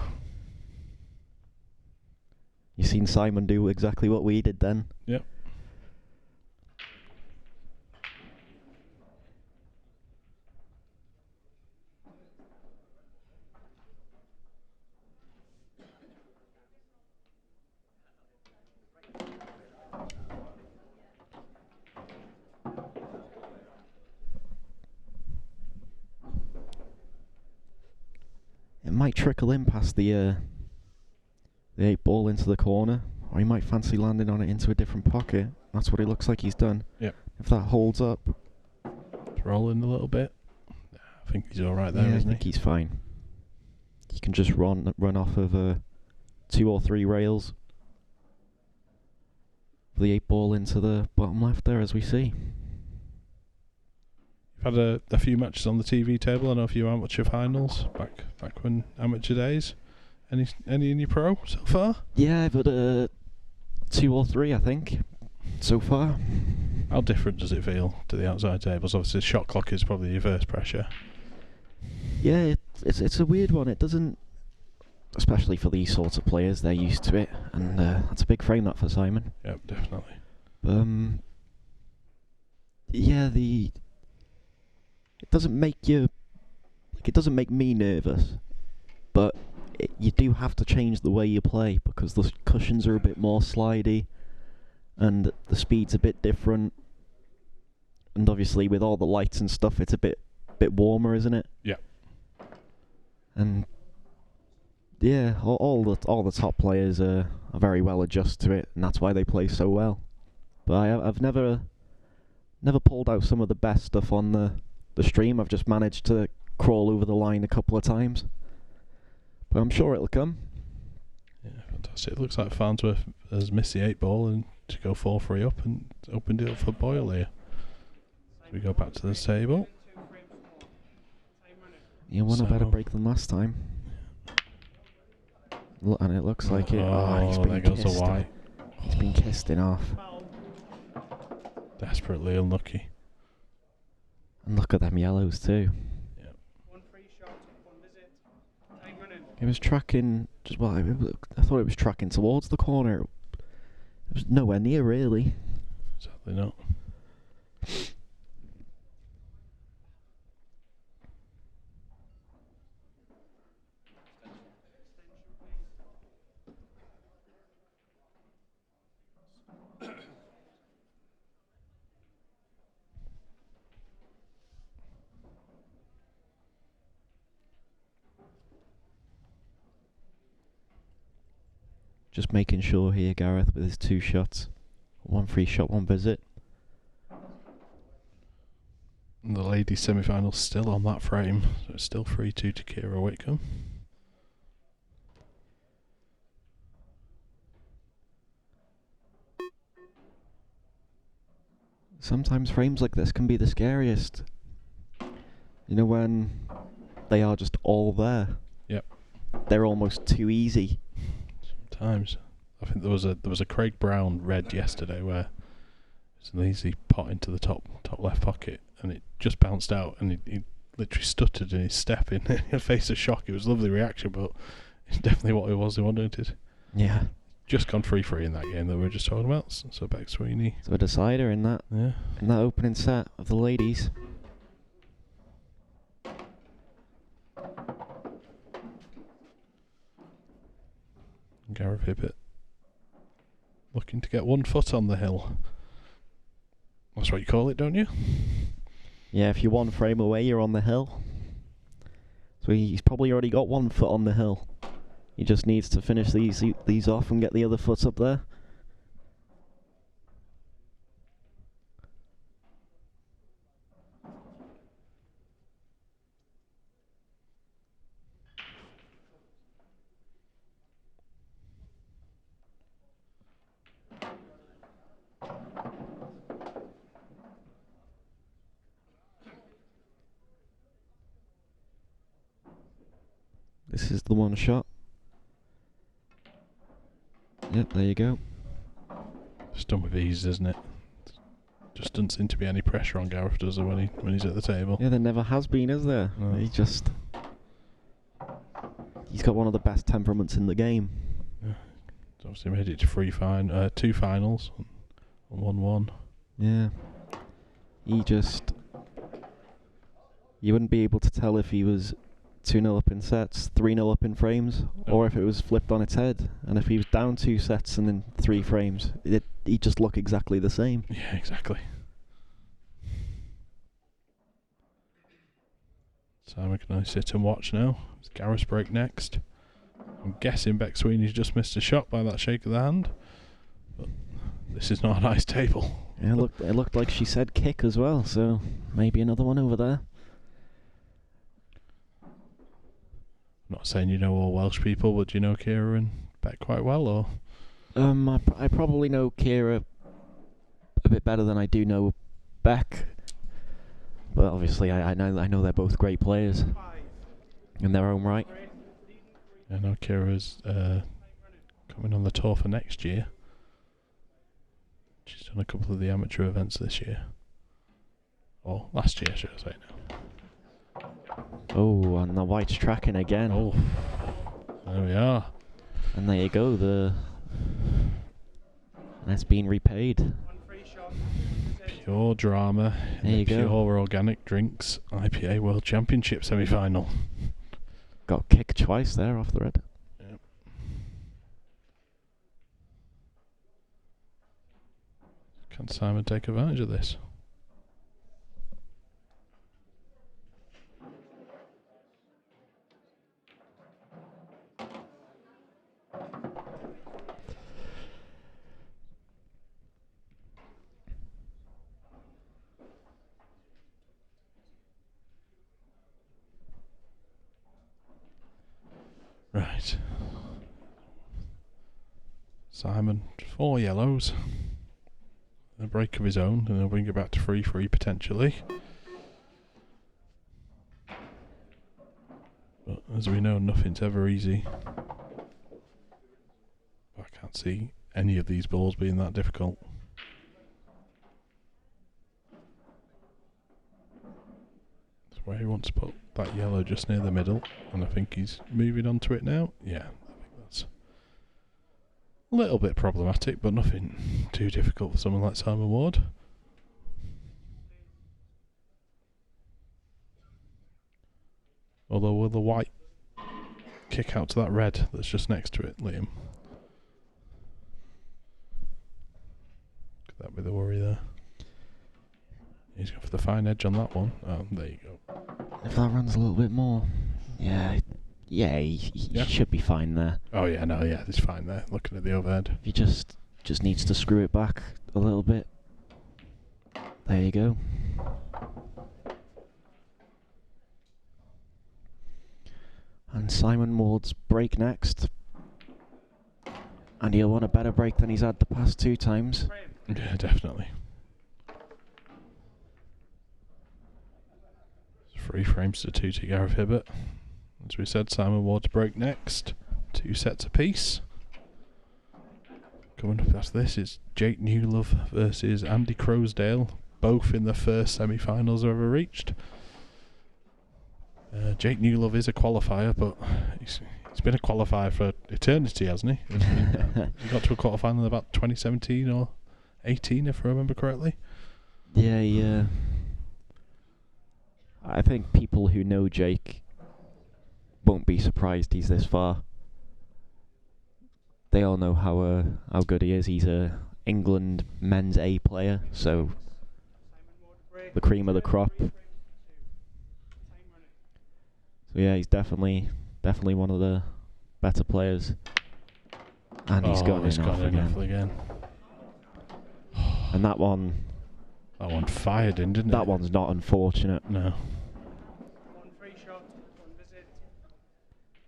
You seen Simon do exactly what we did then? Yep. It might trickle in past the 8 ball into the corner. Or he might fancy landing on it into a different pocket. That's what it looks like he's done. Yep. If that holds up. It's rolling a little bit. I think he's all right there, yeah, isn't I think he's fine. He can just run off of 2 or 3 rails. The 8 ball into the bottom left there, as we see. You've had a few matches on the TV table. I know a few amateur finals back when amateur days. Any in your pro so far? Yeah, I've had 2 or 3, I think, so far. How different does it feel to the outside tables? Obviously, shot clock is probably your first pressure. Yeah, it's a weird one. It doesn't, especially for these sorts of players, they're used to it, and that's a big frame that for Simon. Yep, definitely. Yeah, it doesn't make you, it doesn't make me nervous, but you do have to change the way you play because the cushions are a bit more slidey, and the speed's a bit different, and obviously with all the lights and stuff, it's a bit warmer, isn't it? Yeah. And yeah, all the top players are very well adjusted to it, and that's why they play so well. But I've never pulled out some of the best stuff on the stream. I've just managed to crawl over the line a couple of times. But I'm sure it'll come. Yeah, fantastic. It looks like Farnsworth has missed the 8 ball and to go 4-3 up and opened it up for Boyle here. So we go back to the table. You want a better break than last time. And it looks like it. Oh, he's been there goes kissed. a white. He's been kissed in half. Desperately unlucky. And look at them yellows too. Yeah. It was tracking. I thought it was tracking towards the corner. It was nowhere near, really. Sadly not. Just making sure here, Gareth, with his 2 shots. 1 free shot, 1 visit. And the ladies' semi-final still on that frame. So it's still 3-2 to Kira Whitcomb. Sometimes frames like this can be the scariest. You know, when they are just all there. Yep. They're almost too easy. Sometimes. I think there was a Craig Brown red yesterday where it's an easy pot into the top left pocket and it just bounced out and he literally stuttered in his step in face of shock. It was a lovely reaction, but it's definitely what it was he wanted. Yeah. Just gone 3-3 in that game that we were just talking about. So Beck Sweeney. So a decider in that opening set of the ladies. Gareth Hibbott looking to get 1 foot on the hill. That's what you call it, don't you? Yeah, if you're 1 frame away, you're on the hill. So he's probably already got 1 foot on the hill. He just needs to finish these off and get the other foot up there. This is the 1 shot. Yep, there you go. It's done with ease, isn't it? Just doesn't seem to be any pressure on Gareth, does there, when he's at the table? Yeah, there never has been, is there? No. He's got one of the best temperaments in the game. Yeah. He's obviously made it to 2 finals and 1-1. Yeah. You wouldn't be able to tell if he was 2-0 up in sets, 3-0 up in frames, or if it was flipped on its head. And if he was down 2 sets and then 3 frames, he'd just look exactly the same. Yeah, exactly. Simon can only sit and watch now. It's Gareth's break next. I'm guessing Beck Sweeney's just missed a shot by that shake of the hand. But this is not a nice table. Yeah, it looked like she said kick as well, so maybe another one over there. I'm not saying you know all Welsh people, but do you know Kira and Beck quite well, or? I probably know Kira a bit better than I do know Beck. But obviously, I know they're both great players in their own right. I know Kira's coming on the tour for next year. She's done a couple of the amateur events this year. Or last year, should I say now. Oh, and the white's tracking again. Oh, there we are. And there you go, that's been repaid. Pure drama in There the you go. Pure Organic Drinks IPA World Championship semi-final. Got kicked twice there off the red. Yep. Can Simon take advantage of this? Right. Simon, 4 yellows. A break of his own, and he'll bring it back to 3-3 potentially. But as we know, nothing's ever easy. I can't see any of these balls being that difficult. That's where he wants to put that yellow just near the middle, and I think he's moving on to it now. Yeah, I think that's a little bit problematic, but nothing too difficult for someone like Simon Ward. Although will the white kick out to that red that's just next to it, Liam? Could that be the worry there? He's going for the fine edge on that one. Oh, there you go. If that runs a little bit more, he should be fine there. Oh yeah, no, yeah, he's fine there. Looking at the overhead. He just needs to screw it back a little bit. There you go. And Simon Ward's break next. And he'll want a better break than he's had the past 2 times. Yeah, definitely. 3 frames to 2 to Gareth Hibbott. As we said, Simon Ward's break next. 2 sets apiece. Coming up after this is Jake Newlove versus Andy Crowsdale, both in the first semi-finals they've ever reached. Jake Newlove is a qualifier, but he's been a qualifier for eternity, hasn't he? He got to a quarterfinal in about 2017 or 18, if I remember correctly. Yeah. I think people who know Jake won't be surprised he's this far. They all know how good he is. He's a England men's A player, so the cream of the crop. So yeah, he's definitely one of the better players. And he's gone off again. And that one fired in, didn't it? That one's not unfortunate. No.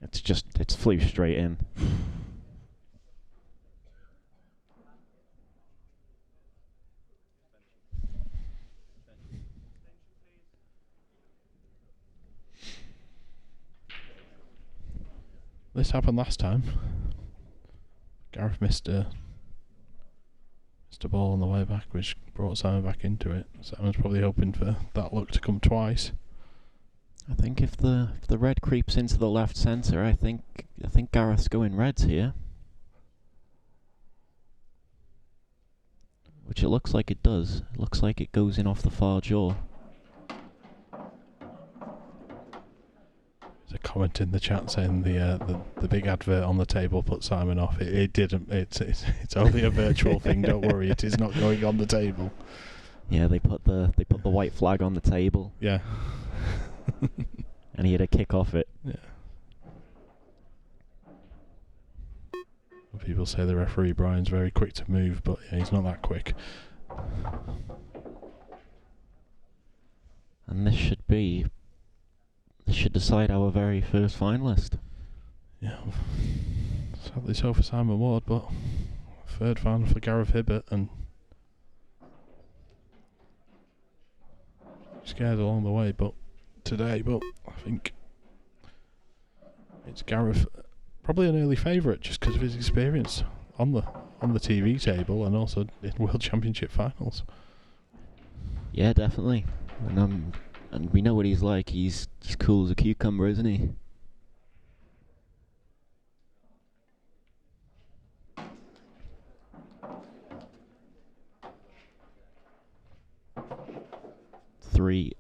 It's flew straight in. This happened last time. Gareth missed a ball on the way back, which brought Simon back into it. Simon's probably hoping for that luck to come twice. I think if the red creeps into the left centre, I think Gareth's going reds here. Which it looks like it does. It looks like it goes in off the far jaw. There's a comment in the chat saying the big advert on the table put Simon off. It didn't. It's only a virtual thing. Don't worry. It is not going on the table. Yeah, they put the white flag on the table. Yeah. And he had a kick off it. Yeah. People say the referee Brian's very quick to move, but yeah, he's not that quick. And this should decide our very first finalist. Yeah, sadly so for Simon Ward, but third final for Gareth Hibbott, and scared along the way, but I think it's Gareth, probably an early favourite just because of his experience on the TV table and also in World Championship finals. Yeah, definitely. And we know what he's like. He's just cool as a cucumber, isn't he? Three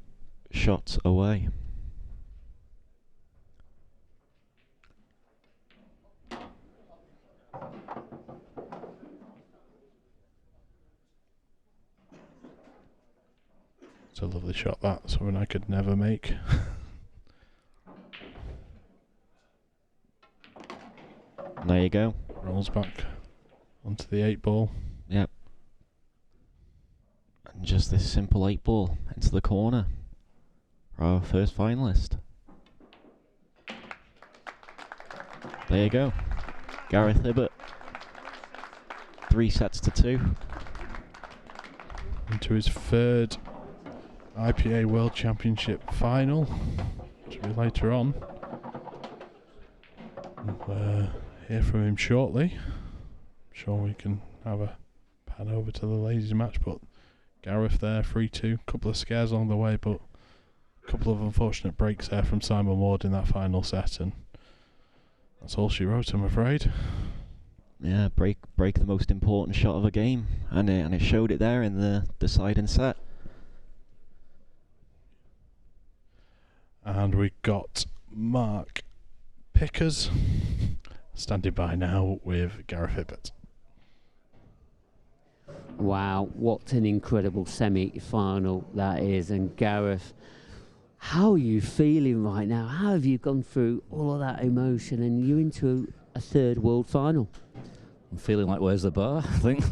shots away. It's a lovely shot, that. Something I could never make. There you go. Rolls back onto the 8 ball. Yep. And just this simple 8 ball into the corner for our first finalist. There you go. Gareth Hibbott. 3-2. Into his third IPA World Championship final, which will be later on. We'll hear from him shortly. I'm sure we can have a pan over to the ladies match, but Gareth there, 3-2. Couple of scares along the way, but a couple of unfortunate breaks there from Simon Ward in that final set, and that's all she wrote, I'm afraid. Yeah, break the most important shot of a game, and it showed it there in the deciding set. And we got Mark Pickers standing by now with Gareth Hibbott. Wow, what an incredible semi-final that is. And Gareth, how are you feeling right now? How have you gone through all of that emotion and you're into a third world final? I'm feeling like, where's the bar, I think.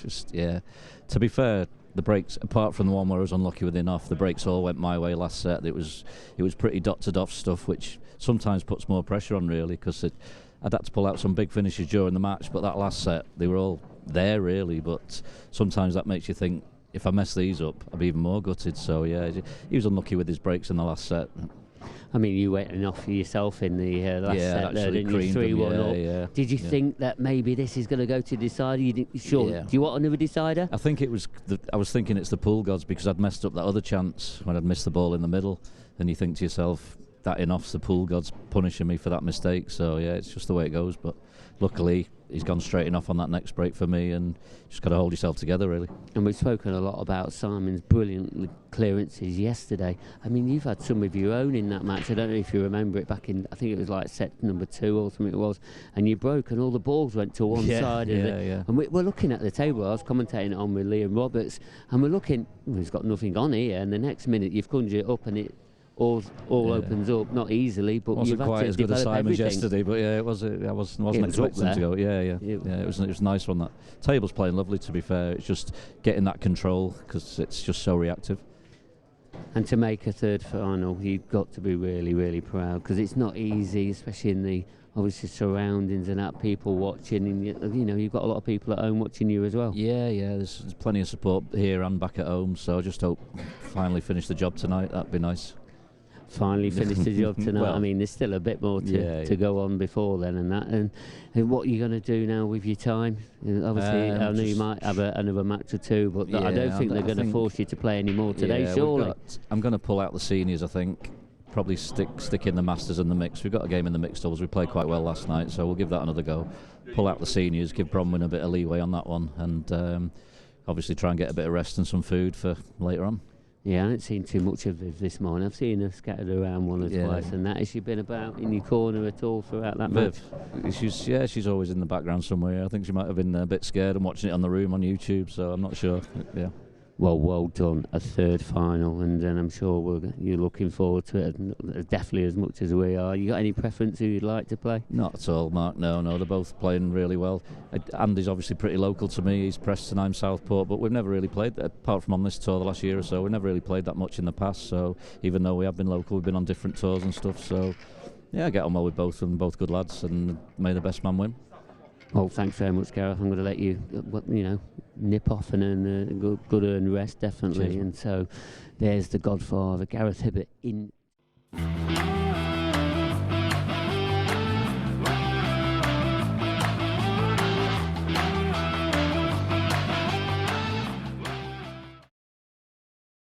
Just, yeah. To be fair, the breaks, apart from the one where I was unlucky with enough, the breaks all went my way last set. It was pretty dot-to-dot stuff, which sometimes puts more pressure on, really, because I'd had to pull out some big finishes during the match, but that last set, they were all there, really. But sometimes that makes you think, if I mess these up, I'll be even more gutted. So, yeah, he was unlucky with his breaks in the last set. I mean, you went enough for yourself in the last set there, didn't you? 3-1 up. Yeah. Did you think that maybe this is going to go to decider? You didn't, sure. Yeah. Do you want another decider? I think it was. I was thinking it's the pool gods because I'd messed up that other chance when I'd missed the ball in the middle. And you think to yourself, that enouggh's the pool gods punishing me for that mistake. So yeah, it's just the way it goes. But luckily, he's gone straight enough on that next break for me, and just got to hold yourself together, really. And we've spoken a lot about Simon's brilliant clearances yesterday. I mean, you've had some of your own in that match. I don't know if you remember it back in, I think it was like set number 2 or something it was, and you broke and all the balls went to one side of it. Yeah. And we're looking at the table. I was commentating it on with Liam Roberts, and we're looking, well, he's got nothing on here, and the next minute you've conjured it up and it all opens up, not easily, but wasn't you've had quite to as good as develop Simon's everything. yesterday, but yeah, it wasn't It was expecting up to go. Yeah, It it was a nice one. That table's playing lovely. To be fair, it's just getting that control because it's just so reactive. And to make a third final, you've got to be really, really proud, because it's not easy, especially in the obviously surroundings and that, people watching, and you know you've got a lot of people at home watching you as well. Yeah, there's plenty of support here and back at home. So I just hope finally finish the job tonight. That'd be nice. Finally finished the job tonight. Well, I mean, there's still a bit more to go on before then and that. And what are you going to do now with your time? Obviously, I know you might have another match or two, but I don't think they're going to force you to play any more today, surely. I'm going to pull out the seniors, I think. Probably stick in the Masters in the mix. We've got a game in the mixed doubles. We played quite well last night, so we'll give that another go. Pull out the seniors, give Bronwyn a bit of leeway on that one, and obviously try and get a bit of rest and some food for later on. Yeah, I haven't seen too much of Viv this morning. I've seen her scattered around one or twice, and that. Has she been about in your corner at all throughout that match? She's always in the background somewhere. I think she might have been a bit scared and watching it on the room on YouTube, so I'm not sure. Yeah. well done, a third final, and then I'm sure you're looking forward to it definitely as much as we are. You got any preference who you'd like to play? Not at all, Mark. No, they're both playing really well. Andy's obviously pretty local to me. He's Preston, I'm Southport, but we've never really played, apart from on this tour the last year or so, we've never really played that much in the past. So even though we have been local, we've been on different tours and stuff. So yeah, I get on well with both of them, both good lads, and may the best man win. Well, thanks very much, Gareth. I'm going to let you, nip off and earn a good earned rest, definitely. Cheers. And so there's the Godfather, Gareth Hibbott in.